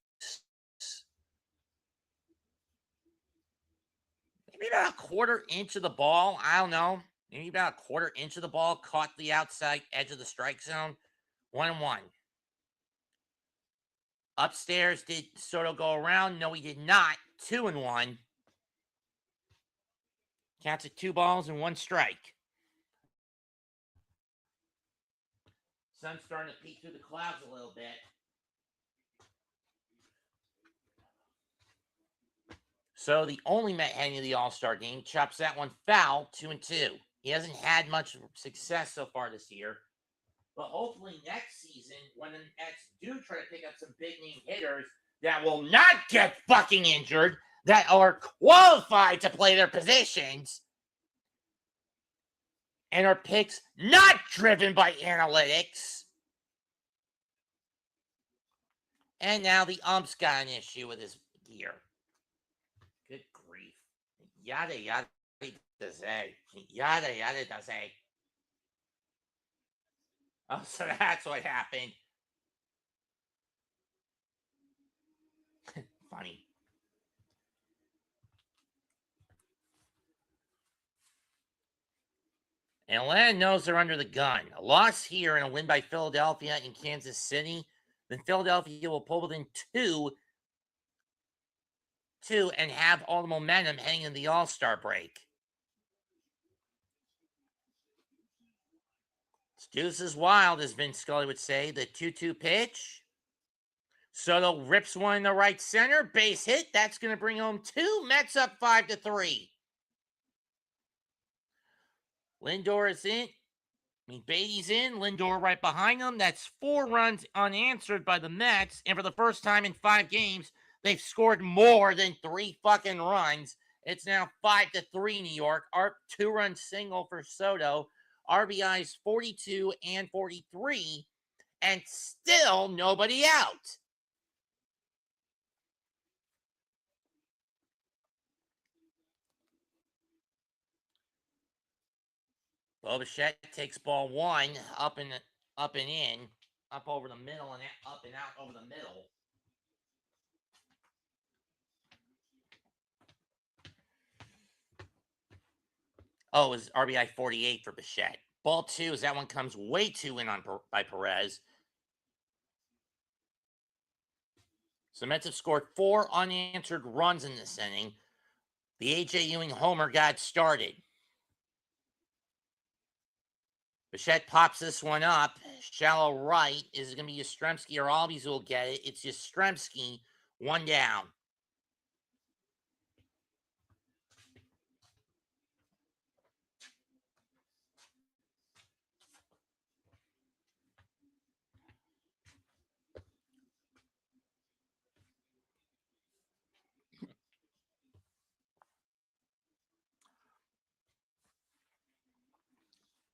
Maybe about a quarter inch of the ball. I don't know. Maybe about a quarter inch of the ball caught the outside edge of the strike zone. 1-1. Upstairs, did Soto go around? No, he did not. 2-1. Counts at 2 balls and 1 strike. Sun's starting to peek through the clouds a little bit. So the only Met heading to the All-Star game chops that one foul, 2-2. He hasn't had much success so far this year. But hopefully next season, when the Mets do try to pick up some big-name hitters that will not get fucking injured, that are qualified to play their positions, and are picks not driven by analytics. And now the ump's got an issue with his gear. Good grief. Yada, yada, to say. Yada, yada, to say. Oh, so that's what happened. Funny. And Atlanta knows they're under the gun. A loss here and a win by Philadelphia and Kansas City. Then Philadelphia will pull within two and have all the momentum heading into the All-Star break. It's deuces wild, as Vince Scully would say. The 2-2 pitch. Soto rips one in the right center. Base hit. That's going to bring home 2. Mets up 5-3. Lindor is in. Beatty's in. Lindor right behind him. That's 4 runs unanswered by the Mets. And for the first time in 5 games, they've scored more than 3 fucking runs. It's now 5-3 New York. 2-run single for Soto. RBIs 42 and 43. And still nobody out. Bo Bichette takes ball 1 up and in, up over the middle and up and out over the middle. Oh, it was RBI 48 for Bichette. Ball 2 as that one comes way too in by Perez. So Mets have scored 4 unanswered runs in this inning. The A.J. Ewing homer got started. Bichette pops this one up. Shallow right. Is it going to be Yastrzemski or Albies who will get it? It's Yastrzemski. 1 down.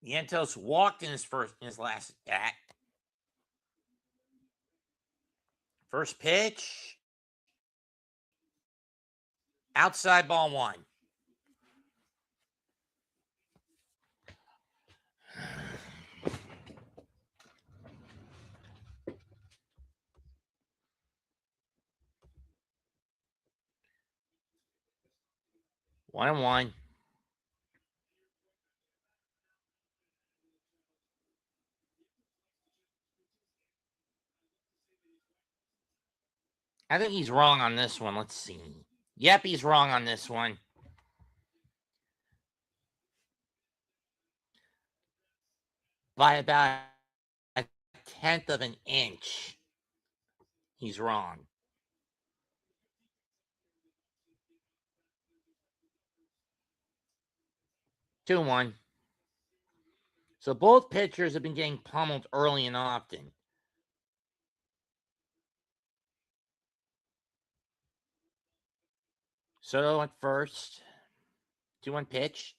Vientos walked in his last at. First pitch. Outside ball 1. One and one. I think he's wrong on this one. Let's see. Yep, he's wrong on this one. By about a 1/10 of an inch. He's wrong. Two and one. So both pitchers have been getting pummeled early and often. Soto at first. 2-1 pitch.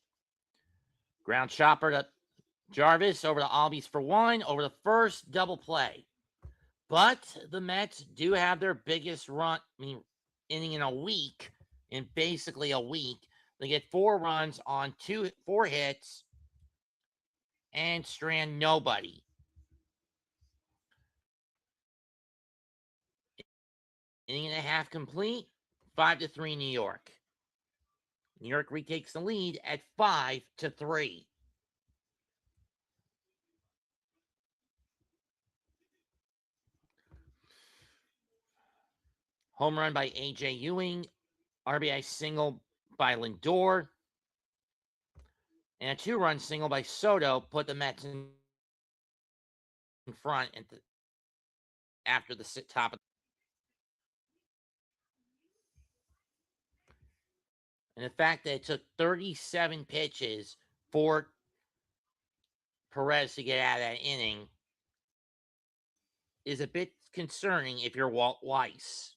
Ground chopper to Jarvis over to Albies for 1. Over the first, double play. But the Mets do have their biggest inning in a week. In basically a week. They get 4 runs on 4 hits. And strand nobody. Inning and a half complete. 5-3 New York. New York retakes the lead at 5-3. Home run by A.J. Ewing. RBI single by Lindor. And a 2-run single by Soto put the Mets in front after the top of. And the fact that it took 37 pitches for Perez to get out of that inning is a bit concerning if you're Walt Weiss.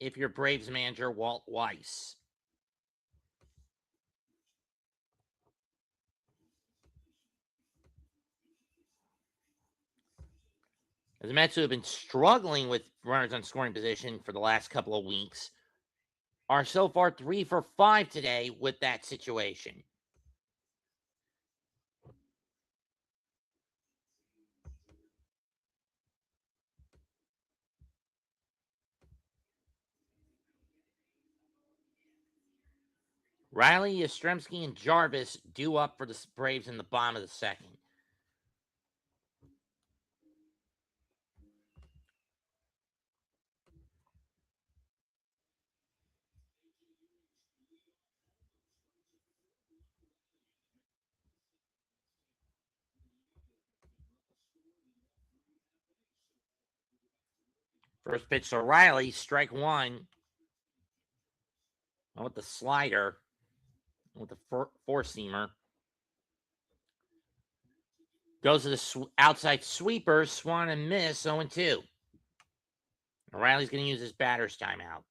If you're Braves manager Walt Weiss. The Mets, who have been struggling with runners on scoring position for the last couple of weeks, are so far 3 for 5 today with that situation. Riley, Yastrzemski, and Jarvis due up for the Braves in the bottom of the second. First pitch to Riley, strike one. With the slider, with the four-seamer. Goes to the outside sweeper, swung and miss, 0-2. Riley's going to use his batter's timeout.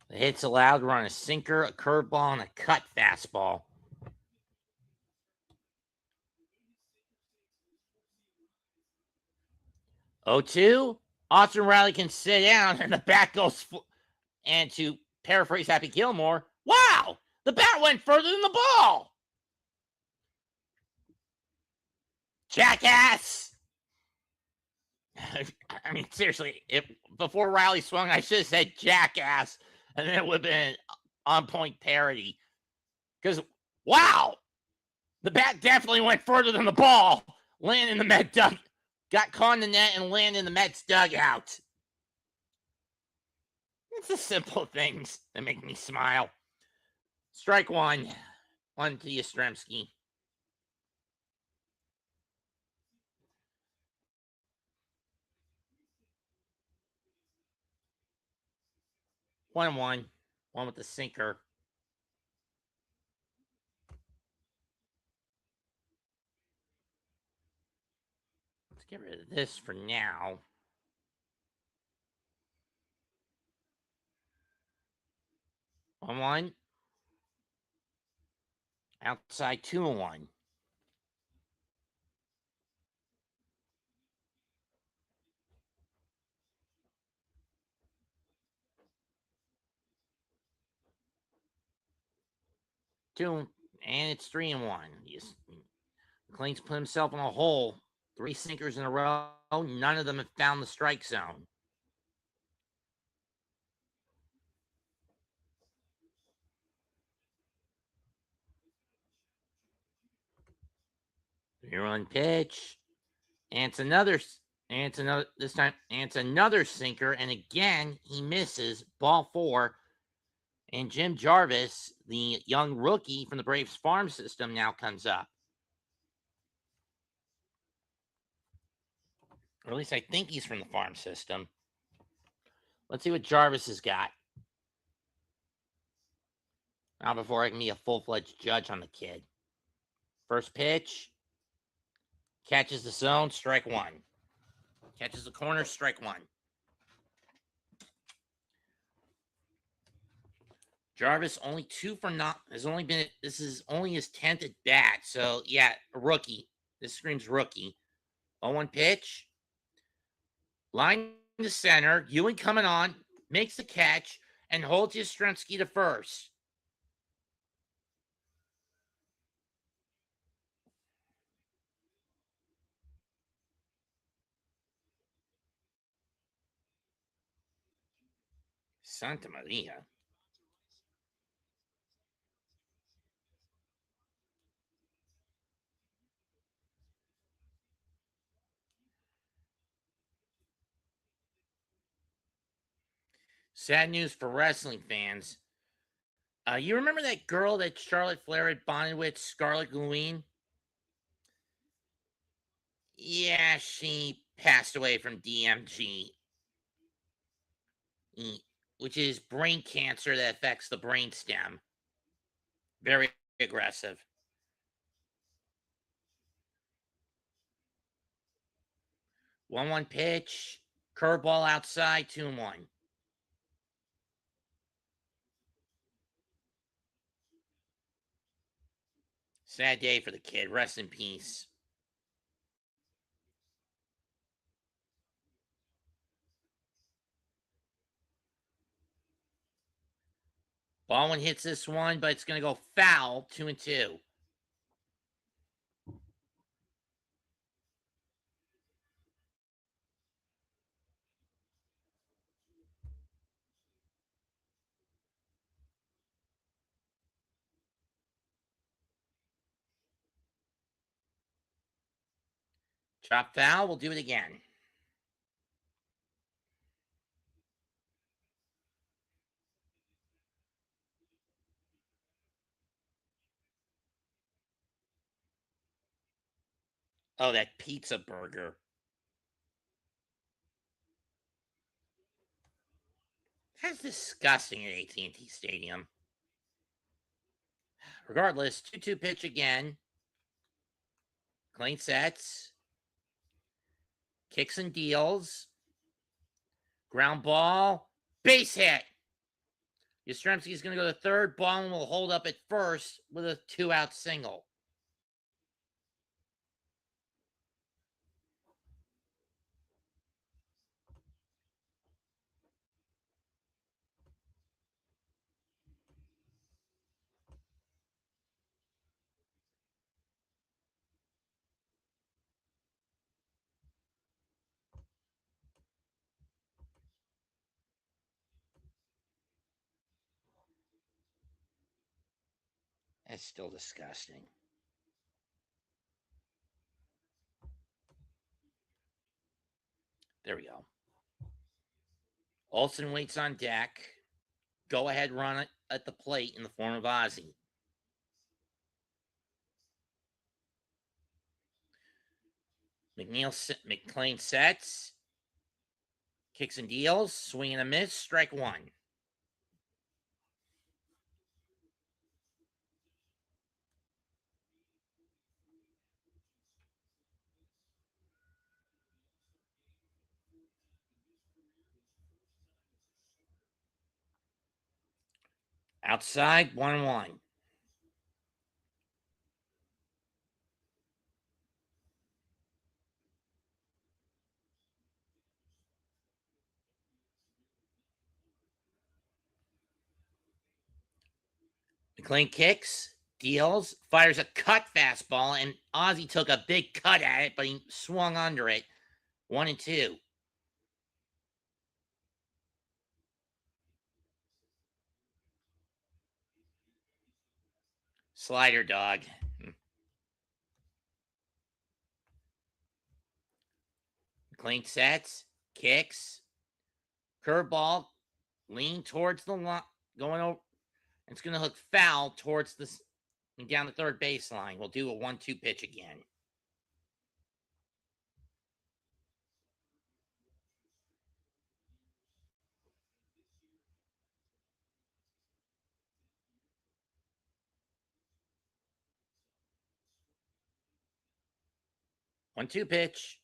The hits allowed were on a sinker, a curveball, and a cut fastball. 0-2. Austin Riley can sit down, and the bat goes. And to paraphrase Happy Gilmore, wow, the bat went further than the ball. Jackass. I mean, seriously, if before Riley swung, I should have said jackass, and then it would have been on-point parody. Because, wow, the bat definitely went further than the ball. Landed in the Met dugout. Got caught in the net and landed in the Mets dugout. It's the simple things that make me smile. Strike one. One to Yastrzemski. One with the sinker. Let's get rid of this for now. 1-1. Outside 2-1. And it's 3-1. McLean's put himself in a hole. 3 sinkers in a row. None of them have found the strike zone. Three-run pitch. And it's another sinker. And again, he misses. Ball 4. And Jim Jarvis, the young rookie from the Braves farm system, now comes up. Or at least I think he's from the farm system. Let's see what Jarvis has got. Now before I can be a full-fledged judge on the kid. First pitch. Catches the zone, strike one. Catches the corner, strike one. Jarvis only 2 for this is only his 10th at bat. So yeah, a rookie. This screams rookie. 0-1 pitch. Line to center. Ewing coming on, makes the catch, and holds Yastrzemski to first. Santa Maria. Sad news for wrestling fans. You remember that girl that Charlotte Flair had bonded with, Scarlett Guin? Yeah, she passed away from DMG, which is brain cancer that affects the brainstem. Very aggressive. 1-1 pitch. Curveball outside, 2-1. Sad day for the kid. Rest in peace. Baldwin hits this one, but it's going to go foul. 2-2. Chop foul. We'll do it again. Oh, that pizza burger. That's disgusting at AT&T Stadium. Regardless, 2-2 pitch again. Clean sets. Kicks and deals. Ground ball. Base hit. Yastrzemski's going to go to third. Baldwin will hold up at first with a 2-out single. That's still disgusting. There we go. Olsen waits on deck. Go ahead run at the plate in the form of Ozzy. McClain sets. Kicks and deals. Swing and a miss. Strike one. Outside, 1-1. McClain kicks, deals, fires a cut fastball, and Ozzy took a big cut at it, but he swung under it. 1-2. Slider dog. McClain sets, kicks, curveball, lean towards the line, going over. It's going to hook foul towards the down the third baseline. We'll do a 1-2 pitch again. One-two pitch.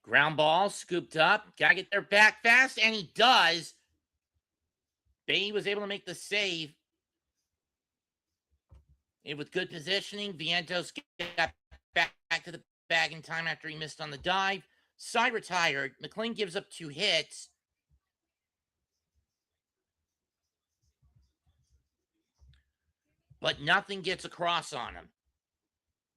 Ground ball, scooped up. Gotta get there back fast, and he does. Bae was able to make the save. And with good positioning, Vientos got back to the bag in time after he missed on the dive. Side retired. McClain gives up 2 hits. But nothing gets across on him.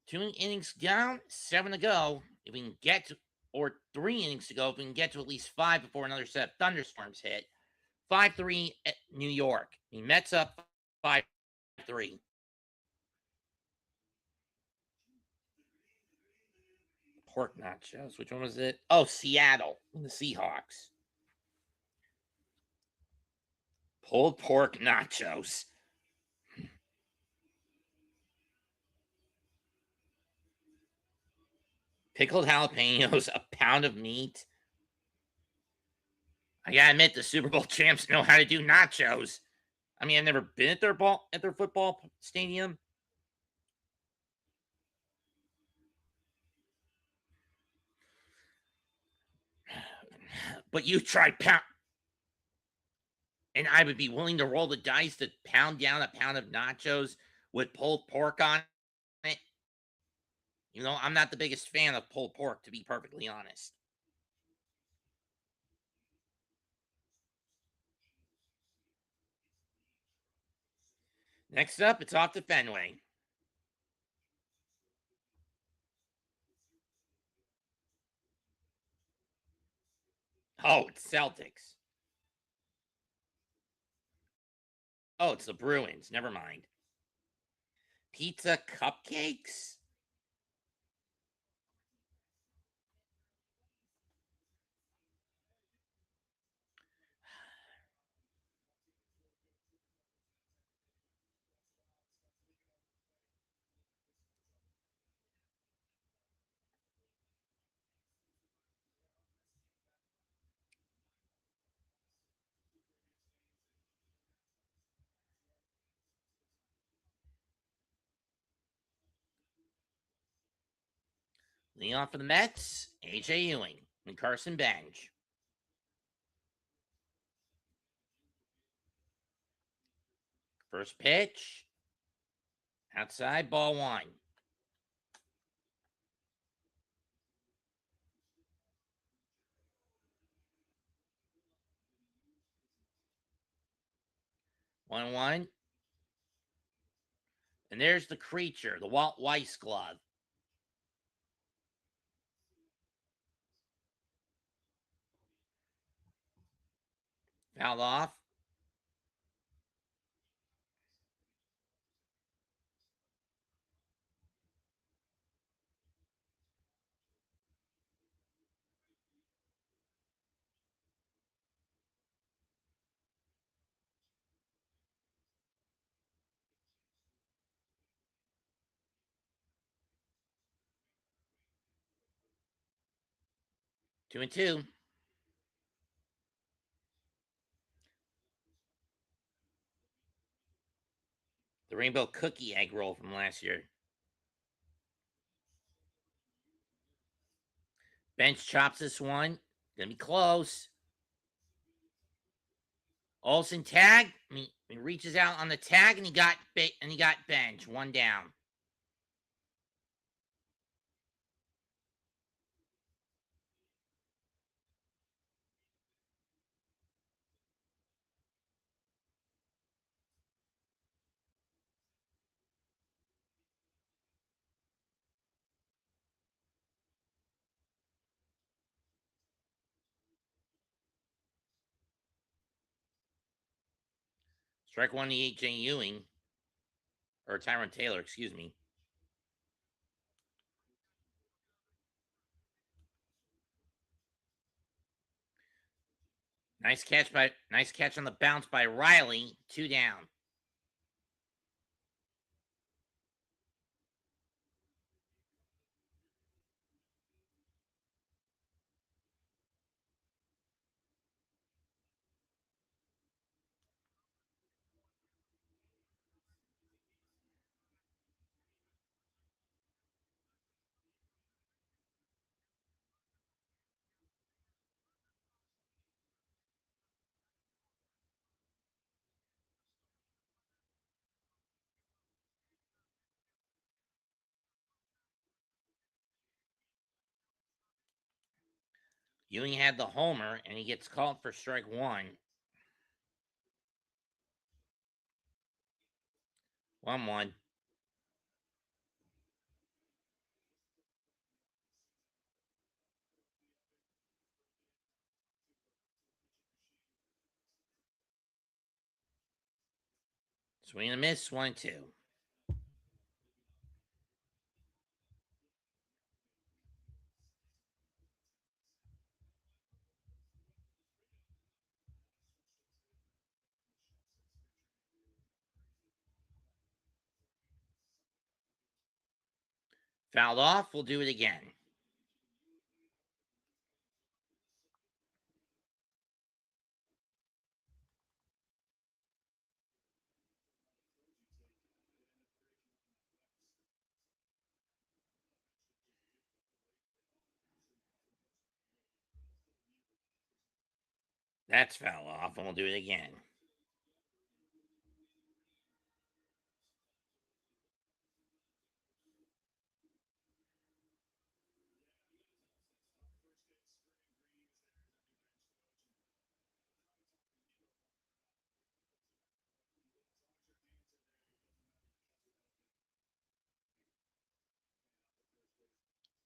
2 innings down, 7 to go. If we can get or 3 innings to go if we can get to at least 5 before another set of thunderstorms hit. 5-3 at New York. The Mets up 5-3. Pork nachos. Which one was it? Oh, Seattle. The Seahawks. Pulled pork nachos. Pickled jalapenos, a pound of meat. I gotta admit, the Super Bowl champs know how to do nachos. I mean, I've never been at their football stadium. But you tried pound, and I would be willing to roll the dice to pound down a pound of nachos with pulled pork on it. You know, I'm not the biggest fan of pulled pork, to be perfectly honest. Next up, it's off to Fenway. Oh, it's Celtics. Oh, it's the Bruins. Never mind. Pizza cupcakes? Leading off for the Mets, A.J. Ewing and Carson Bench. First pitch. Outside, ball 1. One one. And there's the creature, the Walt Weiss glove. Fouled off. Two and two. The rainbow cookie egg roll from last year. Bench chops this one. Gonna be close. Olsen tag. He reaches out on the tag and he got Bench. One down. Strike 1 to A.J. Ewing. Or Tyron Taylor, excuse me. Nice catch on the bounce by Riley. 2 down. Ewing had the homer, and he gets called for strike 1. 1-1. Swing and a miss, 1-2. Fouled off. We'll do it again. That's foul off, and we'll do it again.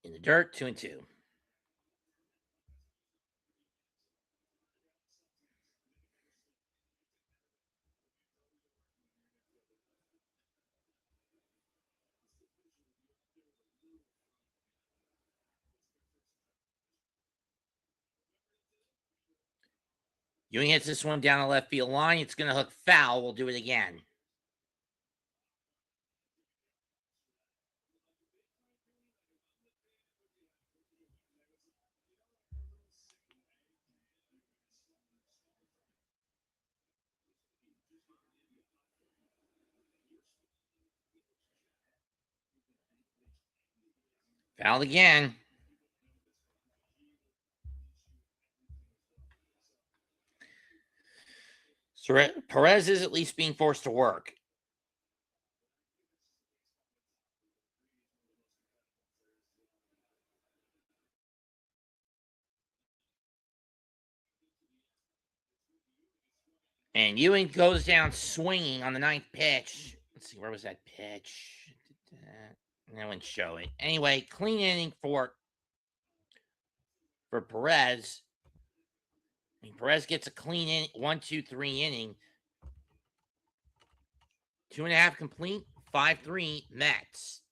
In the dirt, 2-2. Ewing hits this one down the left field line. It's going to hook foul. We'll do it again. Fouled again. So Perez is at least being forced to work. And Ewing goes down swinging on the ninth pitch. Let's see, where was that pitch? I wouldn't show it. Anyway, clean inning for Perez. I mean, Perez gets a clean inning, 1-2-3 inning. 2.5 complete, 5-3 Mets.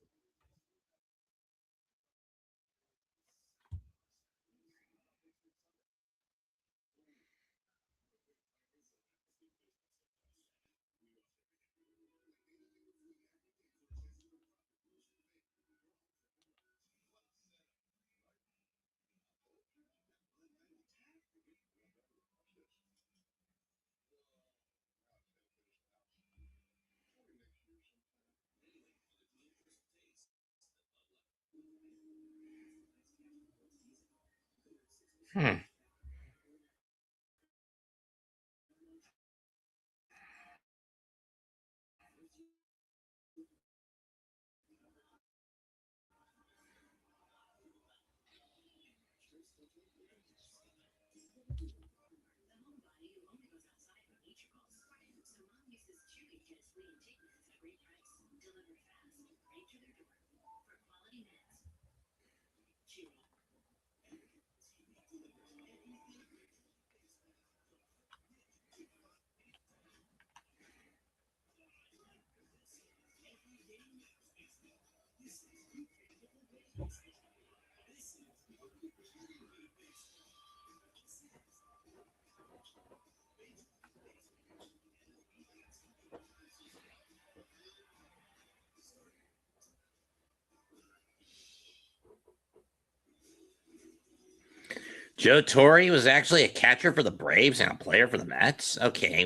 Hmm. Joe Torre was actually a catcher for the Braves and a player for the Mets. Okay,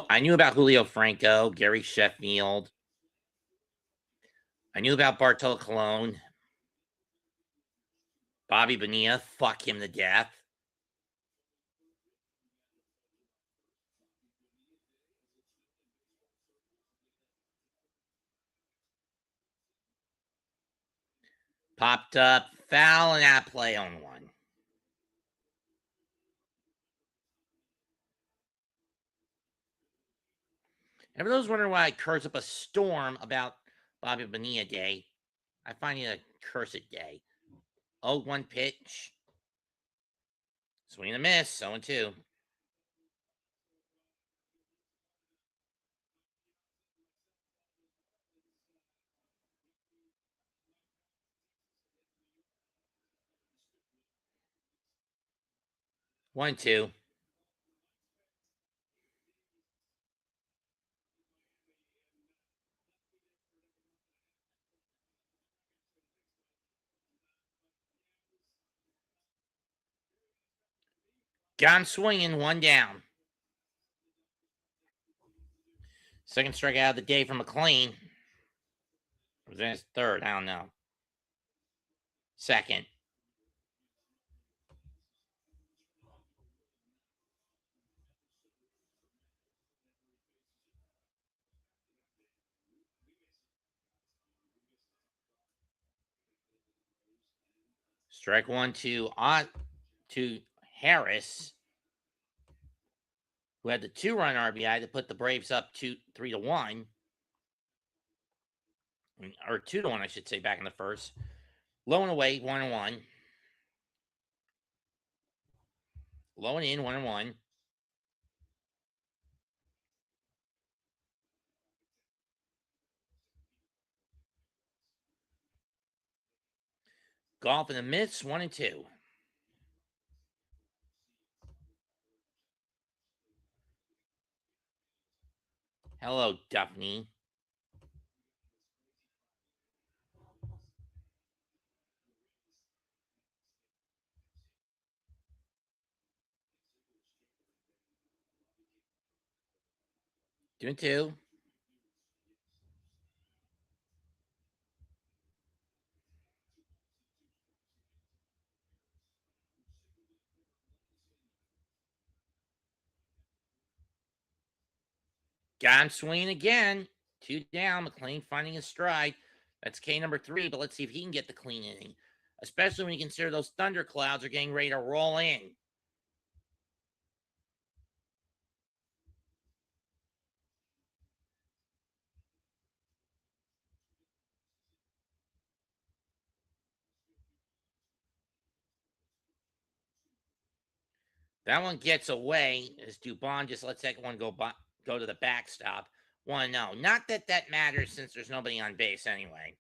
I knew about Julio Franco, Gary Sheffield. I knew about Bartolo Colon, Bobby Bonilla. Fuck him to death. Popped up, foul, and that play on one. And for those wondering why I curse up a storm about Bobby Bonilla Day, I find it a cursed day. 0-1 pitch. Swing and a miss, 0-2. 1-2. Got him swinging, 1 down. Second strikeout of the day from McLean. Or was that his third? I don't know. Second. Strike 1 to Harris, who had the 2-run RBI to put the Braves up 3-1. Or 2-1, I should say, back in the first. Low and away, 1-1. Low and in, 1-1. Golf in the midst, 1-2. Hello, Duffney. Doing 2. Got him swinging again. 2 down. McLean finding his stride. That's K number 3, but let's see if he can get the clean inning. Especially when you consider those thunder clouds are getting ready to roll in. That one gets away as Dubon just lets that one go to the backstop. 1-0. Not that that matters since there's nobody on base anyway.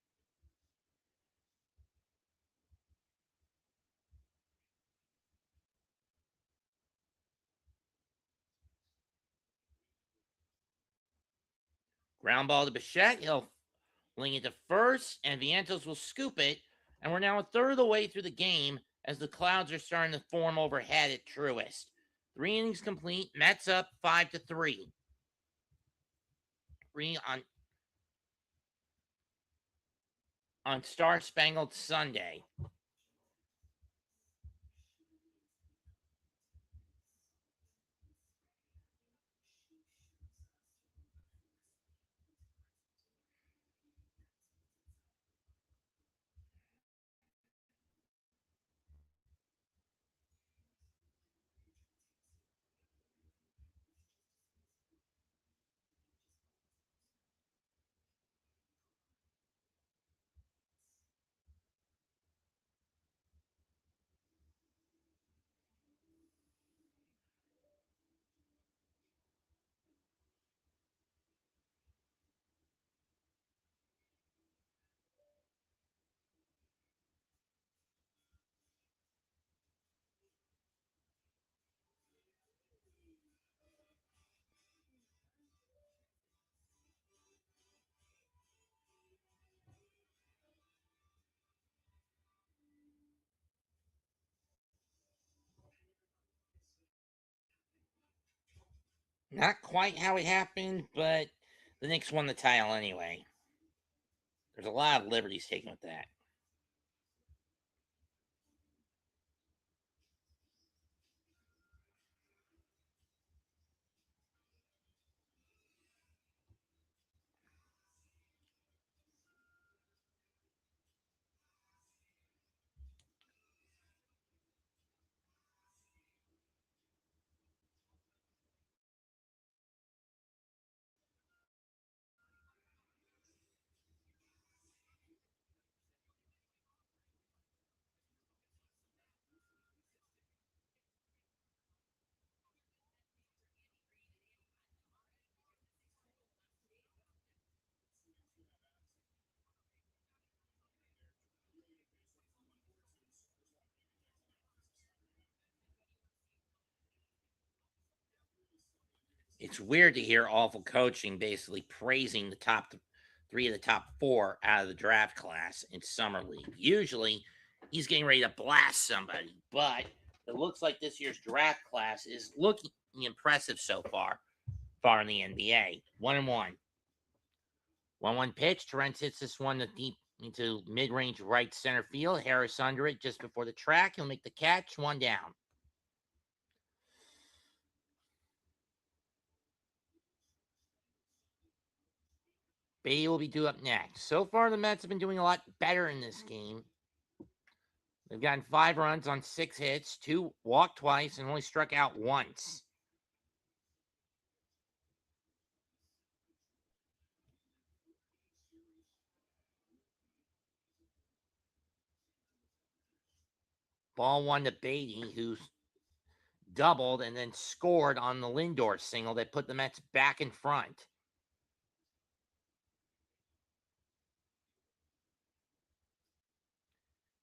Ground ball to Bichette. He'll fling it to first, and Vientos will scoop it. And we're now a third of the way through the game as the clouds are starting to form overhead at Truist. 3 innings complete. Mets up 5-3. 3 on Star Spangled Sunday. Not quite how it happened, but the Knicks won the title anyway. There's a lot of liberties taken with that. It's weird to hear awful coaching basically praising the top three of the top four out of the draft class in summer league. Usually, he's getting ready to blast somebody, but it looks like this year's draft class is looking impressive so far. Far in the NBA, 1-1. 1-1 pitch. Torrance hits this one to deep into mid-range right center field. Harris under it just before the track. He'll make the catch. 1 down. Beatty will be due up next. So far, the Mets have been doing a lot better in this game. They've gotten 5 runs on 6 hits, 2 walked twice, and only struck out once. Ball 1 to Beatty, who's doubled and then scored on the Lindor single that put the Mets back in front.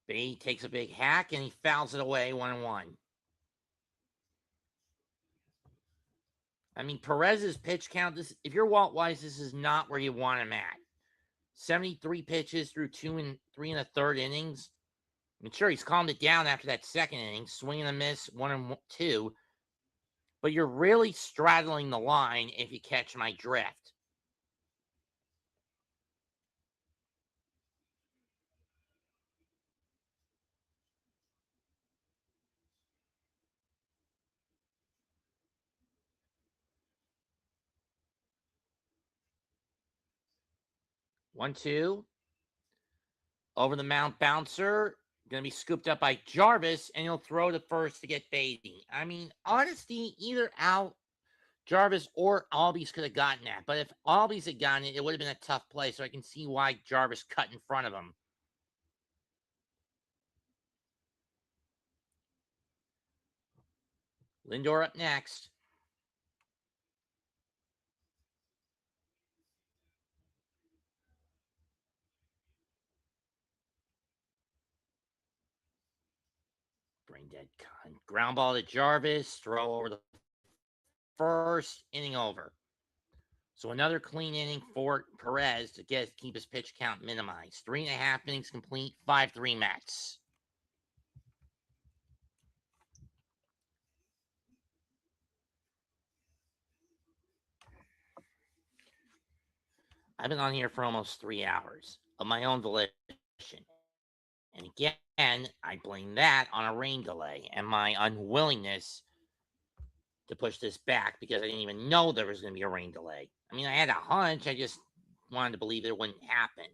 Beatty takes a big hack and he fouls it away 1-1. I mean, Perez's pitch count, this, if you're Walt Weiss, this is not where you want him at. 73 pitches through 2 and 3 1/3 innings. I mean, sure, he's calmed it down after that second inning, swing and a miss, 1-2. But you're really straddling the line if you catch my drift. One, two. Over the mound bouncer. Going to be scooped up by Jarvis, and he'll throw to first to get Beatty. I mean, honesty, either out Jarvis or Albies could have gotten that. But if Albies had gotten it, it would have been a tough play. So I can see why Jarvis cut in front of him. Lindor up next. Brain dead con. Ground ball to Jarvis. Throw over the first. Inning over. So another clean inning for Perez to keep his pitch count minimized. 3.5 innings complete. 5-3 Mets. I've been on here for almost 3 hours of my own volition. And again, I blame that on a rain delay and my unwillingness to push this back because I didn't even know there was going to be a rain delay. I mean, I had a hunch. I just wanted to believe it wouldn't happen.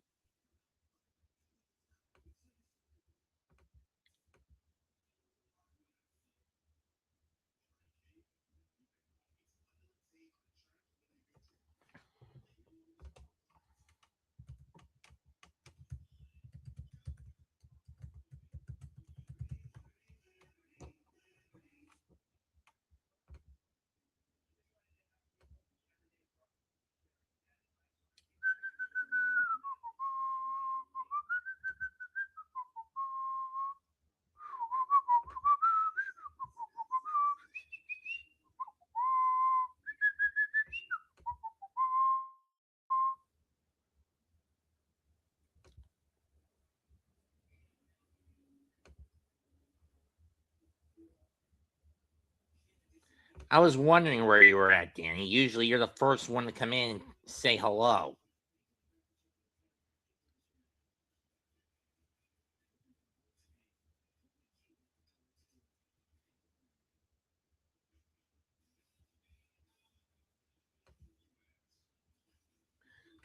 I was wondering where you were at, Danny. Usually you're the first one to come in and say hello.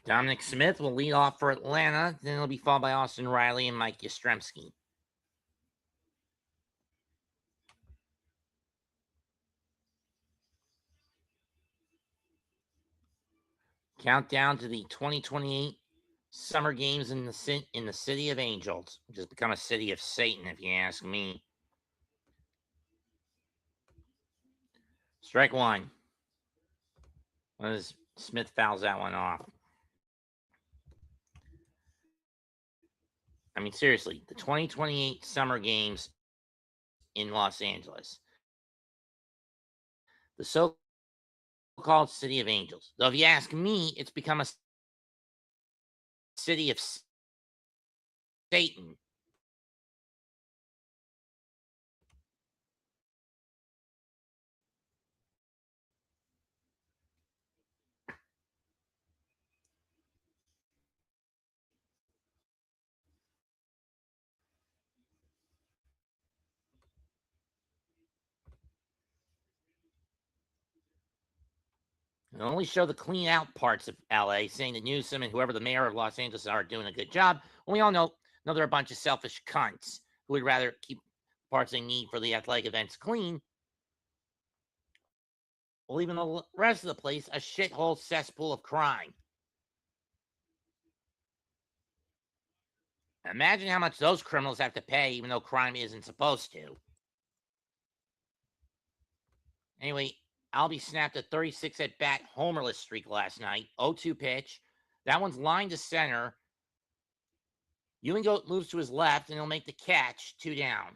Dominic Smith will lead off for Atlanta. Then he'll be followed by Austin Riley and Mike Yastrzemski. Countdown to the 2028 Summer Games in the City of Angels, which has become a city of Satan, if you ask me. Strike 1. Smith fouls that one off. I mean, seriously, the 2028 Summer Games in Los Angeles. The so so-called City of Angels. Though if you ask me, it's become a city of Satan. They only show the clean out parts of LA, saying that Newsom and whoever the mayor of Los Angeles are doing a good job. Well, we all know they're a bunch of selfish cunts who would rather keep parts they need for the athletic events clean, while leaving the rest of the place a shithole cesspool of crime. Imagine how much those criminals have to pay, even though crime isn't supposed to. Anyway, Albie snapped a 36 at bat homerless streak last night. 0-2 pitch. That one's lined to center. Ewing Goat moves to his left, and he'll make the catch. 2 down.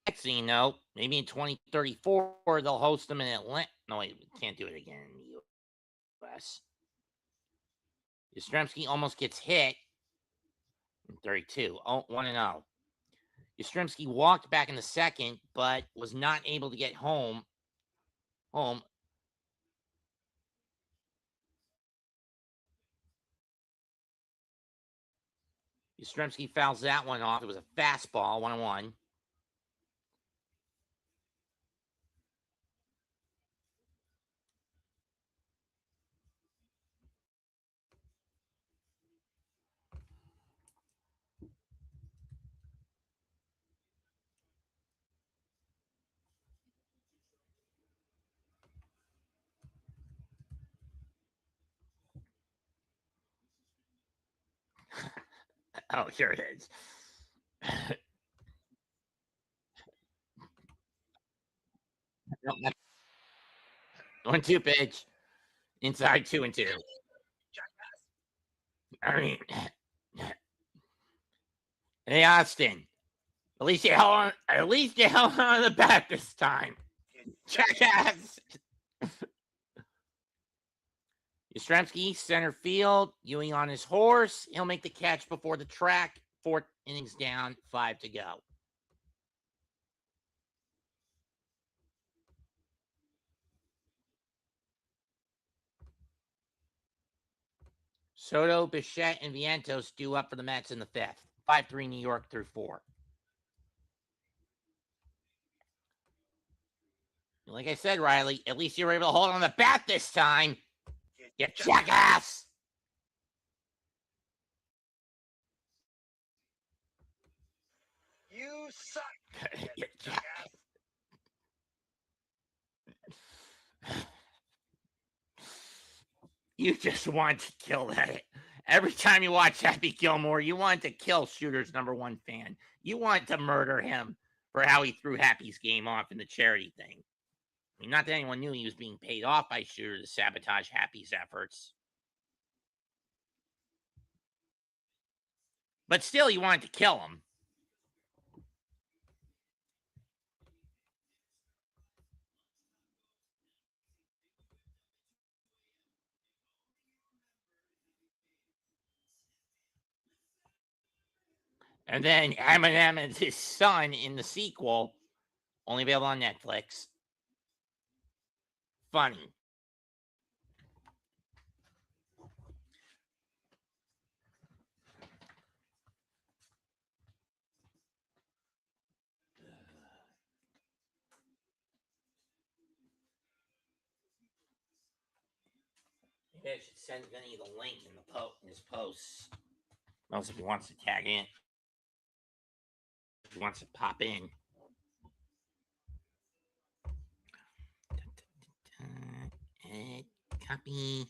Next thing though, maybe in 2034, they'll host them in Atlanta. No, wait, we can't do it again in the U.S. Yastrzemski almost gets hit in 32. 1-0. Yastrzemski walked back in the second, but was not able to get home. Yastrzemski fouls that one off. It was a fastball, 1-1. Oh, here it is. 1-2 pitch. Inside 2-2. I mean, hey, Austin. At least you held on the bat this time. Jackass. Yastrzemski, center field. Ewing on his horse. He'll make the catch before the track. 4 innings down, 5 to go. Soto, Bichette, and Vientos due up for the Mets in the 5th. 5-3 New York through 4. Like I said, Riley, at least you were able to hold on the bat this time. You jackass! You suck. You jackass. You just want to kill that. Every time you watch Happy Gilmore, you want to kill Shooter's #1 fan. You want to murder him for how he threw Happy's game off in the charity thing. I mean, not that anyone knew he was being paid off by Shooter to sabotage Happy's efforts. But still, you wanted to kill him. And then Eminem and his son in the sequel, only available on Netflix. Funny. Maybe I should send Vinny the link in his posts. Knows if he wants to tag in. If he wants to pop in. Edit, copy.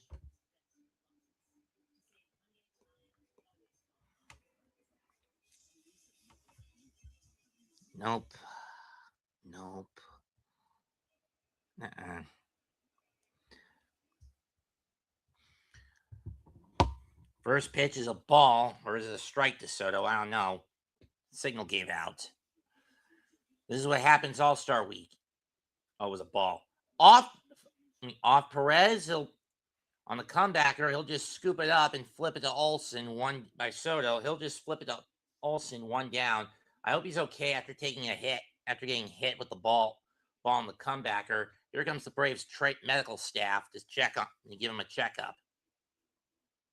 Nope. First pitch is a ball, or is it a strike to Soto? I don't know. Signal gave out. This is what happens All-Star Week. Oh, it was a ball. Off Perez, on the comebacker, he'll just scoop it up and flip it to Olsen, one by Soto. He'll just flip it to Olsen, one down. I hope he's okay after taking a hit, after getting hit with the ball on the comebacker. Here comes the Braves medical staff to check on and give him a checkup.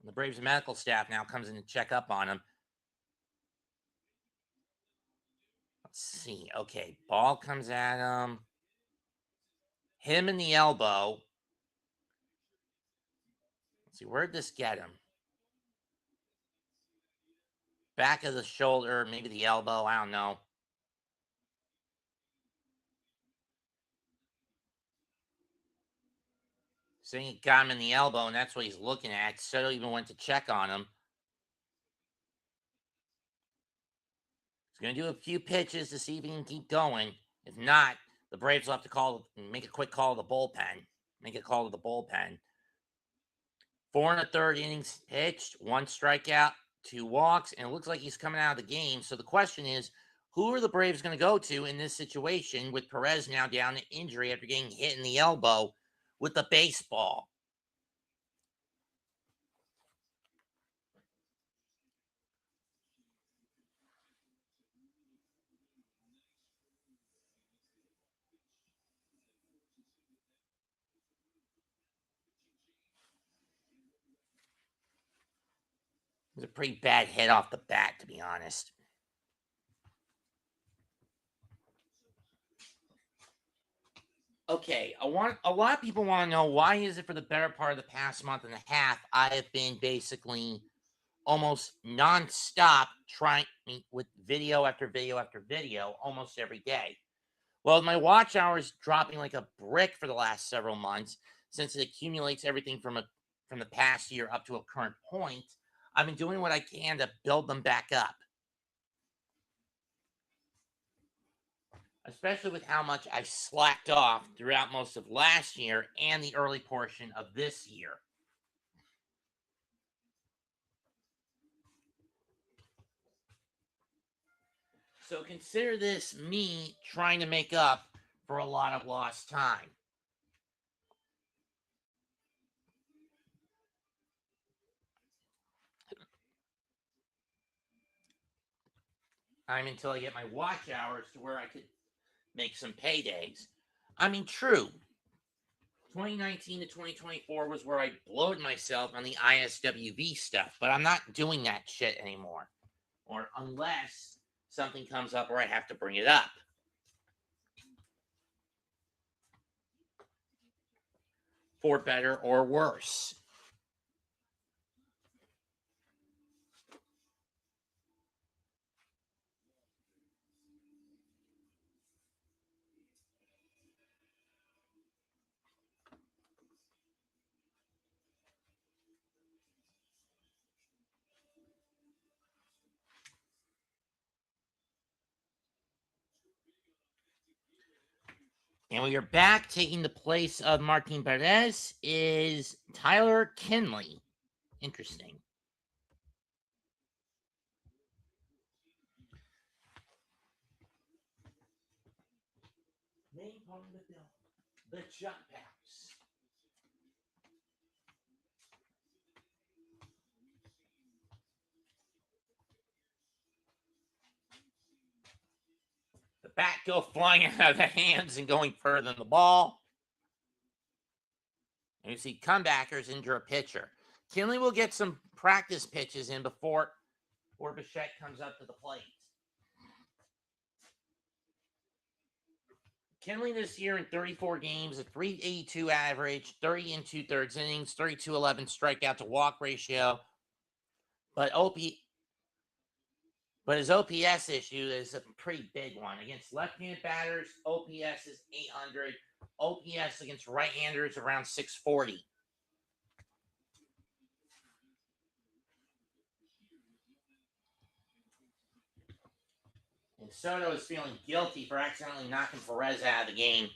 And the Braves medical staff now comes in to check up on him. Let's see. Okay, ball comes at him. Him in the elbow. Let's see, where'd this get him? Back of the shoulder, maybe the elbow, I don't know. Saying he got him in the elbow, and that's what he's looking at. Soto even went to check on him. He's going to do a few pitches to see if he can keep going. If not, the Braves will have to make a quick call to the bullpen. Make a call to the bullpen. 4 1/3 innings pitched, 1 strikeout, 2 walks, and it looks like he's coming out of the game. So the question is, who are the Braves going to go to in this situation with Perez now down to injury after getting hit in the elbow with the baseball? It was a pretty bad hit off the bat, to be honest. Okay, a lot of people want to know, why is it for the better part of the past month and a half, I have been basically almost nonstop trying with video after video after video almost every day. Well, my watch hours dropping like a brick for the last several months, since it accumulates everything from the past year up to a current point. I've been doing what I can to build them back up. Especially with how much I slacked off throughout most of last year and the early portion of this year. So consider this me trying to make up for a lot of lost time. Until I get my watch hours to where I could make some paydays. I mean, true. 2019 to 2024 was where I blowed myself on the ISWV stuff, but I'm not doing that shit anymore. Or unless something comes up where I have to bring it up. For better or worse. And we are back. Taking the place of Martin Perez is Tyler Kinley. Interesting. Main part of the building, the jump house. The bat go flying out of the hands and going further than the ball. And you see comebackers injure a pitcher. Kinley will get some practice pitches in before Bichette comes up to the plate. Kinley this year in 34 games, a 382 average, 30 2/3 innings, 32-11 strikeout to walk ratio. But his OPS issue is a pretty big one. Against left-handed batters, OPS is 800. OPS against right-handers around 640. And Soto is feeling guilty for accidentally knocking Perez out of the game.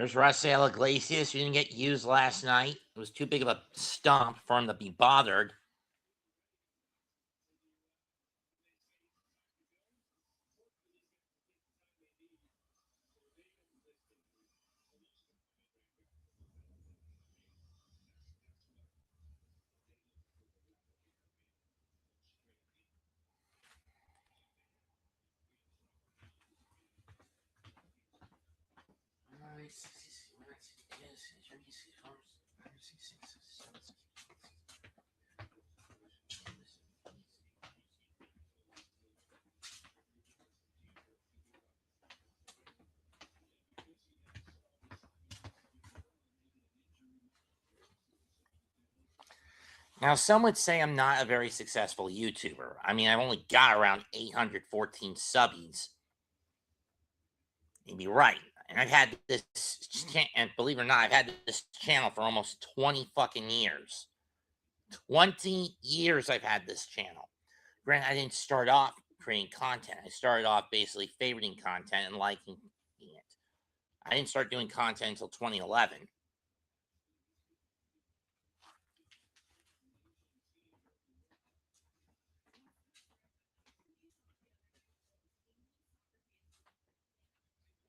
There's Rafael Iglesias, who didn't get used last night. It was too big of a stump for him to be bothered. Now, some would say I'm not a very successful YouTuber. I mean, I've only got around 814 subbies. You'd be right. And I've had this, and believe it or not, I've had this channel for almost 20 fucking years. 20 years I've had this channel. Granted, I didn't start off creating content. I started off basically favoriting content and liking it. I didn't start doing content until 2011.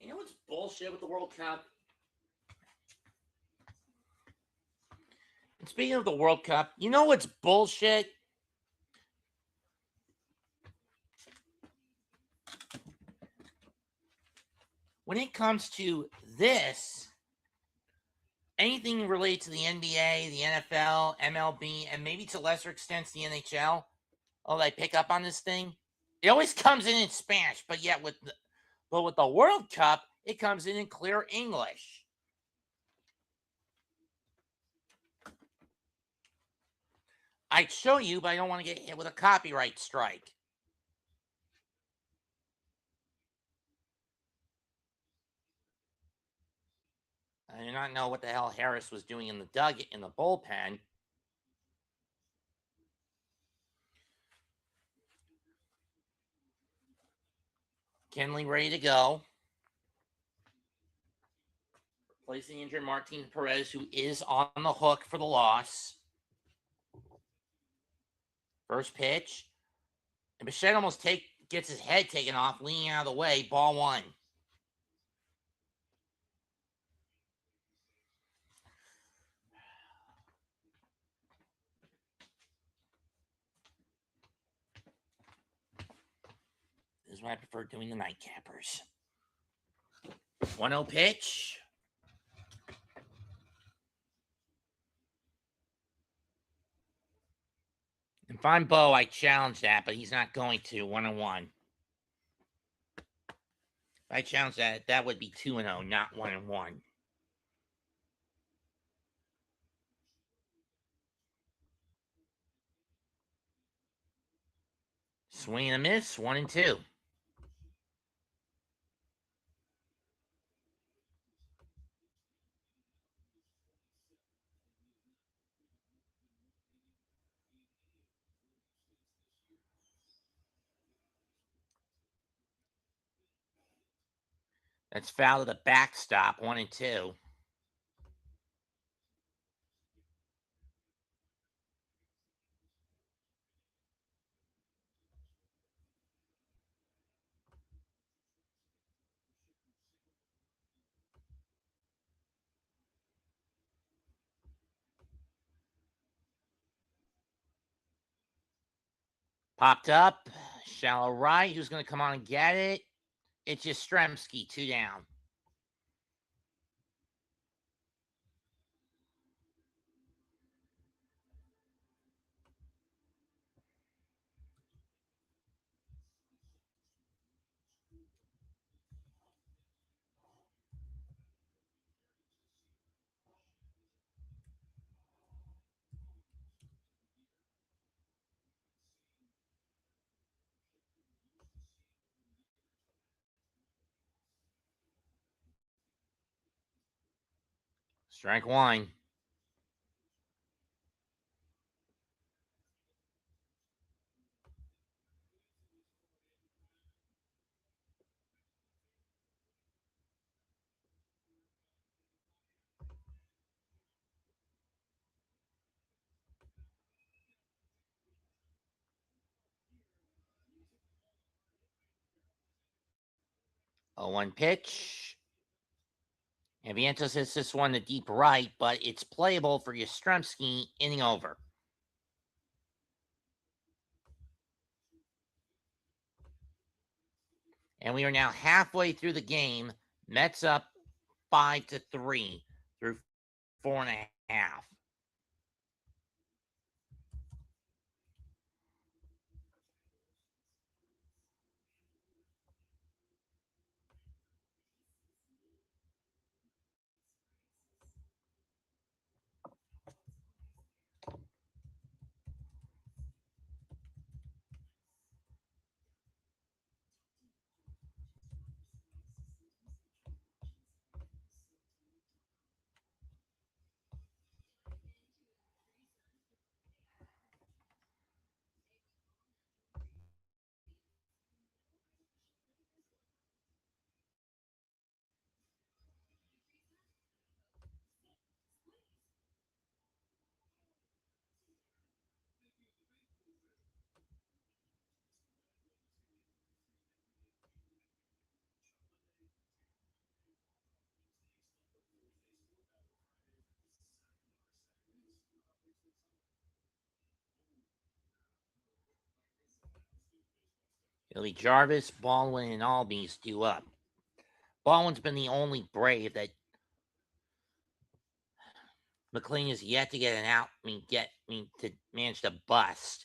You know what's bullshit with the World Cup? And speaking of the World Cup, you know what's bullshit? When it comes to this, anything related to the NBA, the NFL, MLB, and maybe to lesser extents the NHL, oh, they pick up on this thing. It always comes in Spanish, but yet with the World Cup, it comes in clear English. I'd show you, but I don't want to get hit with a copyright strike. I do not know what the hell Harris was doing in the bullpen. Kenley ready to go. Replacing injured Martin Perez, who is on the hook for the loss. First pitch. And Bichette almost gets his head taken off, leaning out of the way. Ball one. This is why I prefer doing the nightcappers. 1-0 pitch. If I'm Bo, I challenge that, but he's not going to. 1-1. If I challenge that, that would be 2-0, not 1-1. Swing and a miss. 1-2. That's foul to the backstop. 1-2. Popped up. Shallow right. Who's going to come on and get it? It's Yastrzemski. 2 down. Strike one. 0-1 pitch. And Vientos hits this one to deep right, but it's playable for Yastrzemski, inning over. And we are now halfway through the game. Mets up 5-3 through 4.5. It'll be Jarvis, Baldwin, and Albies due up. Baldwin's been the only Brave that McLean has yet to get an out. To manage to bust.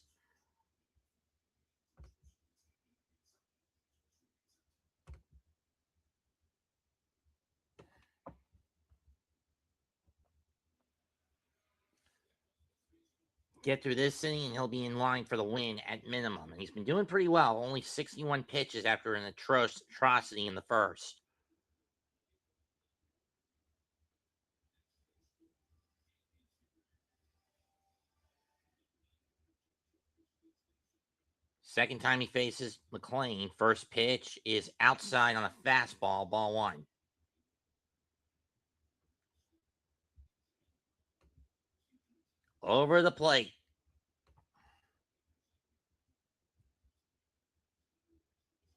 Get through this inning, and he'll be in line for the win at minimum. And he's been doing pretty well. Only 61 pitches after an atrocity in the first. Second time he faces McLean. First pitch is outside on a fastball, ball one. Over the plate.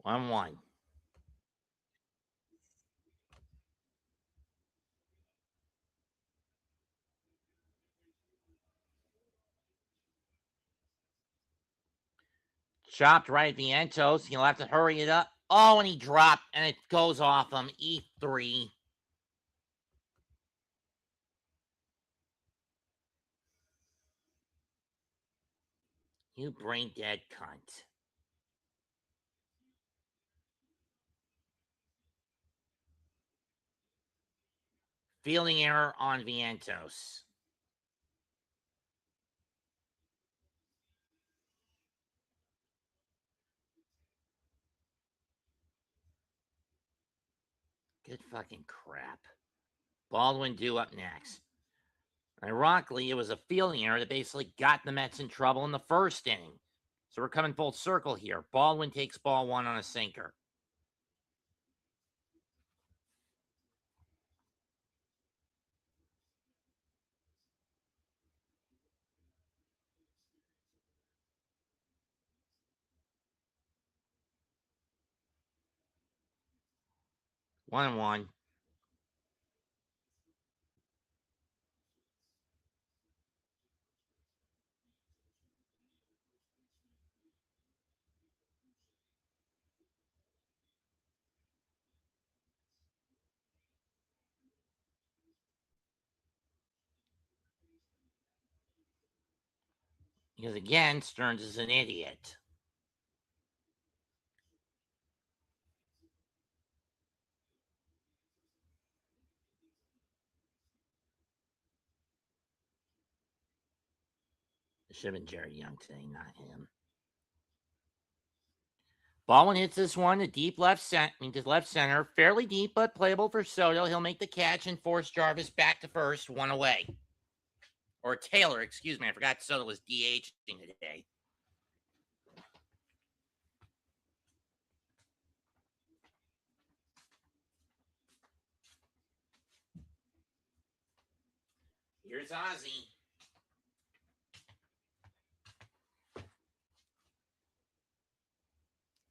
One. Chopped right at Vientos. He'll have to hurry it up. Oh, and he dropped, and it goes off him. E3. You brain dead cunt. Fielding error on Vientos. Good fucking crap. Baldwin due up next. Ironically, it was a fielding error that basically got the Mets in trouble in the first inning. So we're coming full circle here. Baldwin takes ball one on a sinker. One. Because again, Stearns is an idiot. It should have been Jared Young today, not him. Baldwin hits this one to deep left center, fairly deep but playable for Soto. He'll make the catch and force Jarvis back to first, one away. Or Taylor, excuse me. I forgot Soto was DHing today. Here's Ozzy.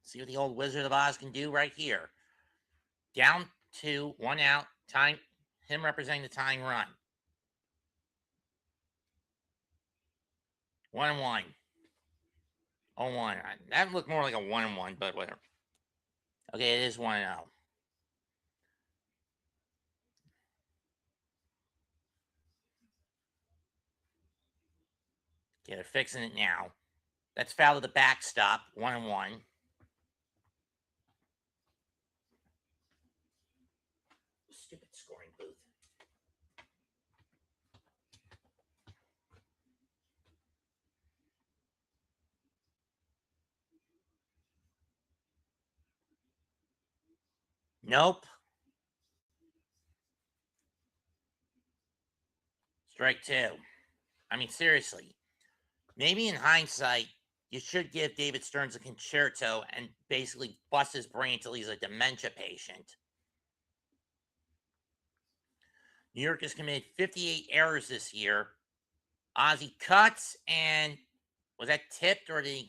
See what the old Wizard of Oz can do right here. Down 2, 1 out. Time. Him representing the tying run. 1-1. 0-1. That looked more like a 1-1, but whatever. Okay, it is 1-0. Okay, they're fixing it now. That's foul to the backstop. 1-1. Stupid scoring booth. Nope. Strike 2. I mean, seriously. Maybe in hindsight, you should give David Stearns a concerto and basically bust his brain until he's a dementia patient. New York has committed 58 errors this year. Ozzie cuts, and was that tipped or did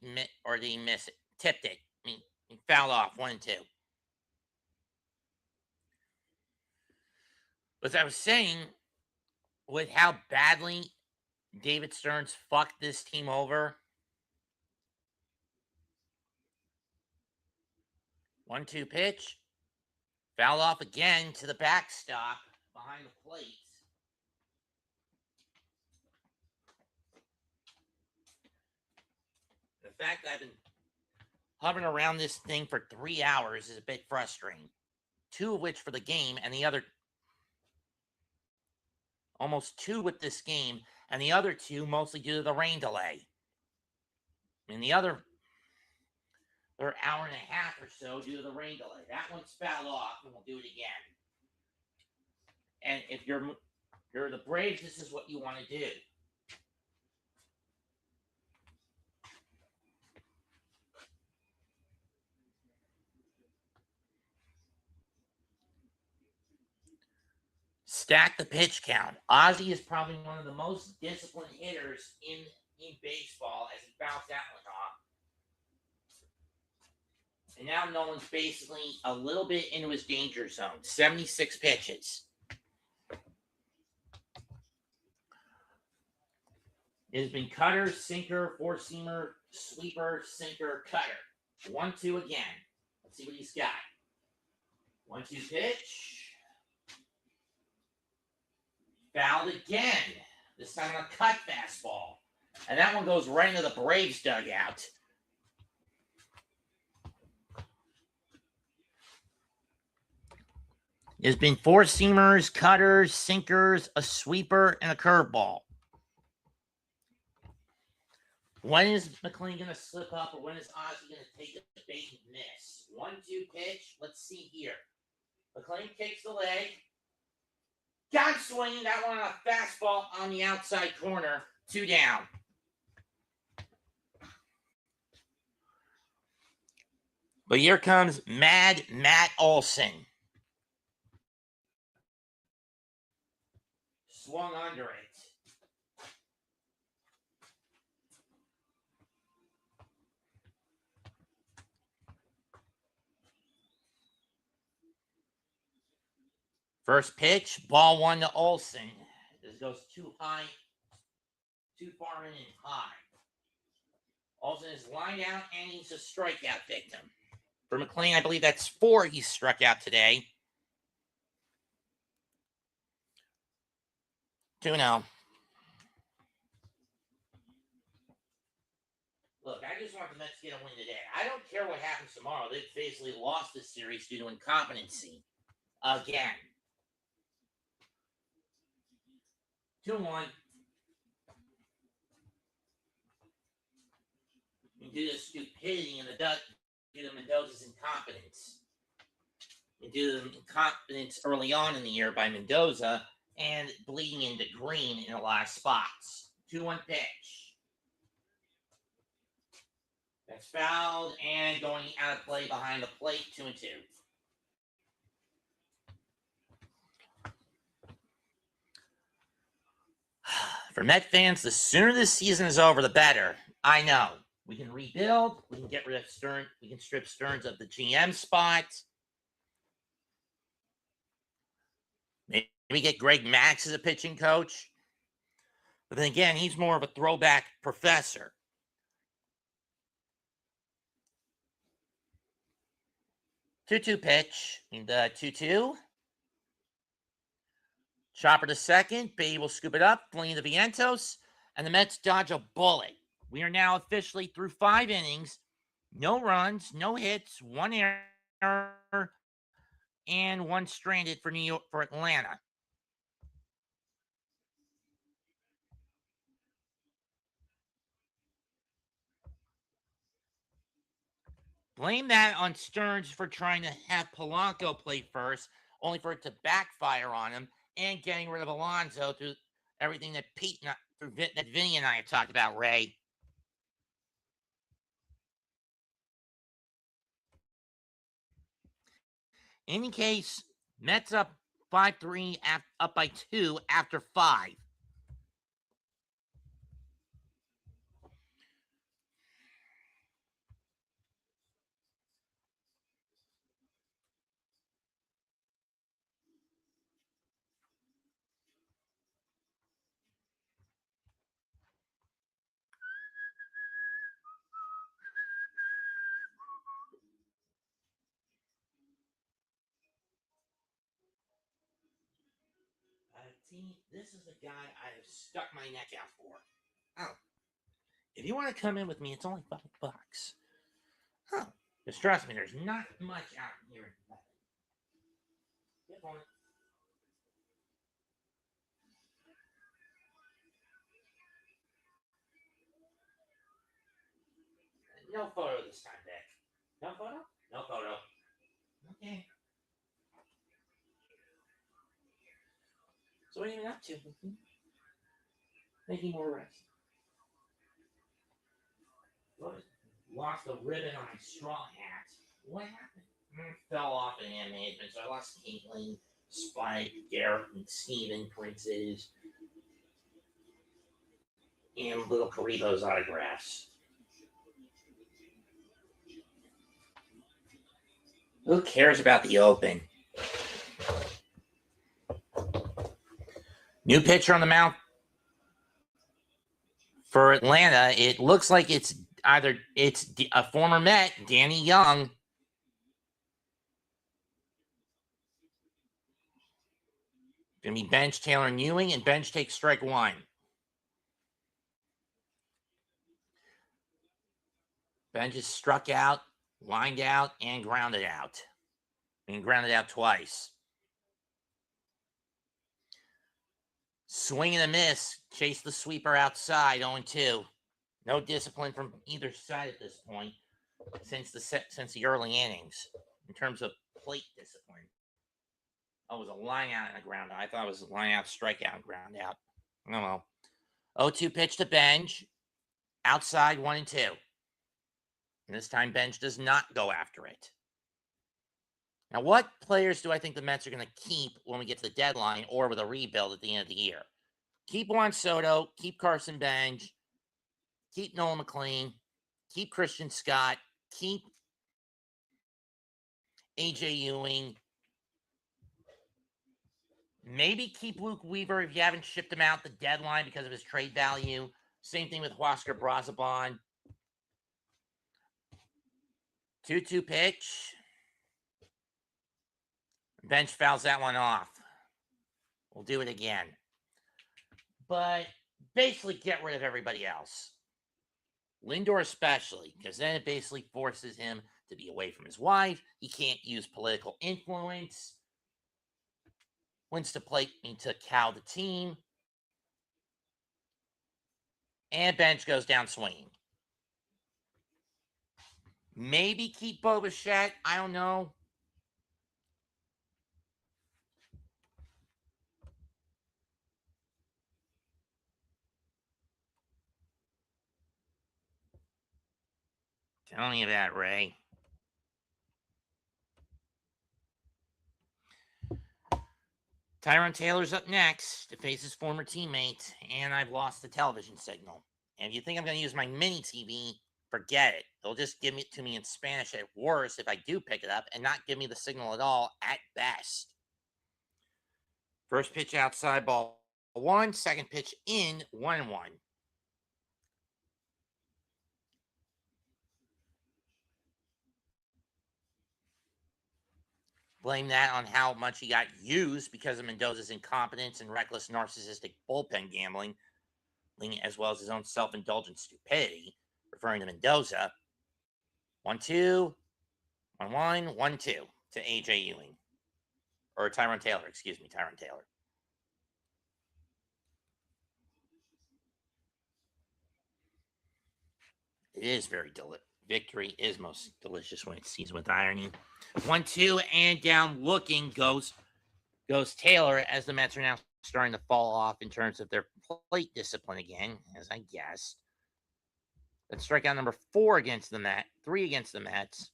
he miss it? Tipped it. I mean, he fouled off 1-2. But as I was saying, with how badly David Stearns fucked this team over. 1-2 pitch. Foul off again to the backstop behind the plate. The fact that I've been hovering around this thing for 3 hours is a bit frustrating. 2 of which for the game, and the other almost 2 with this game, and the other 2 mostly due to the rain delay. I mean, the other hour and a half or so due to the rain delay. That one's fouled off, and we'll do it again. And if you're the Braves, this is what you want to do. Stack the pitch count. Ozzie is probably one of the most disciplined hitters in baseball as he bounced that one off. And now Nolan's basically a little bit into his danger zone. 76 pitches. It has been cutter, sinker, four-seamer, sweeper, sinker, cutter. 1-2 again. Let's see what he's got. 1-2 pitch. Fouled again. This time on a cut fastball. And that one goes right into the Braves dugout. There's been four-seamers, cutters, sinkers, a sweeper, and a curveball. When is McLean going to slip up, or when is Ozzie going to take a bait and miss? 1-2 pitch. Let's see here. McLean kicks the leg. Got swinging that one on a fastball on the outside corner. 2 down. But here comes Mad Matt Olson. Swung under it. First pitch, ball 1 to Olson. This goes too high, too far in and high. Olson is lined out, and he's a strikeout victim. For McLean, I believe that's 4 he's struck out today. 2-0. Look, I just want the Mets to get a win today. I don't care what happens tomorrow. They've basically lost this series due to incompetency. Again. 2-1. Due to stupidity in the due to Mendoza's incompetence. And due to the incompetence early on in the year by Mendoza and bleeding into green in a lot of spots. 2-1 pitch. That's fouled and going out of play behind the plate. 2-2. For Met fans, the sooner this season is over, the better. I know. We can rebuild. We can get rid of Stearns. We can strip Stearns of the GM spot. Maybe get Greg Max as a pitching coach. But then again, he's more of a throwback professor. Two-two pitch. And 2-2. Chopper to second. Babe will scoop it up. Fling to Vientos. And the Mets dodge a bullet. We are now officially through 5 innings. No runs, no hits, 1 error, and 1 stranded for Atlanta. Blame that on Stearns for trying to have Polanco play first, only for it to backfire on him, and getting rid of Alonso through everything that Vinny and I have talked about, Ray. In any case, Mets up 5-3, up by 2 after 5. See, this is the guy I have stuck my neck out for. Oh. If you want to come in with me, it's only $5. Oh. Just trust me, there's not much out here in Nevada. Good point. No photo this time, Vic. No photo? No photo. Okay. So what are you up to? Making more rest. Lost a ribbon on my straw hat. What happened? Fell off in hand management, so I lost Caitlin, Spike, Garrett, and Steven Prince's, and Little Karibo's autographs. Who cares about the Open? New pitcher on the mound for Atlanta. It looks like it's a former Met, Danny Young. Gonna be bench Taylor and Ewing, and bench takes strike 1. Bench is struck out, lined out, and grounded out. And grounded out twice. Swing and a miss. Chase the sweeper outside, 0-2. No discipline from either side at this point since the early innings in terms of plate discipline. Oh, it was a line out and a ground out. I thought it was a line out, strikeout, and ground out. Oh well. 0-2 pitch to Benj. Outside 1-2. And this time Benj does not go after it. Now, what players do I think the Mets are going to keep when we get to the deadline or with a rebuild at the end of the year? Keep Juan Soto, keep Carson Benj, keep Nolan McLean, keep Christian Scott, keep AJ Ewing. Maybe keep Luke Weaver if you haven't shipped him out the deadline because of his trade value. Same thing with Huascar Brazaban. 2-2 pitch. Bench fouls that one off. We'll do it again. But basically get rid of everybody else. Lindor especially, because then it basically forces him to be away from his wife. He can't use political influence. Wins to play to cow the team. And Bench goes down swinging. Maybe keep Bo Bichette. I don't know. Tell me about Ray. Tyrone Taylor's up next to face his former teammate, and I've lost the television signal. And if you think I'm going to use my mini TV, forget it. They'll just give it to me in Spanish at worst if I do pick it up and not give me the signal at all at best. First pitch outside, ball 1. Second pitch in, 1-1. Blame that on how much he got used because of Mendoza's incompetence and reckless narcissistic bullpen gambling, as well as his own self-indulgent stupidity, referring to Mendoza. 1-2, 1-1, 1-2 to A.J. Ewing. Or Tyrone Taylor, excuse me, Tyrone Taylor. It is very delicious. Victory is most delicious when it's seasoned with irony. 1-2 and down looking goes Taylor, as the Mets are now starting to fall off in terms of their plate discipline again, as I guessed. That's strikeout number 4 against the Mets, 3 against the Mets.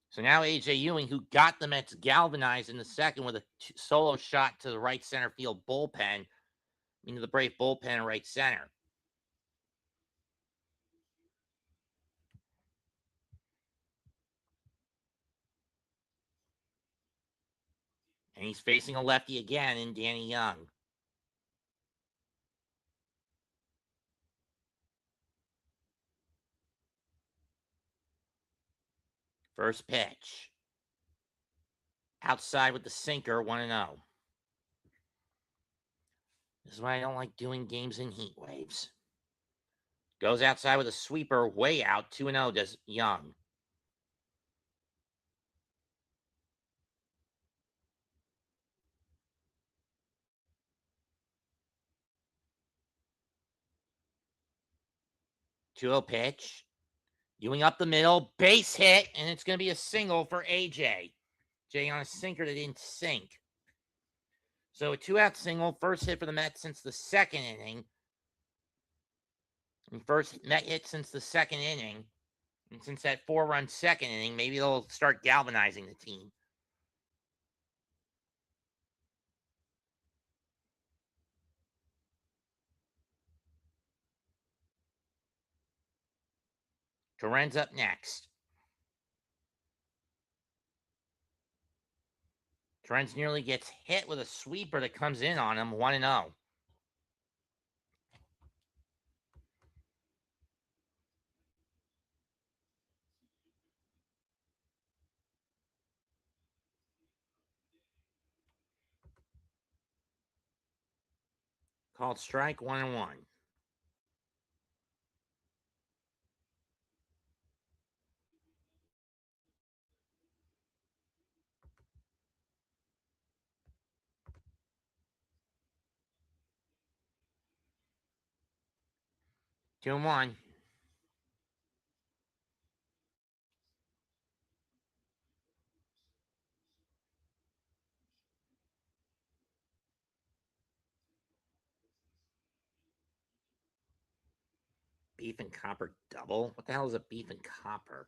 So now A.J. Ewing, who got the Mets galvanized in the second with a solo shot to the right center field bullpen, into the Brave bullpen in right center. And he's facing a lefty again in Danny Young. First pitch. Outside with the sinker, 1-0. This is why I don't like doing games in heat waves. Goes outside with a sweeper, way out, 2-0 does Young. Two-zero pitch. Ewing up the middle, base hit, and it's going to be a single for AJ. Jay on a sinker that didn't sink. So a 2-out single, first hit for the Mets since the second inning. And first Met hit since the second inning. And since that 4-run second inning, maybe they'll start galvanizing the team. Coren's up next. Trent's nearly gets hit with a sweeper that comes in on him, 1-0. Called strike, 1-1. Two and one. Beef and copper double? What the hell is a beef and copper?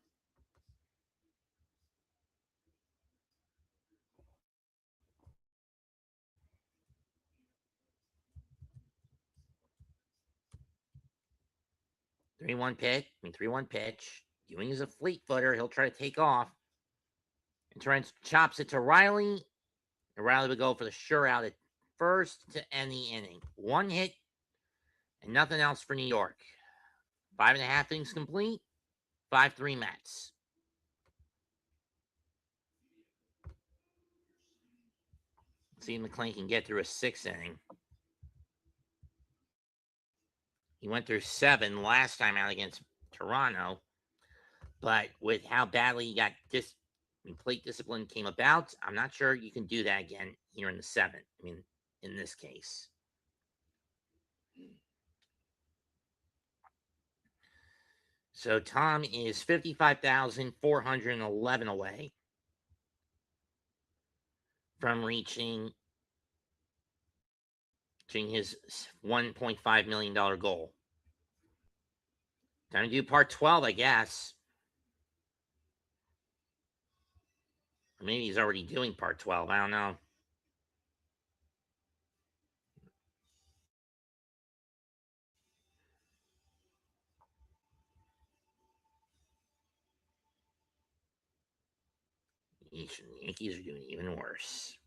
Three one pitch. Ewing is a fleet footer. He'll try to take off. And Trent chops it to Riley. And Riley would go for the sure out at first to end the inning. One hit and nothing else for New York. 5.5 innings complete. 5-3 Mets. See if McClain can get through a 6th inning. He went through 7 last time out against Toronto. But with how badly he got plate discipline came about, I'm not sure you can do that again here in the 7th. I mean, in this case. So Tom is 55,411 away from reaching his $1.5 million goal. Time to do part 12, I guess. Or maybe he's already doing part 12. I don't know. The Yankees are doing even worse.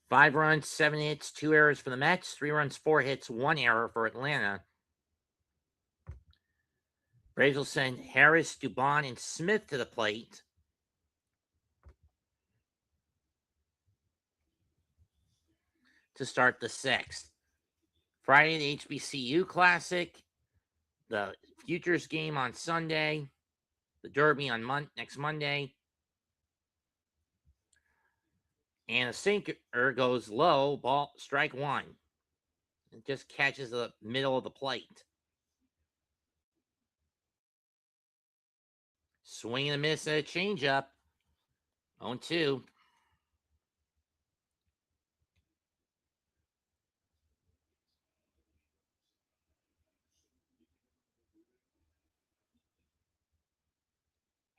Five runs, 7 hits, 2 errors for the Mets. 3 runs, 4 hits, 1 error for Atlanta. Braves will send Harris, Dubon, and Smith to the plate. To start the 6th. Friday, the HBCU Classic. The Futures game on Sunday. The Derby on next Monday. And a sinker goes low, ball, strike one. It just catches the middle of the plate. Swing and a miss at a changeup. 0-2.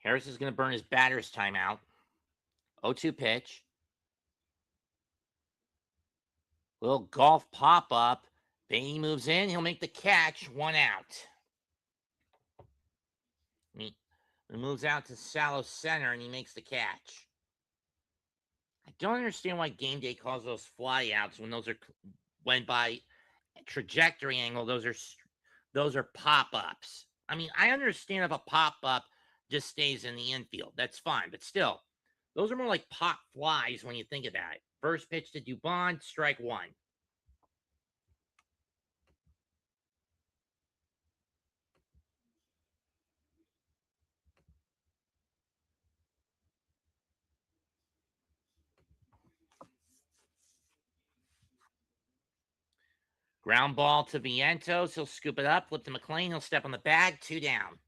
Harris is going to burn his batter's timeout. 0-2 pitch. Little golf pop-up. Bainey moves in. He'll make the catch. 1 out. He moves out to shallow center, and he makes the catch. I don't understand why Game Day calls those flyouts when by trajectory angle those are pop-ups. I mean, I understand if a pop-up just stays in the infield. That's fine, but still, those are more like pop flies when you think about it. First pitch to Dubon, strike one. Ground ball to Vientos. He'll scoop it up. Flip to McLean. He'll step on the bag. 2 down.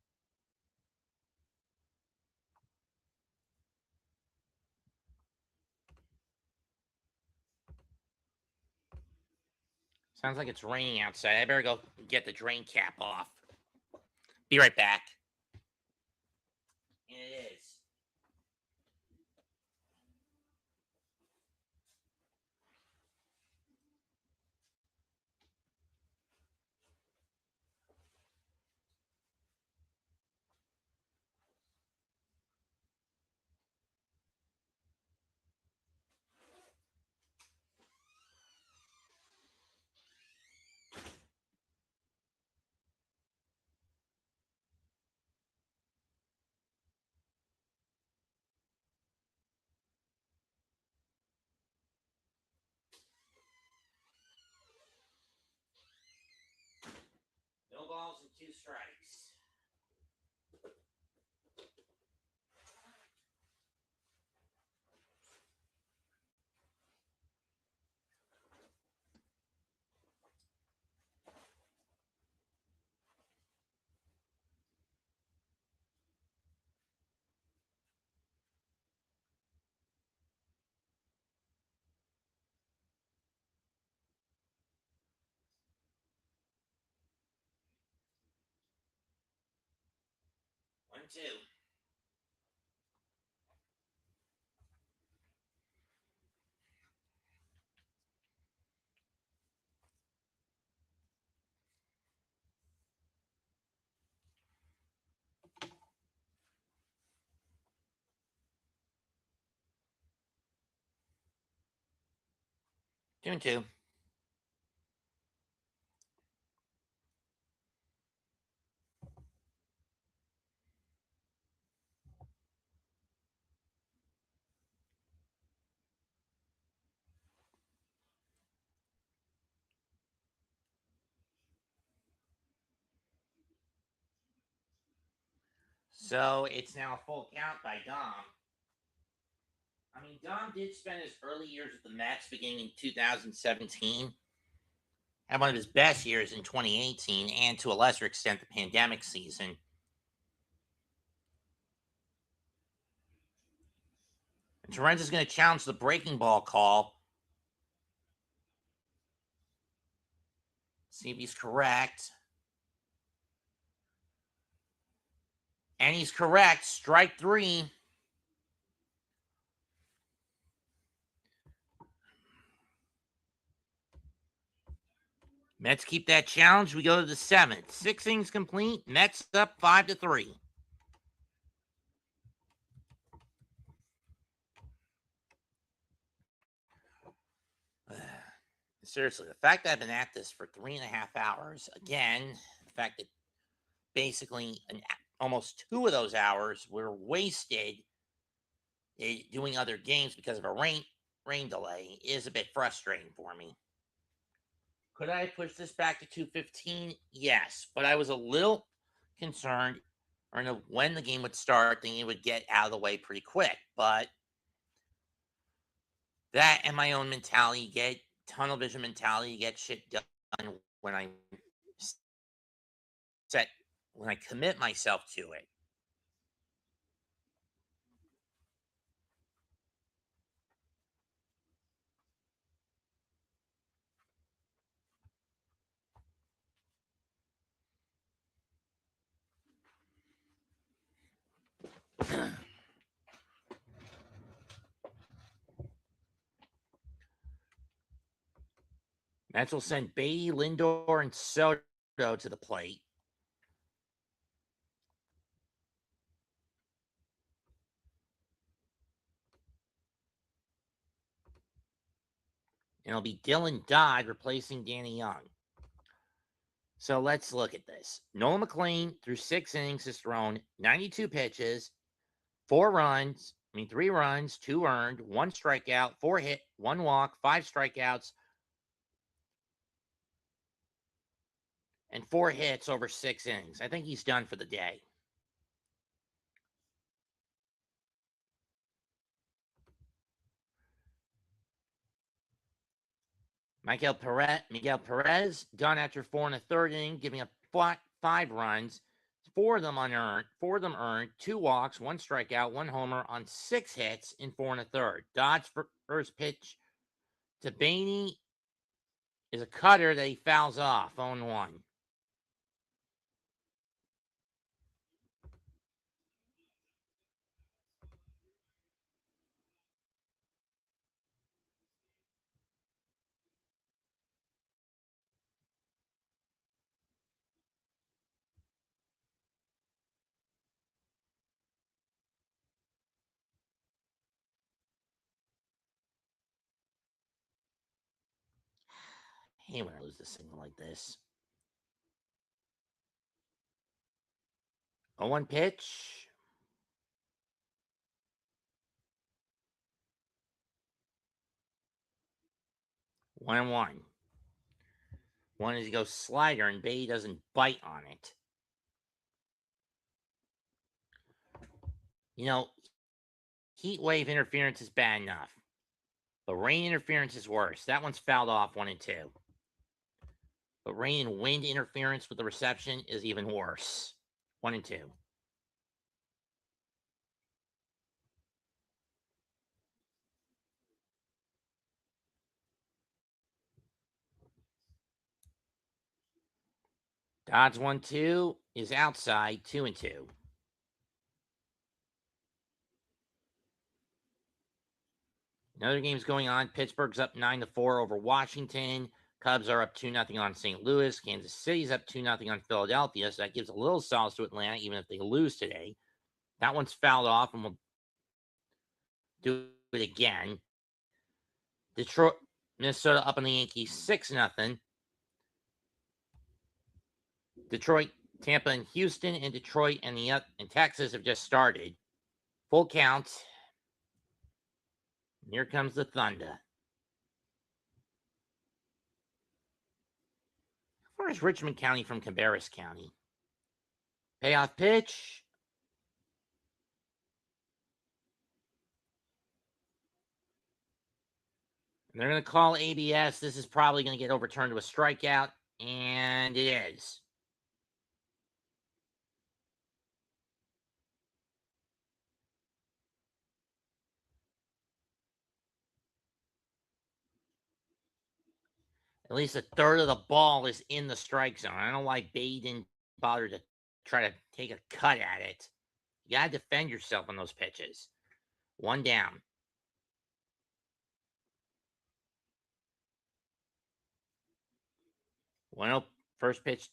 Sounds like it's raining outside. I better go get the drain cap off. Be right back. And it is. No balls and 2 strikes. One, two. Two and two. So it's now a full count by Dom. I mean, Dom did spend his early years with the Mets beginning in 2017. Had one of his best years in 2018, and to a lesser extent, the pandemic season. And Torrens is going to challenge the breaking ball call. See if he's correct. And he's correct. Strike three. Mets keep that challenge. We go to the seventh. 6 innings complete. Mets up 5-3. Seriously, the fact that I've been at this for 3.5 hours, again, the fact that basically almost 2 of those hours were wasted doing other games because of a rain delay is a bit frustrating for me. Could I push this back to 2:15? Yes, but I was a little concerned or know when the game would start, thinking it would get out of the way pretty quick. But that and my own mentality, get tunnel vision mentality, get shit done when I commit myself to it. Mets will send Beatty, Lindor, and Soto to the plate. And it'll be Dylan Dodd replacing Danny Young. So let's look at this. Nolan McLean, through 6 innings, has thrown 92 pitches, 3 runs, 2 earned, 1 strikeout, 4 hit, 1 walk, 5 strikeouts, and 4 hits over 6 innings. I think he's done for the day. Miguel Perez, done after 4 1/3 inning, giving up 5 runs, 4 of them unearned, 4 of them earned, 2 walks, 1 strikeout, 1 homer on 6 hits in 4 1/3. Dodd's first pitch to Beatty is a cutter that he fouls off, 0-1. I hate when I lose this signal like this. 0-1 pitch. One and one. One is to go slider, and Beatty doesn't bite on it. Heat wave interference is bad enough, but rain interference is worse. That one's fouled off 1-2. But rain and wind interference with the reception is even worse. 1-2. Dodds 1-2 is outside 2-2. Another game's going on. Pittsburgh's up 9-4 over Washington. Cubs are up 2-0 on St. Louis. Kansas City's up 2-0 on Philadelphia. So that gives a little solace to Atlanta, even if they lose today. That one's fouled off, and we'll do it again. Detroit, Minnesota up on the Yankees 6-0. Detroit, Tampa, and Houston, and Detroit and Texas have just started. Full count. And here comes the Thunder. How far is Richmond County from Cabarrus County? Payoff pitch. And they're going to call ABS. This is probably going to get overturned to a strikeout, and it is. At least a third of the ball is in the strike zone. I don't know why Beatty didn't bother to try to take a cut at it. You got to defend yourself on those pitches. 1 down. Well, first pitch.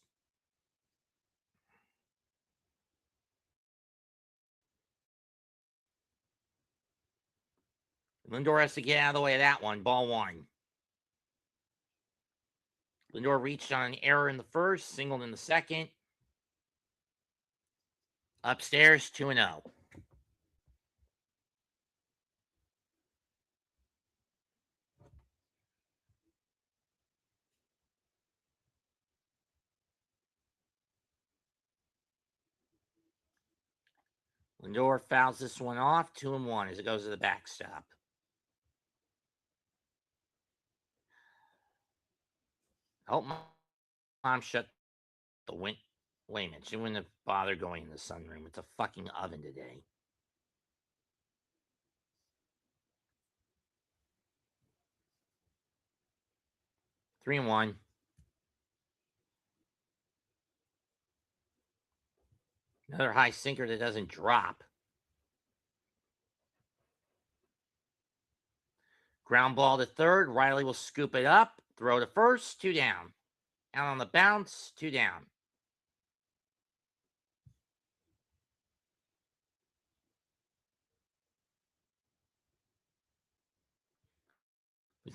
Lindor has to get out of the way of that one. Ball 1. Lindor reached on an error in the first, singled in the second. Upstairs, 2-0. Lindor fouls this one off, 2-1 as it goes to the backstop. I hope mom shut the wind. Wait a minute, she wouldn't have bothered going in the sunroom. It's a fucking oven today. Three and one. Another high sinker that doesn't drop. Ground ball to third. Riley will scoop it up. Throw to first. 2 down. Out on the bounce. 2 down.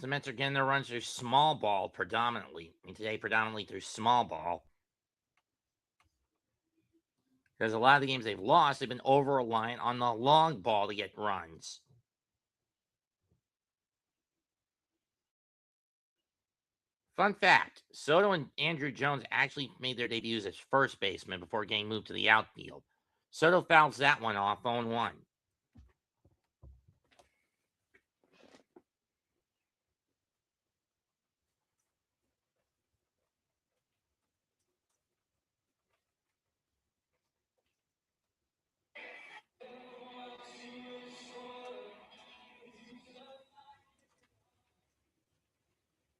The Mets are getting their runs through small ball predominantly. Today, predominantly through small ball. Because a lot of the games they've lost, they've been over-reliant on the long ball to get runs. Fun fact, Soto and Andrew Jones actually made their debuts as first basemen before getting moved to the outfield. Soto fouls that one off, 0-1.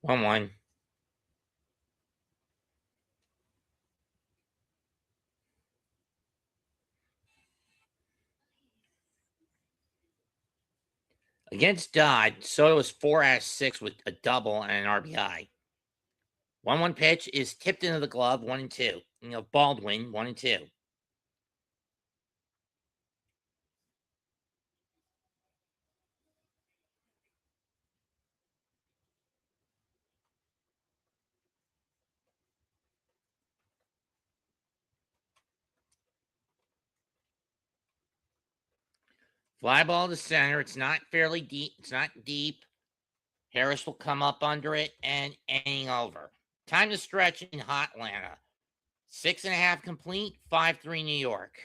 1-1. Against Dodd, Soto was 4 out of 6 with a double and an RBI. 1-1 pitch is tipped into the glove, 1-2. Baldwin, 1-2. Fly ball to center. It's not fairly deep. It's not deep. Harris will come up under it and inning over. Time to stretch in hot Atlanta. 6.5 complete, 5-3 New York.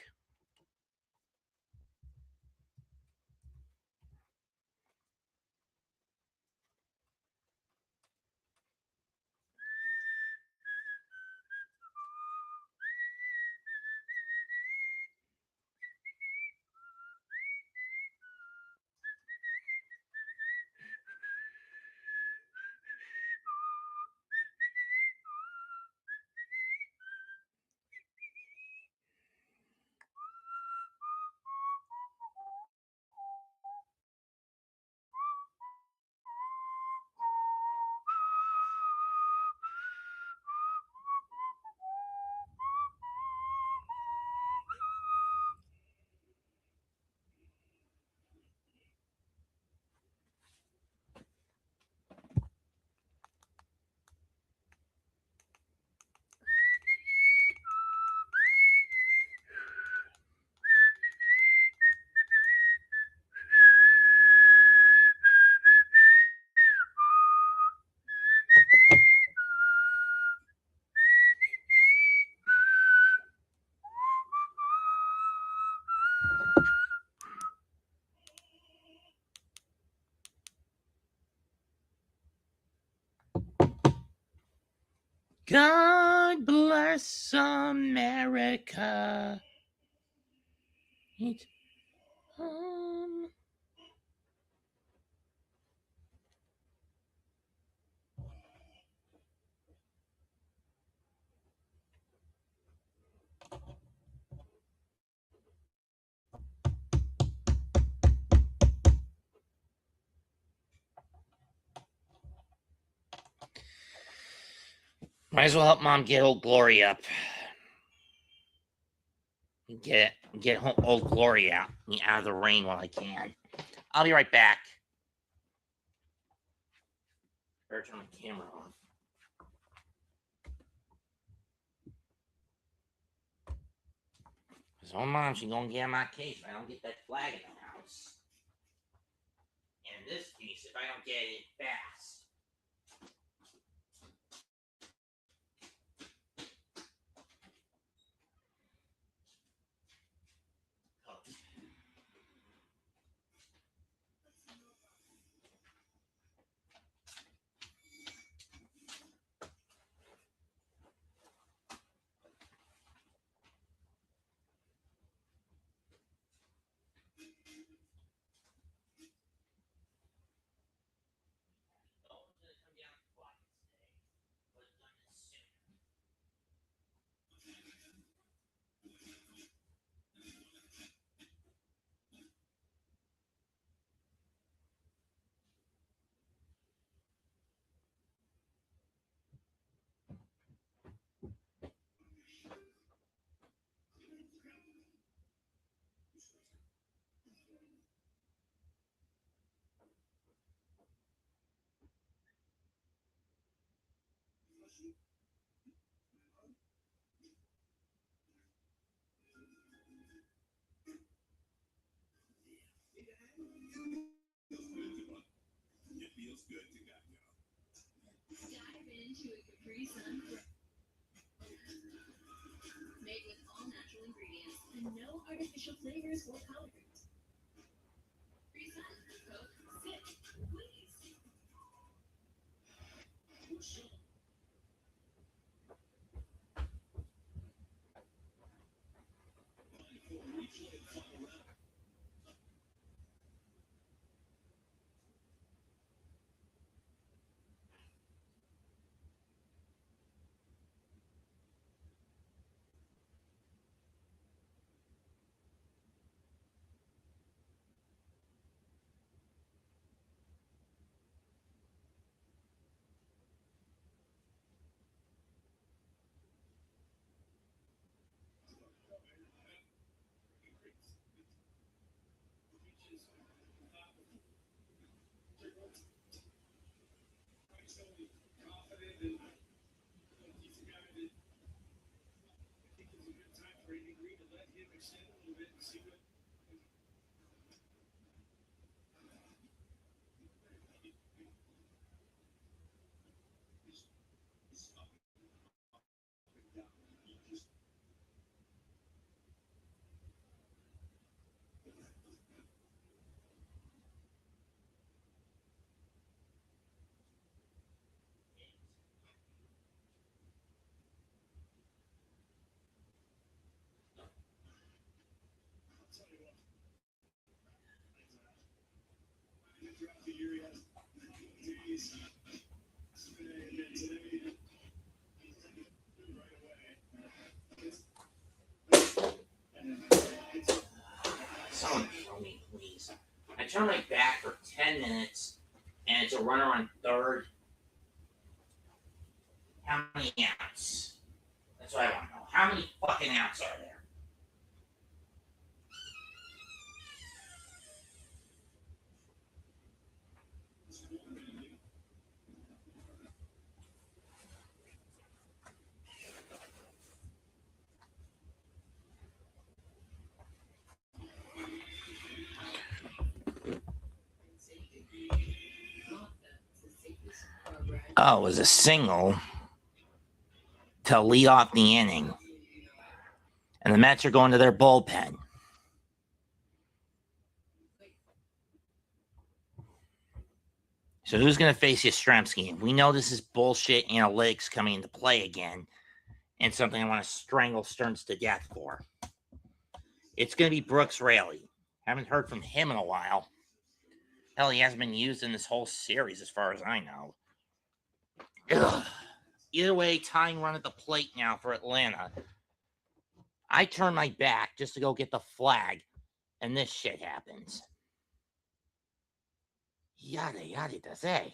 God bless America. It's Might as well help Mom get old Glory up. Get old Glory out of the rain while I can. I'll be right back. Better turn my camera off. Because oh Mom, she's gonna get in my case if I don't get that flag in the house. And in this case, if I don't get it fast. It feels good to go. Dive into a Capri Sun made with all natural ingredients and no artificial flavors or colors. Capri Sun, Coke, sip, squeeze. Someone kill me, please. I turn my back for 10 minutes, and it's a runner on third. How many outs? That's what I want to know. How many fucking outs are there? Oh, it was a single to lead off the inning. And the Mets are going to their bullpen. So who's going to face Yastrzemski? We know this is bullshit analytics coming into play again, and something I want to strangle Stearns to death for. It's going to be Brooks Raley. Haven't heard from him in a while. Hell, he hasn't been used in this whole series as far as I know. Ugh. Either way, tying run at the plate now for Atlanta. I turn my back just to go get the flag, and this shit happens. Yada yada da say.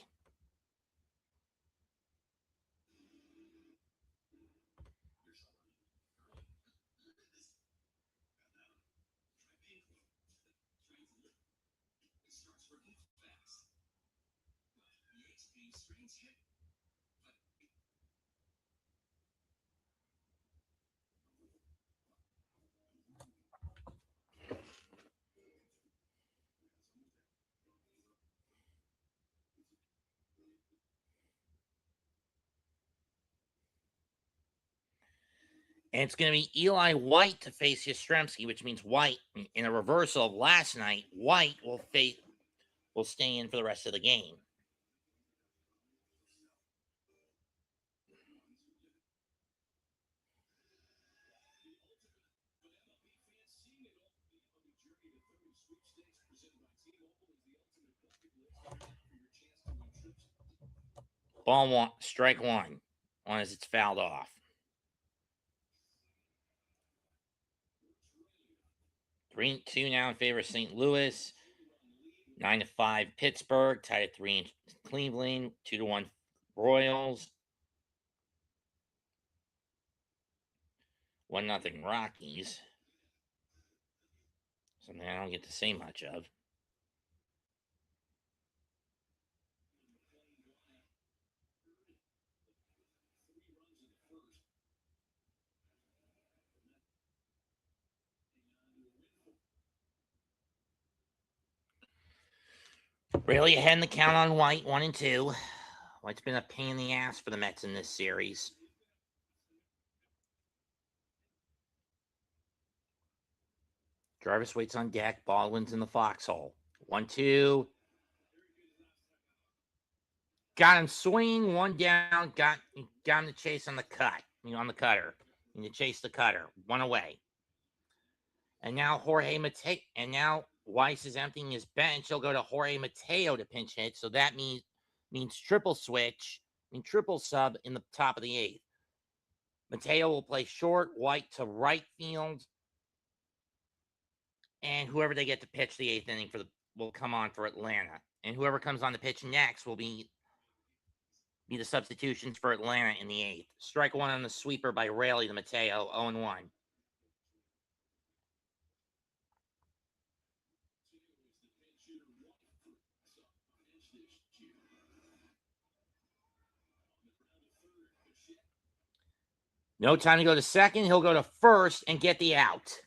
And it's going to be Eli White to face Yastrzemski, which means White, in a reversal of last night, White will stay in for the rest of the game. Ball one, strike one, as it's fouled off. 3-2 now in favor of St. Louis. 9-5 Pittsburgh. Tied at 3 in Cleveland. 2-1 Royals. 1-0 Rockies. Something I don't get to say much of. Really ahead in the count on White, 1-2. White's been a pain in the ass for the Mets in this series. Jarvis waits on deck. Baldwin's in the foxhole. 1-2. Got him swing, one down. Got him to chase on the cut. On the cutter. And to chase the cutter. One away. And now now Weiss is emptying his bench. He'll go to Jorge Mateo to pinch hit. So that means triple switch. Triple sub in the top of the 8th. Mateo will play short, White to right field. And whoever they get to pitch the 8th inning will come on for Atlanta. And whoever comes on to pitch next will be the substitutions for Atlanta in the 8th. Strike one on the sweeper by Raley to Mateo, 0-1. No time to go to second. He'll go to first and get the out.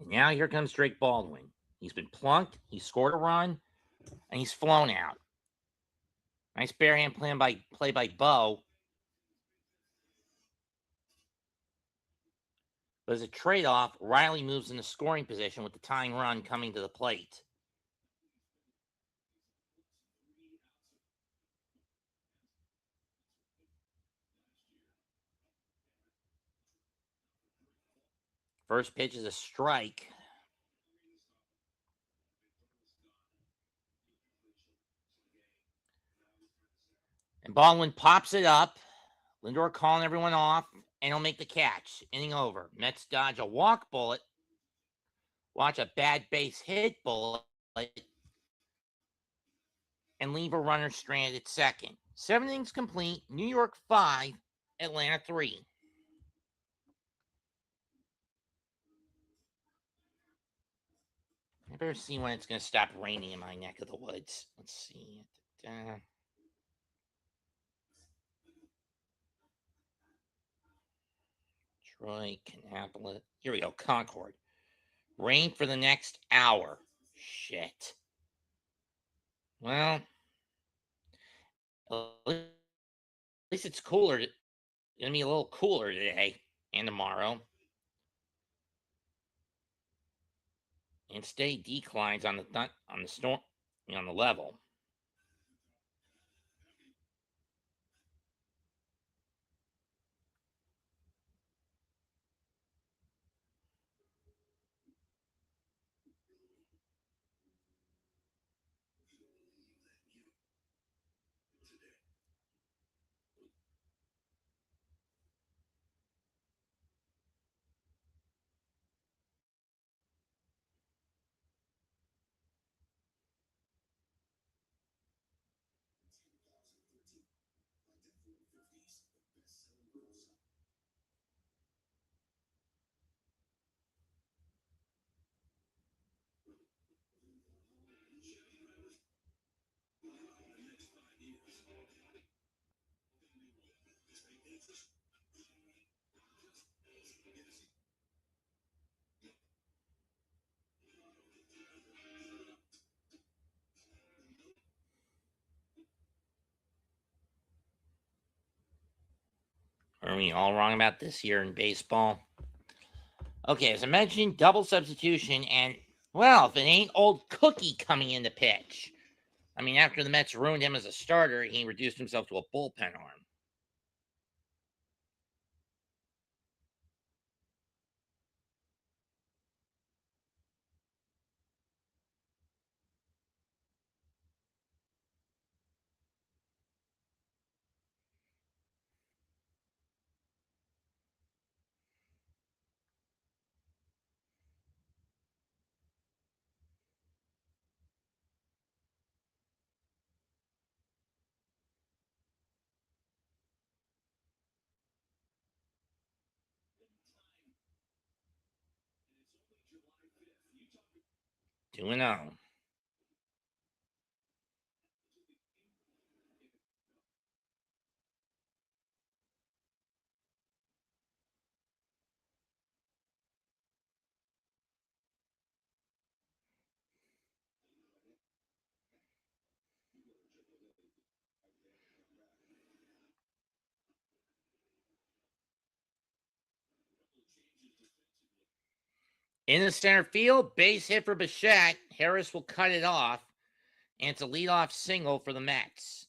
And now here comes Drake Baldwin. He's been plunked. He scored a run, and he's flown out. Nice barehand play by Bo. But as a trade-off, Riley moves into scoring position with the tying run coming to the plate. First pitch is a strike. And Baldwin pops it up. Lindor calling everyone off, and he'll make the catch. Inning over. Mets dodge a walk bullet. Watch a bad base hit bullet. And leave a runner stranded at second. 7 innings complete. New York 5, Atlanta 3. I better see when it's going to stop raining in my neck of the woods. Let's see. Troy, Kannapolis. Here we go. Concord. Rain for the next hour. Shit. Well, at least it's cooler. It's going to be a little cooler today and tomorrow. And steady declines on the storm, on the level. Are we all wrong about this year in baseball? Okay, as I mentioned, double substitution, and well, if it ain't old Cookie coming in to pitch. I mean, after the Mets ruined him as a starter, he reduced himself to a bullpen arm. Two and zero. In the center field, base hit for Bichette. Harris will cut it off, and it's a leadoff single for the Mets.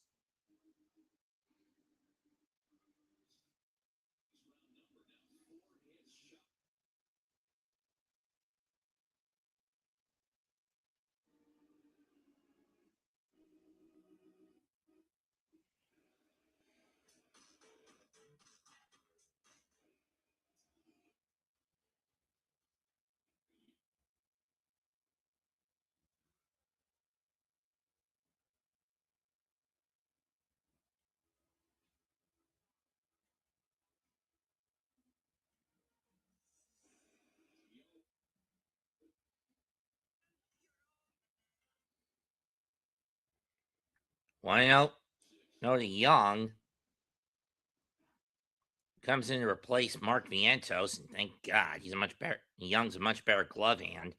Why not? No, the Young comes in to replace Mark Vientos, and thank God he's a much better. Young's a much better glove hand.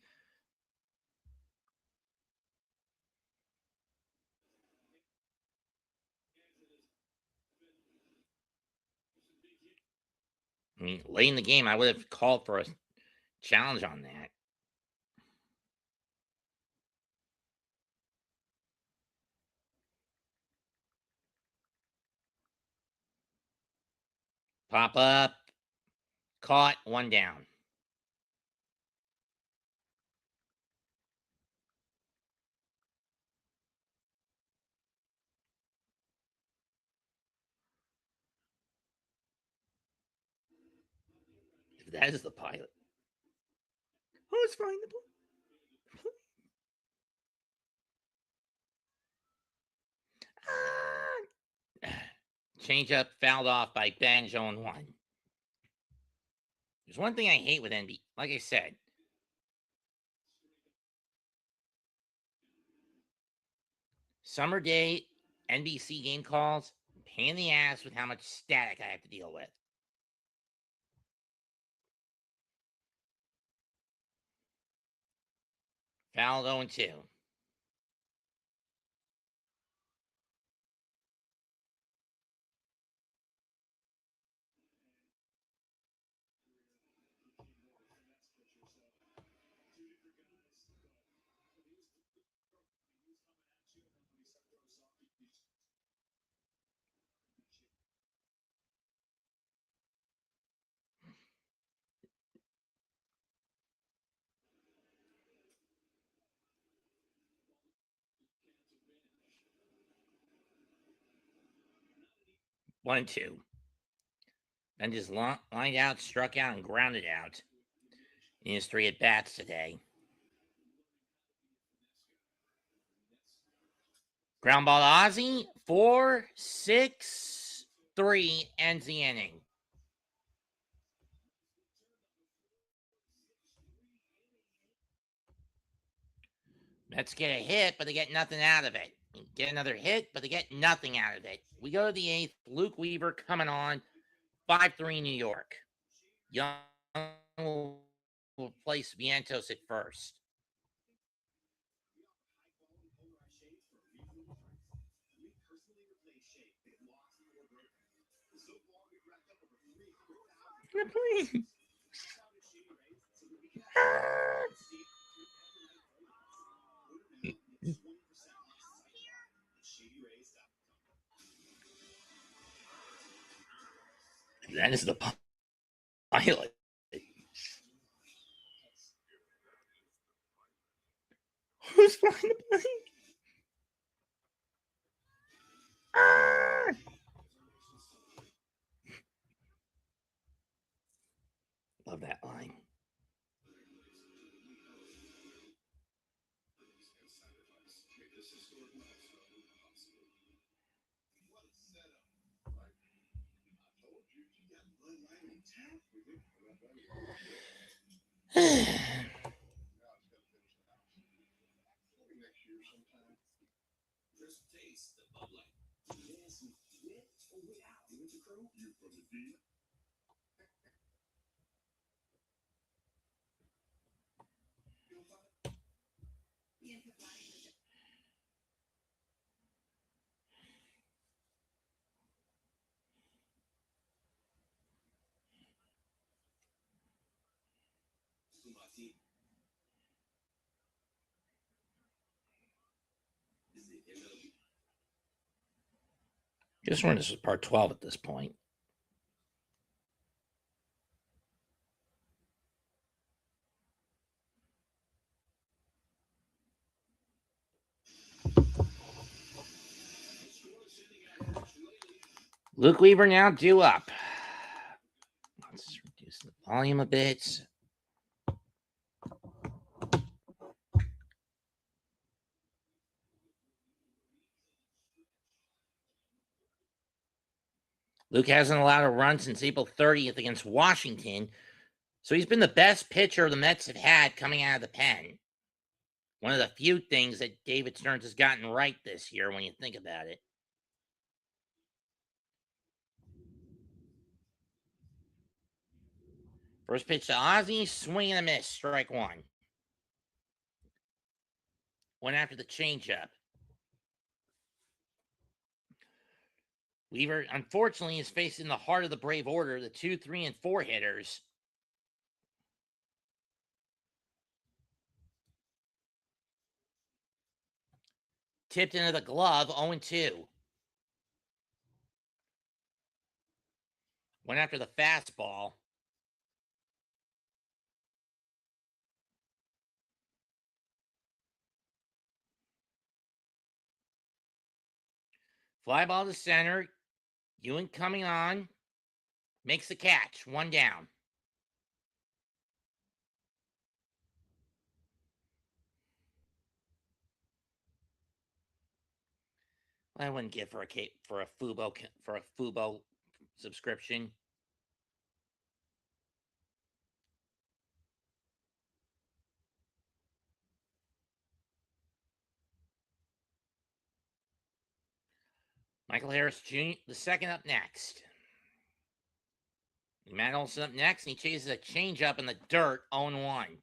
I mean, late in the game, I would have called for a challenge on that. Pop up, caught, one down. If that is the pilot. Who's flying the plane? Change up fouled off by Ben, 0-1. There's one thing I hate with NB. Like I said, summer day NBC game calls, pain in the ass with how much static I have to deal with. Fouled 0-2. One and two. Ben just lined out, struck out, and grounded out in his 3 at-bats today. Ground ball to Ozzie, 4-6-3 ends the inning. Mets get a hit, but they get nothing out of it. Get another hit, but they get nothing out of it. We go to the 8th. Luke Weaver coming on. 5-3 New York. Young will replace Vientos at first. That is the pilot. Who's flying the plane? Love that line. Just remember, this is part 12 at this point. Luke Weaver now due up. Let's reduce the volume a bit. Luke hasn't allowed a run since April 30th against Washington, so he's been the best pitcher the Mets have had coming out of the pen. One of the few things that David Stearns has gotten right this year when you think about it. First pitch to Ozzie, swing and a miss, strike one. Went after the changeup. Weaver, unfortunately, is facing the heart of the Brave order, the 2, 3, and 4 hitters. Tipped into the glove, 0-2. Went after the fastball. Fly ball to center. Ewan coming on. Makes the catch. One down. I wouldn't give for a Fubo subscription. Michael Harris Jr., the second up next. Matt Olson up next, and he chases a changeup in the dirt, 0-1.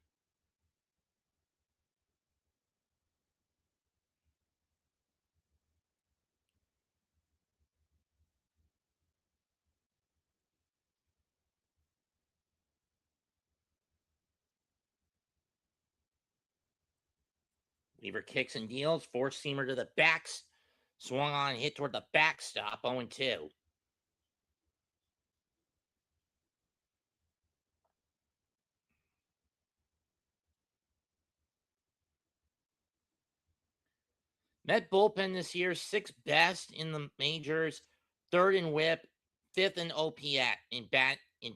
Weaver kicks and deals, four-seamer to the backs, swung on, hit toward the backstop, 0-2. Met bullpen this year, 6th best in the majors, 3rd in WHIP, 5th in OPS in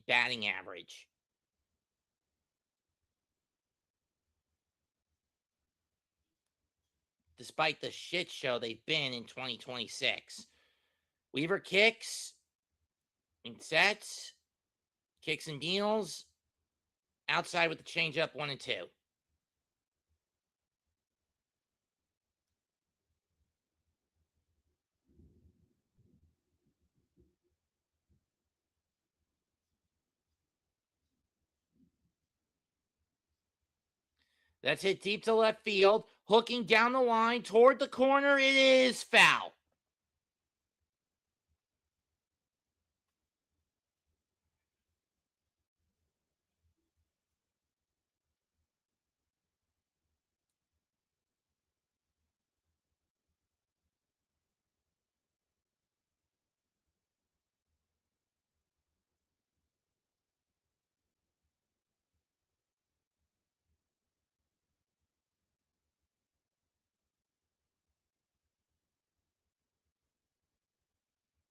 batting average. Despite the shit show they've been in 2026. Weaver kicks and sets, kicks and deals, outside with the changeup, 1-2. That's hit deep to left field. Hooking down the line toward the corner. It is foul.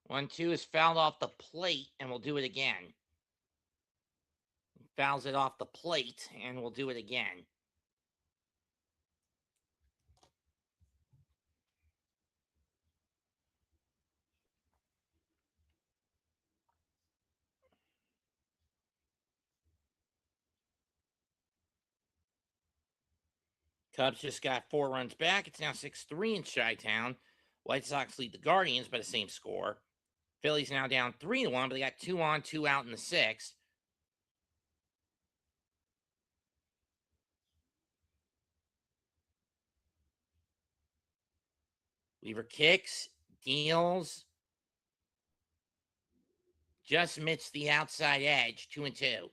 One, two is fouled off the plate, and we'll do it again. Fouls it off the plate, and we'll do it again. Cubs just got 4 runs back. It's now 6-3 in Chi-Town. White Sox lead the Guardians by the same score. Phillies now down 3-1, but they got 2 on, 2 out in the 6th. Weaver kicks, deals, just missed the outside edge, 2-2.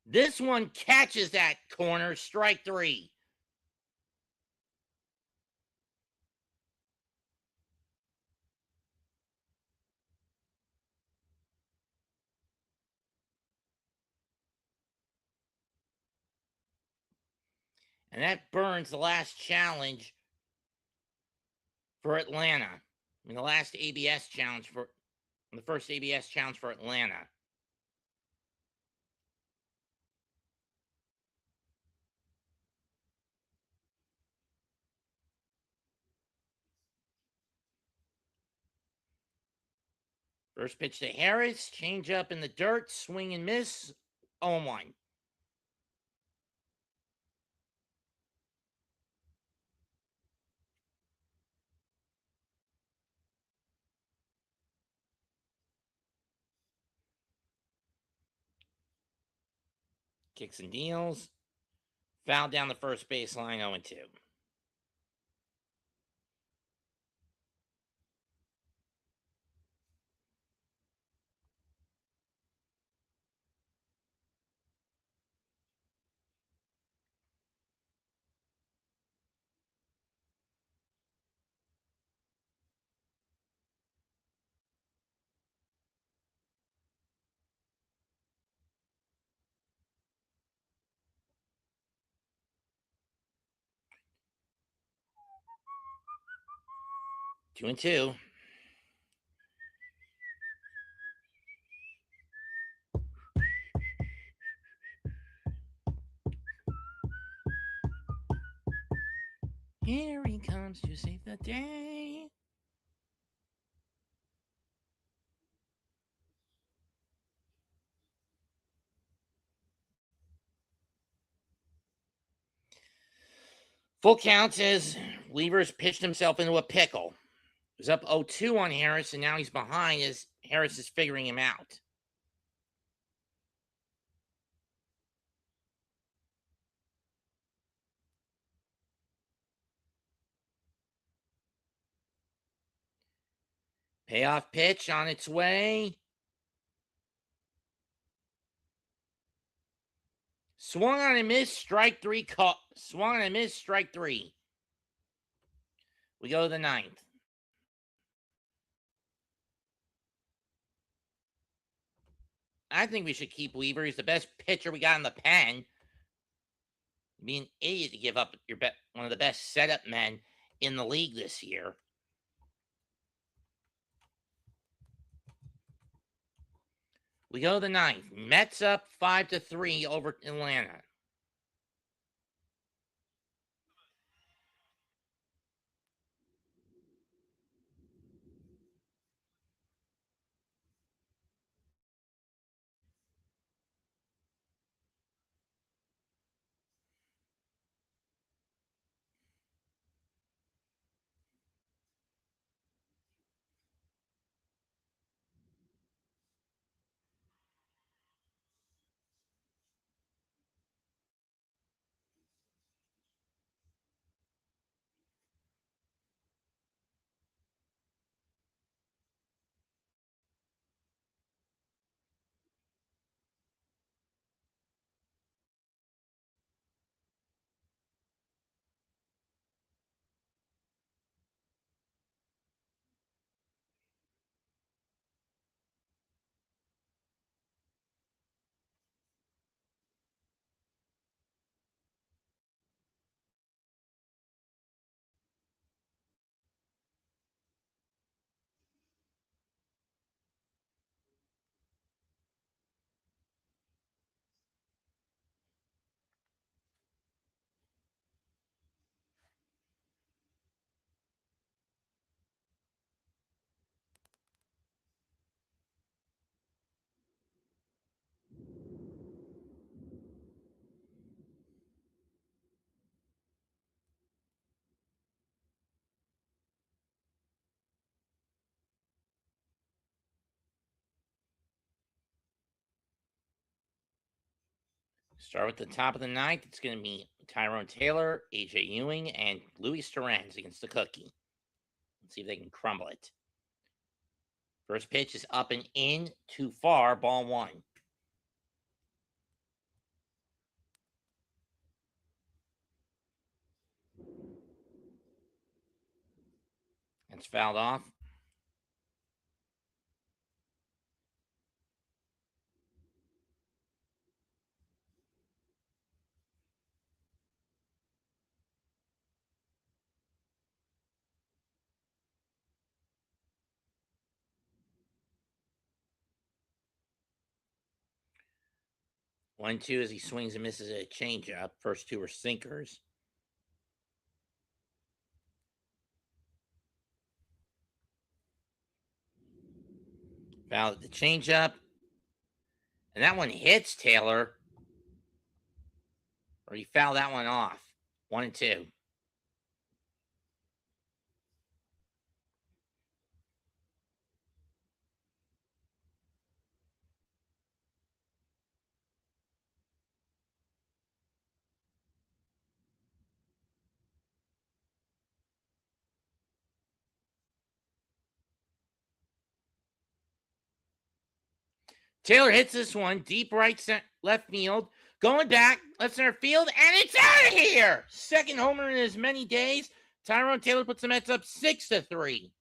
This one catches that corner, strike 3. And that burns the last challenge for Atlanta. I mean, the last ABS challenge for the first ABS challenge for Atlanta. First pitch to Harris, change up in the dirt, swing and miss, 0-1. Kicks and deals, foul down the first baseline, 0-2. Two and two. Here he comes to save the day. Full count as Weaver's pitched himself into a pickle. He was up 0-2 on Harris, and now he's behind as Harris is figuring him out. Payoff pitch on its way. Swung on and missed, strike 3. Swung on and missed, strike 3. We go to the 9th. I think we should keep Weaver. He's the best pitcher we got in the pen. You'd be an idiot to give up your one of the best setup men in the league this year. We go to the 9th. Mets up 5-3 over Atlanta. Start with the top of the ninth. It's going to be Tyrone Taylor, AJ Ewing, and Luis Torrens against the Cookie. Let's see if they can crumble it. First pitch is up and in, too far, ball one. It's fouled off. One, two as he swings and misses a changeup. First two are sinkers. Fouled at the changeup. And that one hits Taylor. Or he fouled that one off. 1 and 2. Taylor hits this one deep left field, going back left center field, and it's out of here. Second homer in as many days. Tyrone Taylor puts the Mets up 6-3.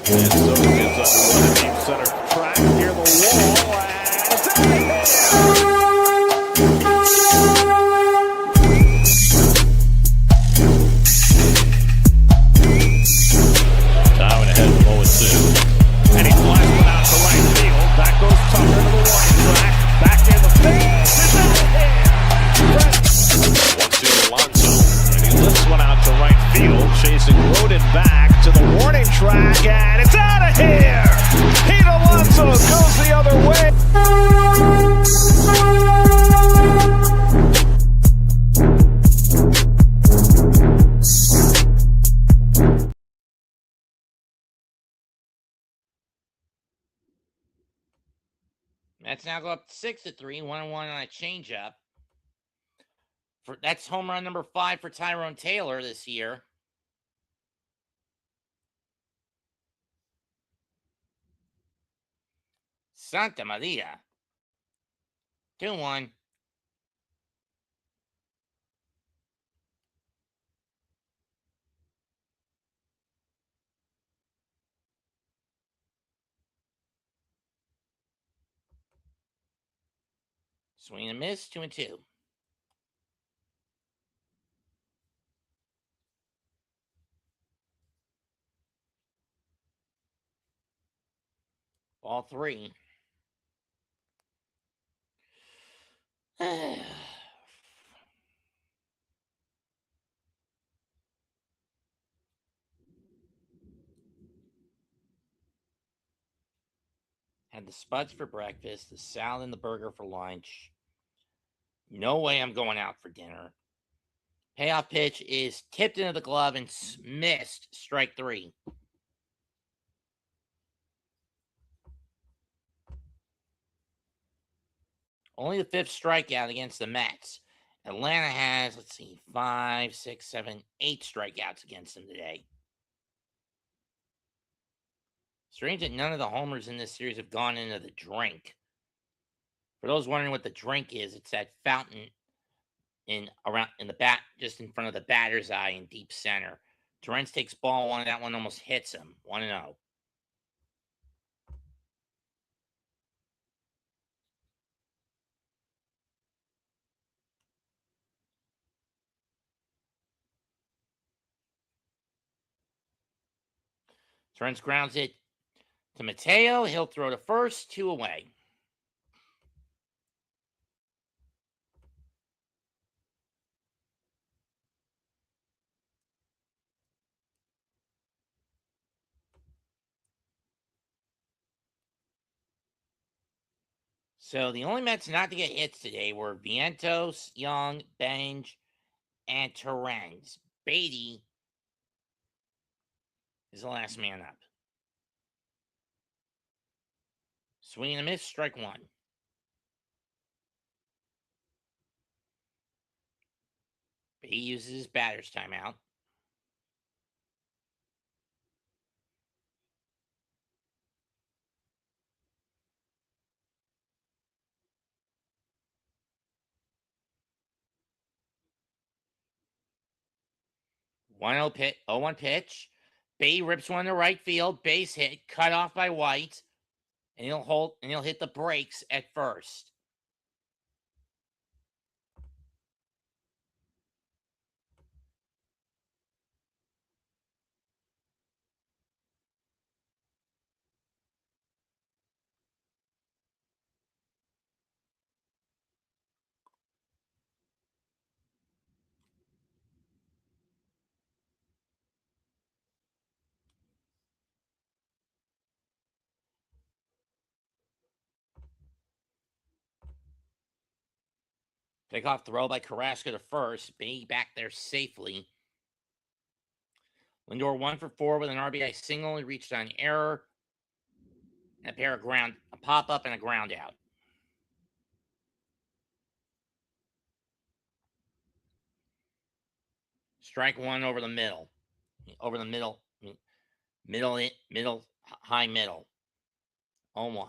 And so gets underway deep center track near the wall, and it's out of here. Tywin ahead 0-2. And he flies one out to right field. Back goes Tucker to the warning track. Back in the field. It's out of here. 1-2 Alonso. And he lifts one out to right field. Chasing Rodin back to the warning track. And it's out of here. Pete Alonso goes the other way. Mets now go up 6-3, 1-1 on a changeup. That's home run number 5 for Tyrone Taylor this year. Santa Maria. 2-1. Swing and miss, 2-2. Ball 3. Had the spuds for breakfast, the salad and the burger for lunch. No way I'm going out for dinner. Payoff pitch is tipped into the glove and missed. Strike 3. Only the 5th strikeout against the Mets. Atlanta has, 5, 6, 7, 8 strikeouts against them today. Strange that none of the homers in this series have gone into the drink. For those wondering what the drink is, it's that fountain just in front of the batter's eye in deep center. Torrens takes ball 1, that one almost hits him. 1-0. Torrens grounds it to Mateo. He'll throw to first, 2 away. So the only Mets not to get hits today were Vientos, Young, Benj, and Torrens. Beatty is the last man up. Swing and a miss, strike one. He uses his batter's timeout. One pitch, 0-1 pitch. Bay rips one to right field, base hit, cut off by White, and he'll hit the brakes at first. Pickoff throw by Carrasco to first. Bay back there safely. Lindor 1 for 4 with an RBI single. He reached on error. And a pop up and a ground out. Strike one over the middle. High middle. 0-1.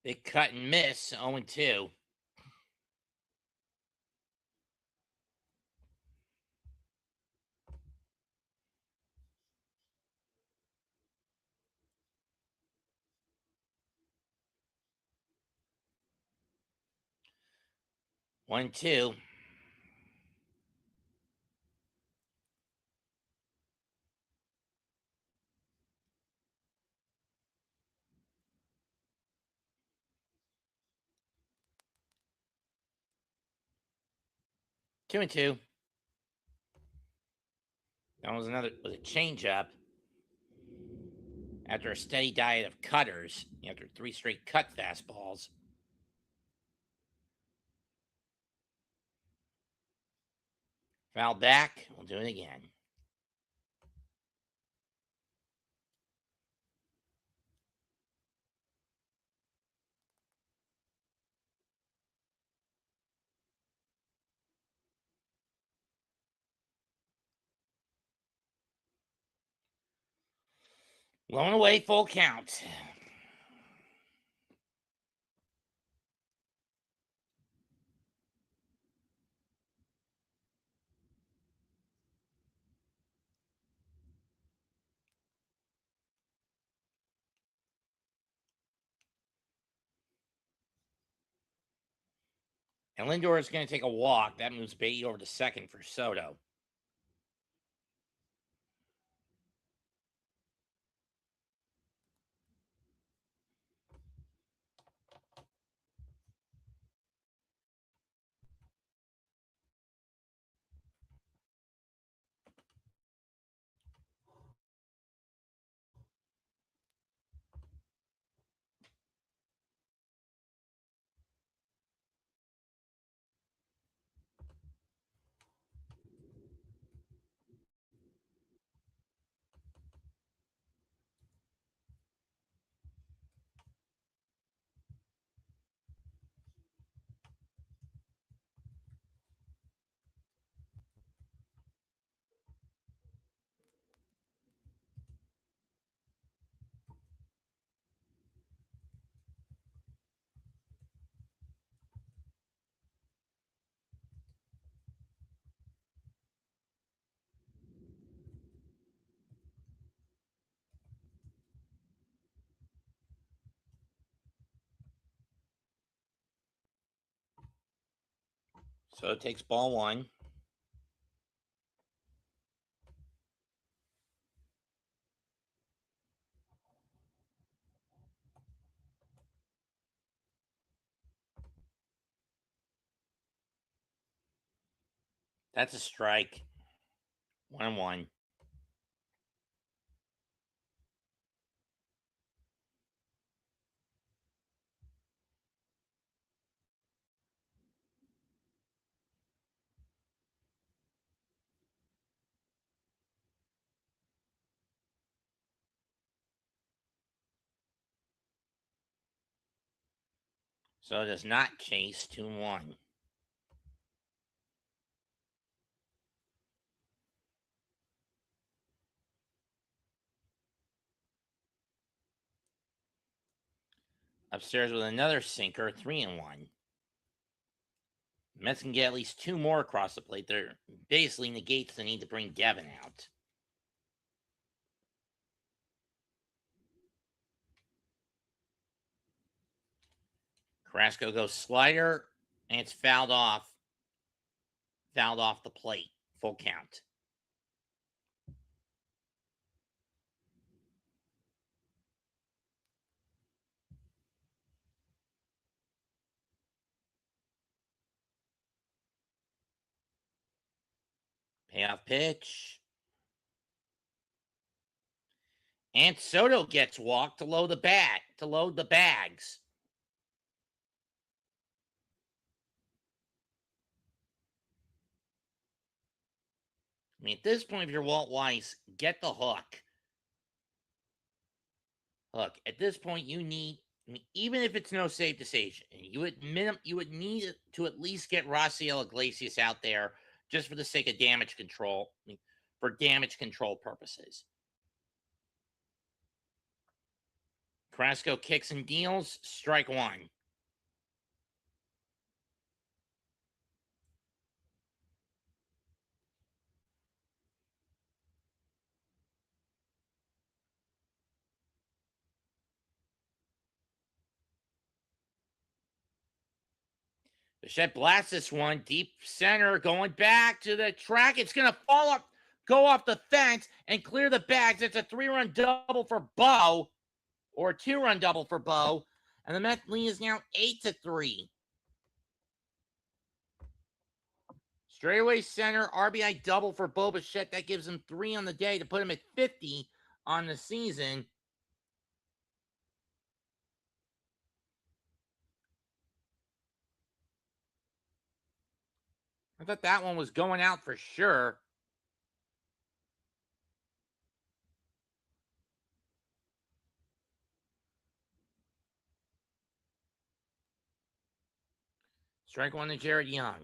Big cut and miss, 0-2. One, two. Two and two. That was a changeup. After a steady diet of cutters, after 3 straight cut fastballs. Foul back. We'll do it again. Blown away, full count. And Lindor is going to take a walk. That moves Beatty over to second for Soto. So it takes ball one. That's a strike. 1-1. So it does not chase 2-1. Upstairs with another sinker, 3-1. Mets can get at least 2 more across the plate. They're basically negates the need to bring Devin out. Carrasco goes slider, and it's fouled off. Fouled off the plate. Full count. Payoff pitch. And Soto gets walked to load the bags. I mean, at this point, if you're Walt Weiss, get the hook. Look, at this point, you need, I mean, even if it's no save decision, you would need to at least get Raciel Iglesias out there just for the sake of damage control, for damage control purposes. Carrasco kicks and deals, strike 1. Bichette blasts this one deep center, going back to the track. It's going to go off the fence and clear the bags. It's a 3-run double for Bo, or a 2-run double for Bo, and the Mets lead is now 8-3. Straightaway center, RBI double for Bo Bichette. That gives him 3 on the day to put him at 50 on the season. I thought that one was going out for sure. Strike 1 to Jared Young.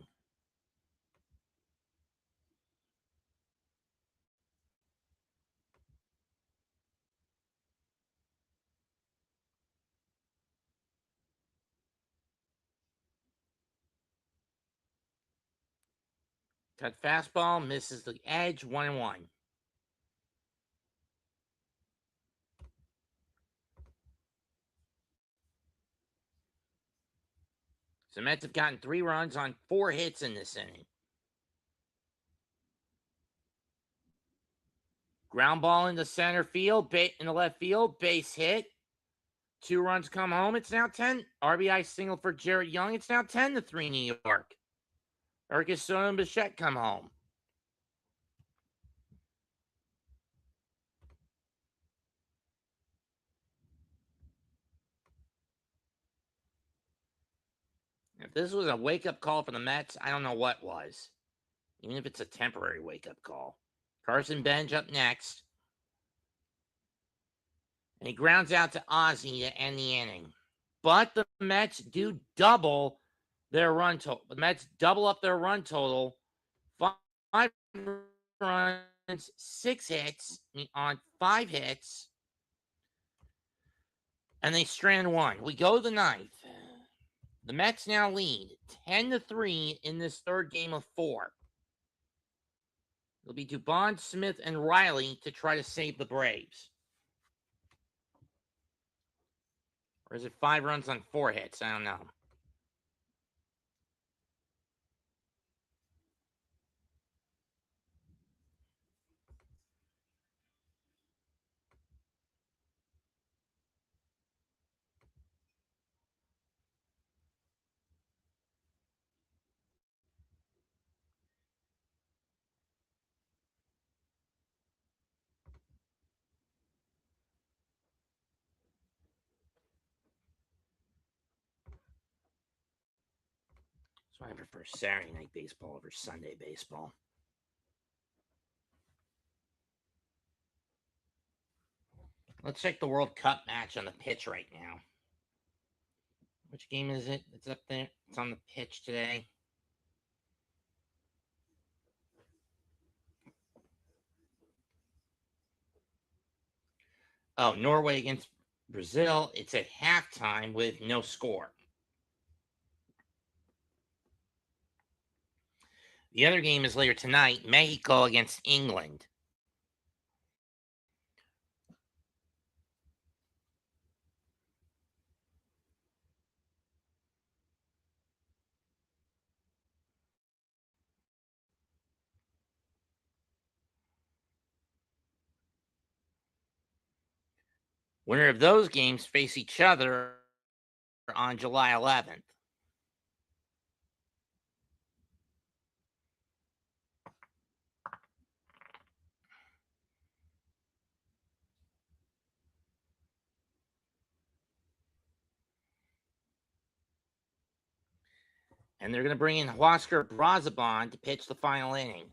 Cut fastball, misses the edge, 1-1. So the Mets have gotten 3 runs on 4 hits in this inning. Ground ball into center field, in the left field, base hit. 2 runs come home. It's now 10. RBI single for Jared Young. It's now 10-3 New York. Urquidy, Soto, and Bichette come home. If this was a wake-up call for the Mets, I don't know what was. Even if it's a temporary wake-up call. Carson Bench up next. And he grounds out to Ozzie to end the inning. But the Mets do double their run total. The Mets double up their run total. 5 runs, 6 hits on 5 hits. And they strand 1. We go to the 9th. The Mets now lead 10-3 in this third game of 4. It'll be Dubon, Smith, and Riley to try to save the Braves. Or is it 5 runs on 4 hits? I don't know. So I prefer Saturday night baseball over Sunday baseball. Let's check the World Cup match on the pitch right now. Which game is it? It's up there. It's on the pitch today. Oh, Norway against Brazil. It's at halftime with no score. The other game is later tonight. Mexico against England. Winner of those games face each other on July 11th. And they're going to bring in Huáscar Brazabon to pitch the final inning.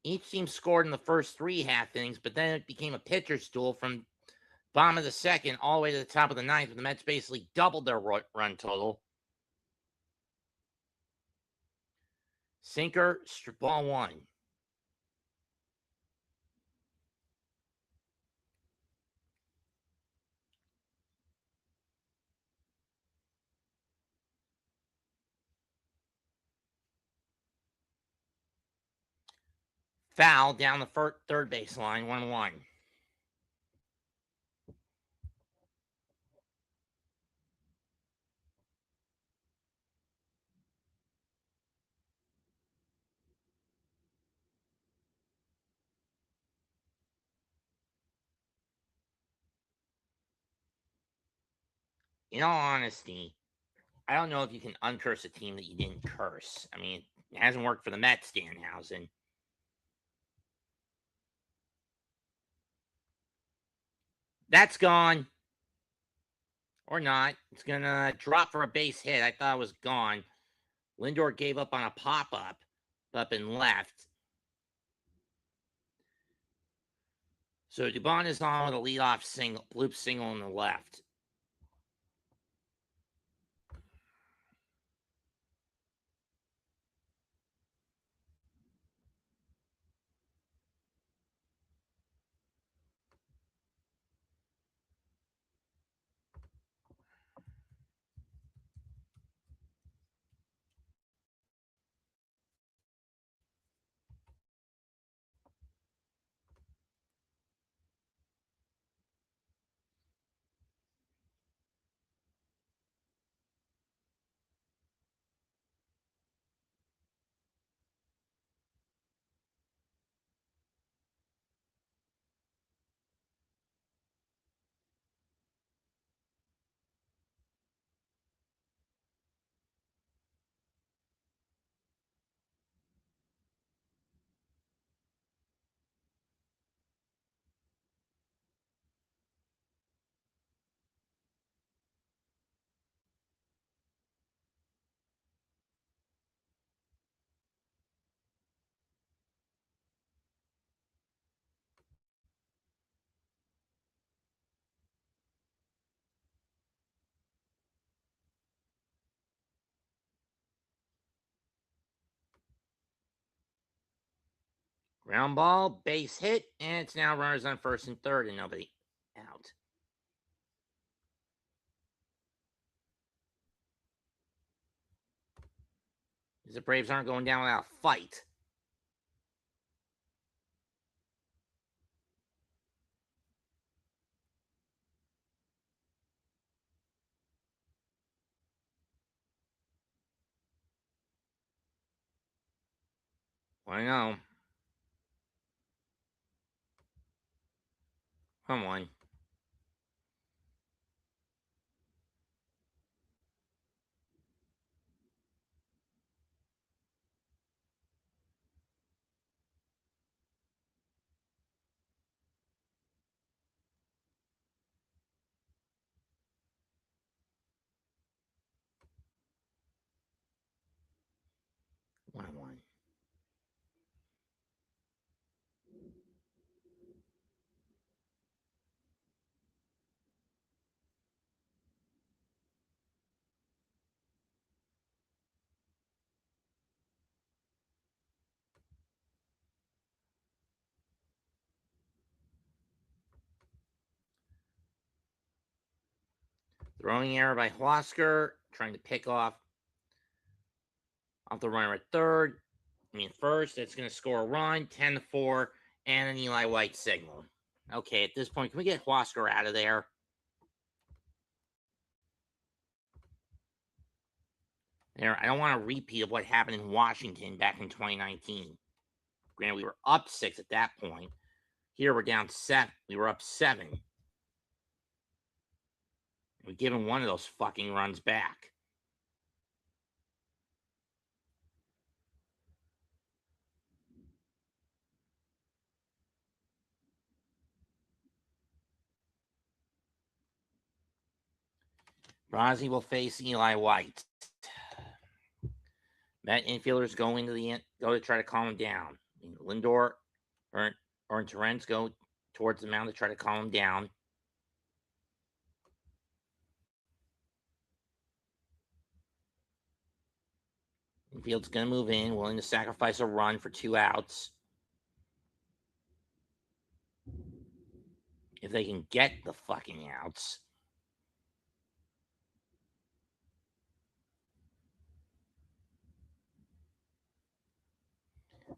Each team scored in the first 3 half innings, but then it became a pitcher's duel from bottom of the second all the way to the top of the ninth, when the Mets basically doubled their run total. Sinker, ball 1. Foul down the third base line, 1-1. In all honesty, I don't know if you can uncurse a team that you didn't curse. I mean, it hasn't worked for the Mets, Danhausen. That's gone. Or not. It's going to drop for a base hit. I thought it was gone. Lindor gave up on a pop-up and left. So Dubon is on with a leadoff bloop single on the left. Ground ball, base hit, and it's now runners on first and third and nobody out. The Braves aren't going down without a fight. I know. Come on. One. Throwing error by Huasker, trying to pick off the runner at third. First, it's going to score a run, 10-4, and an Eli White signal. Okay, at this point, can we get Huasker out of there? I don't want a repeat of what happened in Washington back in 2019. Granted, we were up 6 at that point. Here, we're down 7. We were up 7. We've given one of those fucking runs back. Brozzi will face Eli White. Met infielders go to try to calm him down. Lindor or Torrens go towards the mound to try to calm him down. Infield's going to move in, willing to sacrifice a run for 2 outs. If they can get the fucking outs.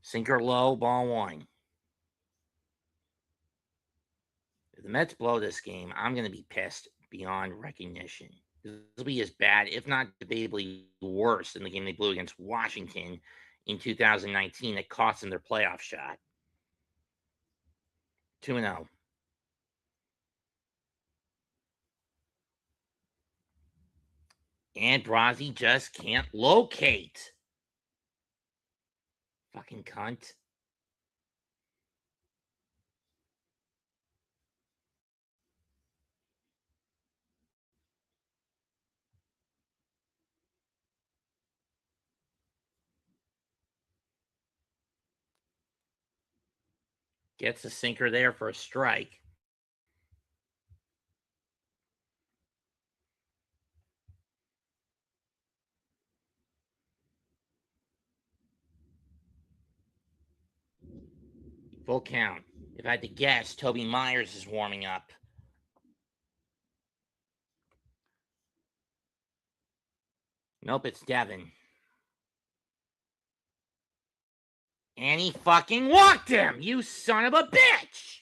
Sinker low, ball 1. If the Mets blow this game, I'm going to be pissed beyond recognition. This will be as bad, if not debatably worse, than the game they blew against Washington in 2019 that cost them their playoff shot. 2-0. And Brozzi just can't locate. Fucking cunt. Gets the sinker there for a strike. Full count. If I had to guess, Toby Myers is warming up. Nope, it's Devin. And he fucking walked him, you son of a bitch!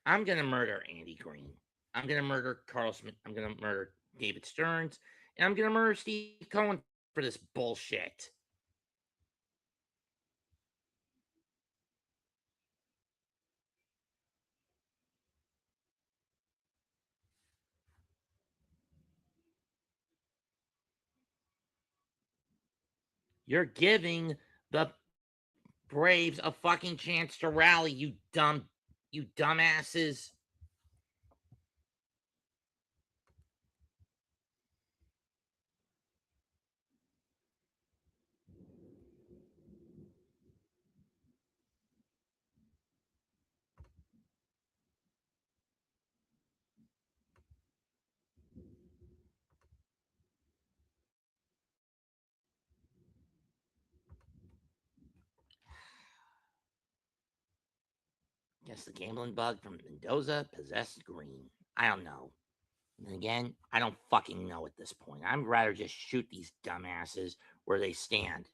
I'm going to murder Andy Green. I'm going to murder Carl Smith. I'm going to murder David Stearns. And I'm going to murder Steve Cohen for this bullshit. You're giving the Braves a fucking chance to rally, you dumbasses. Guess the gambling bug from Mendoza possessed Green. I don't know. And again, I don't fucking know at this point. I'd rather just shoot these dumbasses where they stand.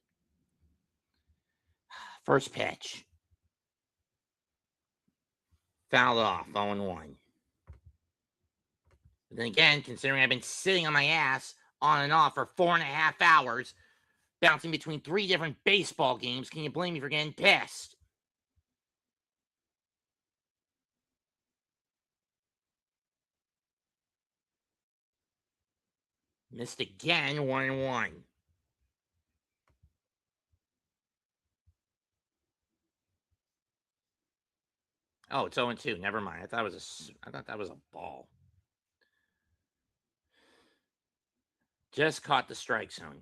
First pitch. Fouled off, 0-1. But then again, considering I've been sitting on my ass on and off for 4.5 hours, bouncing between 3 different baseball games, can you blame me for getting pissed? Missed again, 1-1. Oh, it's 0-2. Never mind. I thought that was a ball. Just caught the strike zone.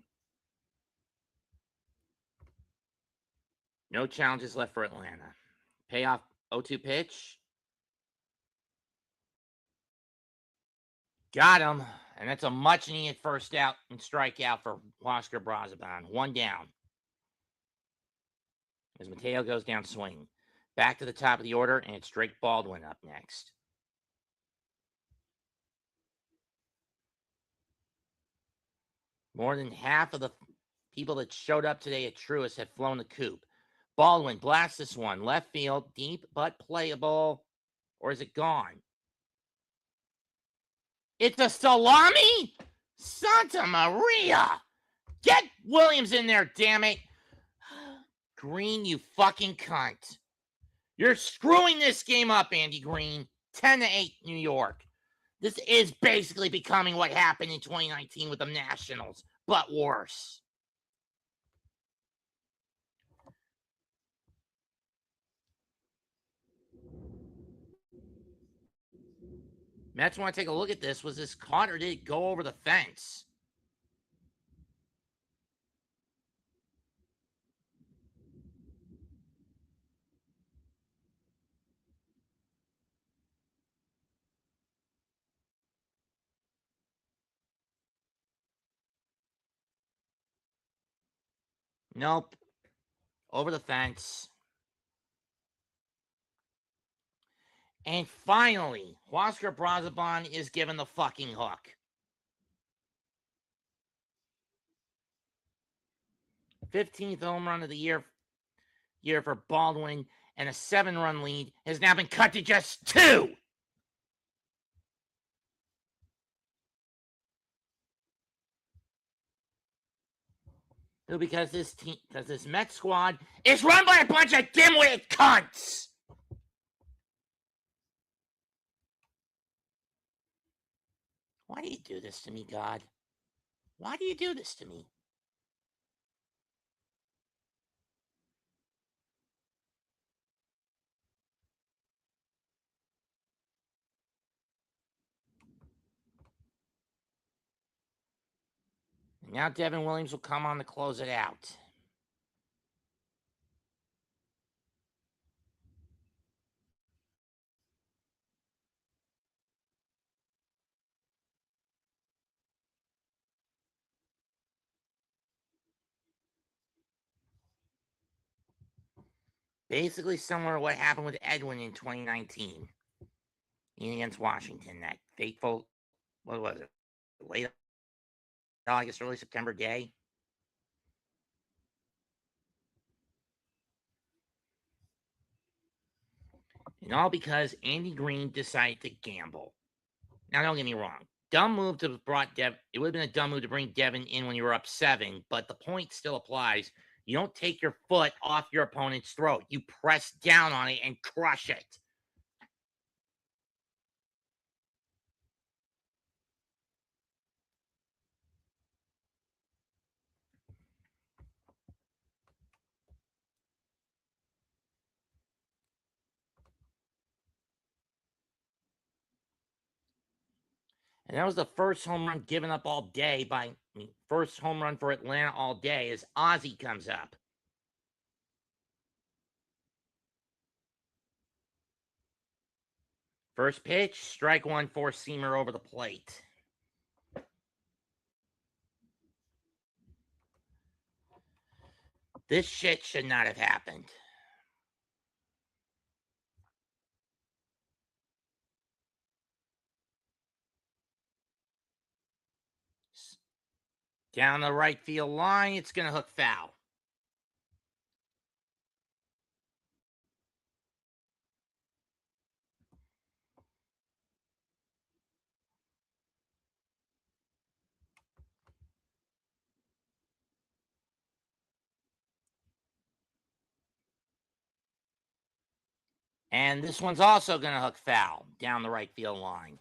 No challenges left for Atlanta. Payoff 0-2 pitch. Got him. And that's a much needed first out and strikeout for Huasker Brazaban. 1 down. As Mateo goes down swinging. Back to the top of the order, and it's Drake Baldwin up next. More than half of the people that showed up today at Truist have flown the coop. Baldwin blasts this one. Left field, deep but playable. Or is it gone? It's a salami? Santa Maria! Get Williams in there, damn it! Green, you fucking cunt. You're screwing this game up, Andy Green. 10-8 New York. This is basically becoming what happened in 2019 with the Nationals, but worse. Mets want to take a look at this. Was this caught or did it go over the fence? Nope. Over the fence. And finally, Huascar Brazaban is given the fucking hook. 15th home run of the year for Baldwin, and a 7-run lead has now been cut to just 2. Because this Mets squad is run by a bunch of dimwitted cunts. Why do you do this to me, God? Why do you do this to me? Now Devin Williams will come on to close it out. Basically similar to what happened with Edwin in 2019 against Washington. That fateful, what was it, late August, early September day. And all because Andy Green decided to gamble. Now, don't get me wrong. Dumb move to have brought Devin. It would have been a dumb move to bring Devin in when you were up 7, but the point still applies. You don't take your foot off your opponent's throat. You press down on it and crush it. And that was the first home run given up all day first home run for Atlanta all day as Ozzie comes up. First pitch, strike one, 4-seamer over the plate. This shit should not have happened. Down the right field line, it's going to hook foul. And this one's also going to hook foul down the right field line.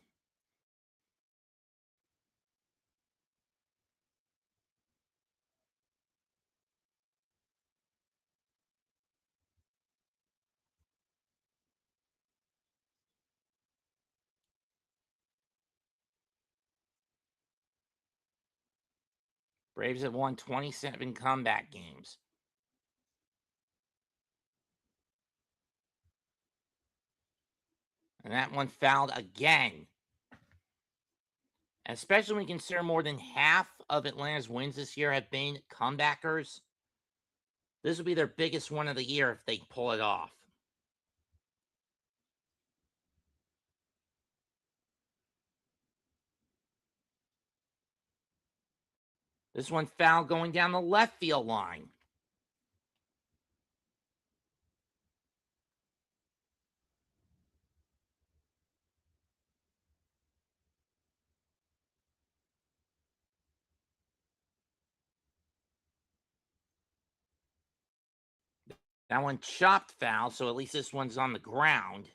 Braves have won 27 comeback games. And that one fouled again. Especially when you consider more than half of Atlanta's wins this year have been comebackers. This will be their biggest one of the year if they pull it off. This one foul going down the left field line. That one chopped foul, so at least this one's on the ground.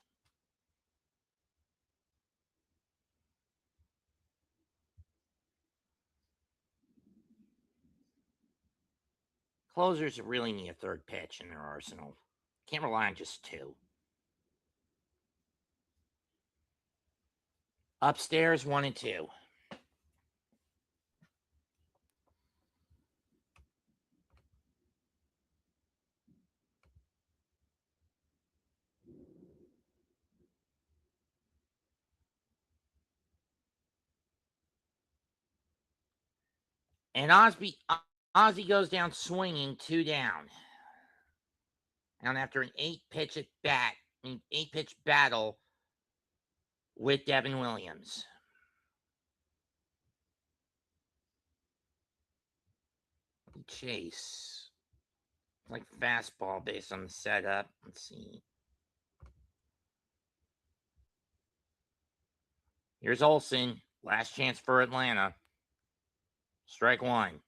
Closers really need a third pitch in their arsenal. Can't rely on just two. Upstairs, 1 and 2. And Ozzy goes down swinging, 2 down. And after an 8-pitch battle with Devin Williams. Chase. Like fastball based on the setup. Let's see. Here's Olsen. Last chance for Atlanta. Strike 1.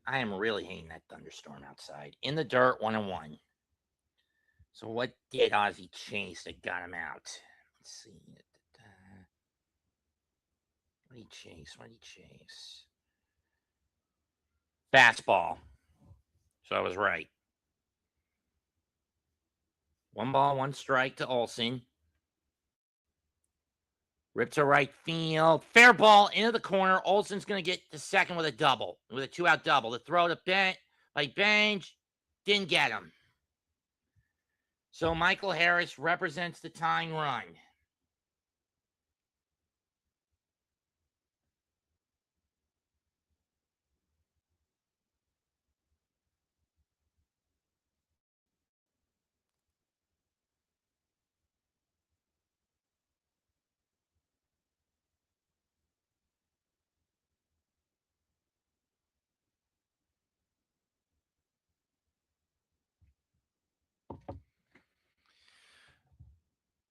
I am really hating that thunderstorm outside. In the dirt, 1 and 1. So what did Ozzy chase that got him out? Let's see. What did he chase? Fastball. So I was right. 1 ball, 1 strike to Olsen. Rip to right field. Fair ball into the corner. Olsen's going to get to second with a 2-out double. The throw to Bench didn't get him. So Michael Harris represents the tying run.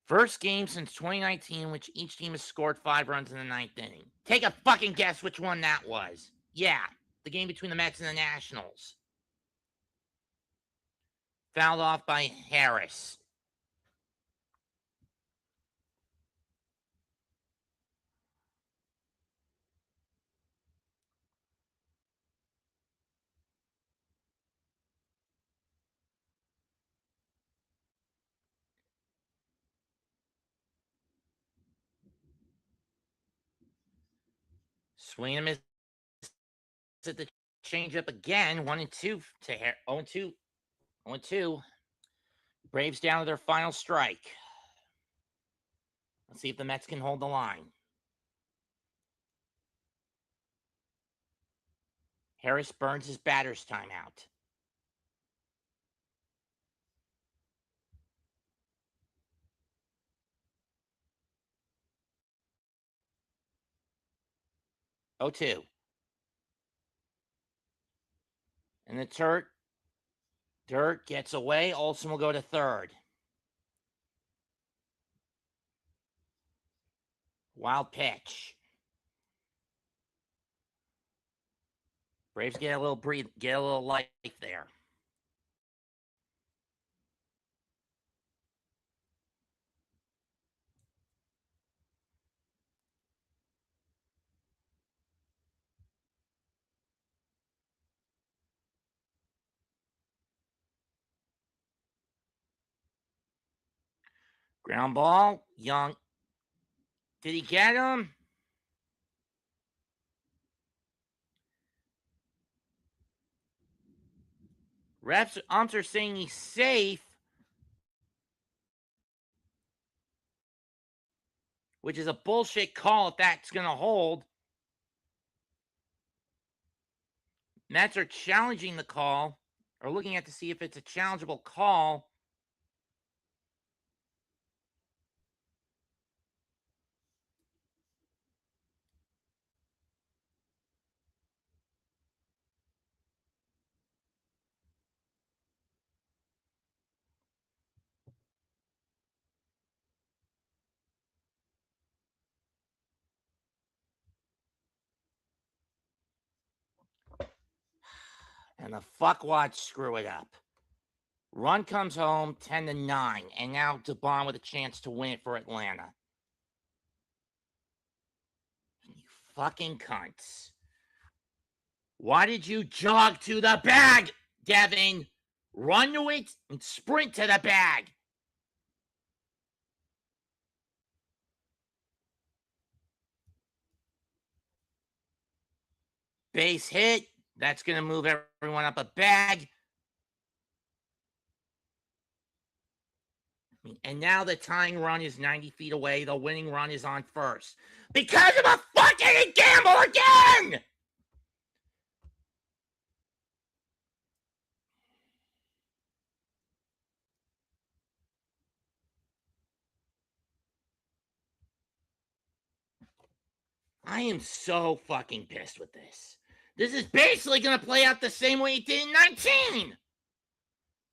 First game since 2019 in which each team has scored 5 runs in the 9th inning. Take a fucking guess which one that was. Yeah, the game between the Mets and the Nationals. Fouled off by Harris. Swing and miss at the changeup again. 1 and 2 to 0 and 2. 0 and 2. Braves down to their final strike. Let's see if the Mets can hold the line. Harris burns his batter's timeout. Oh, 2. And the dirt gets away. Olsen will go to third. Wild pitch. Braves get a little life there. Ground ball. Young. Did he get him? Umps are saying he's safe. which is a bullshit call if that's going to hold. Mets are challenging the call, or looking at to see if it's a challengeable call. And the fuckwads screw it up. Run comes home 10-9, and now DeBon with a chance to win it for Atlanta. You fucking cunts. Why did you jog to the bag, Devin? Run to it and sprint to the bag. Base hit. That's going to move everyone up a bag. And now the tying run is 90 feet away. The winning run is on first. Because of a fucking gamble again! I am so fucking pissed with this. This is basically going to play out the same way it did in 19.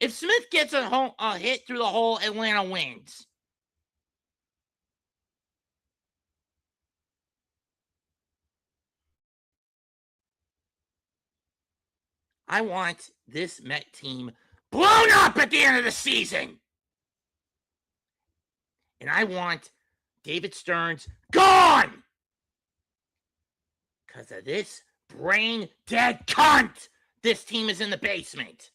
If Smith gets a hit through the hole, Atlanta wins. I want this Met team blown up at the end of the season. And I want David Stearns gone. Because of this brain dead cunt. This team is in the basement.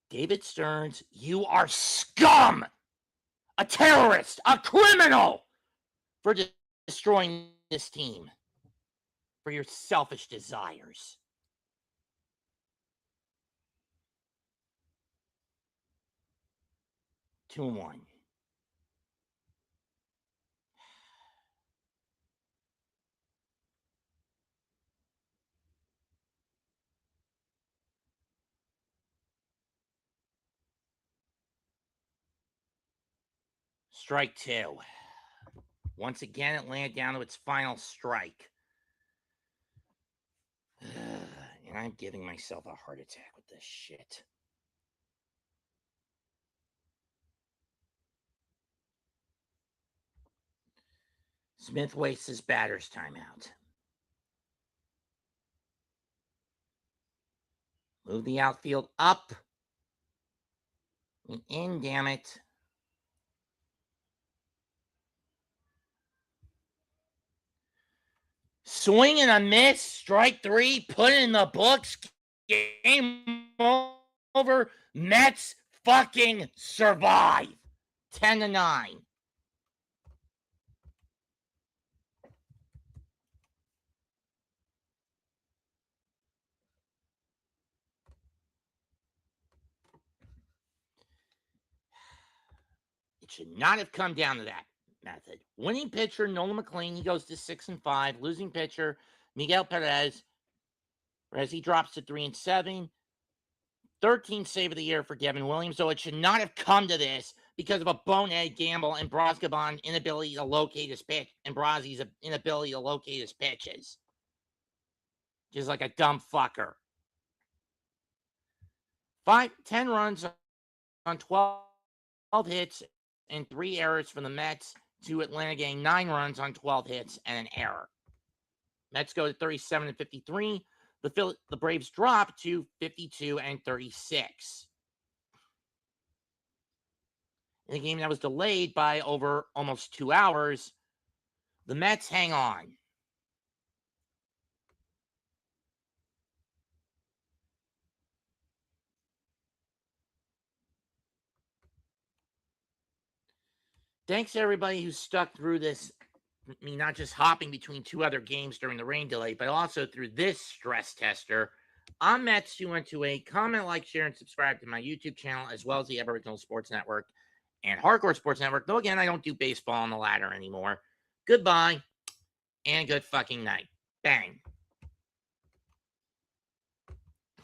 David Stearns, you are scum! A terrorist! A criminal! For destroying this team. For your selfish desires. Two and one. Strike two. Once again, Atlanta down to its final strike. And I'm giving myself a heart attack with this shit. Smith wastes his batter's timeout. Move the outfield up. And in, damn it. Swing and a miss. Strike three. Put it in the books. Game over. Mets fucking survive. 10-9. It should not have come down to that method. Winning pitcher Nolan McLean, he goes to 6-5. Losing pitcher Miguel Perez, as he drops to 3-7. 13th save of the year for Devin Williams. So it should not have come to this because of a bonehead gamble and Brosgabon's inability to locate his pitch and Brazzi's inability to locate his pitches. Just like a dumb fucker. 10 runs on 12 hits and 3 errors for the Mets, to Atlanta getting 9 runs on 12 hits and an error. Mets go to 37-53. The Braves drop to 52-36. In a game that was delayed by over almost 2 hours, the Mets hang on. Thanks to everybody who stuck through this. I mean, not just hopping between two other games during the rain delay, but also through this stress tester. I'm Matt2128. Comment, like, share, and subscribe to my YouTube channel, as well as the Aboriginal Sports Network and Hardcore Sports Network. Though, again, I don't do baseball on the ladder anymore. Goodbye, and good fucking night. Bang.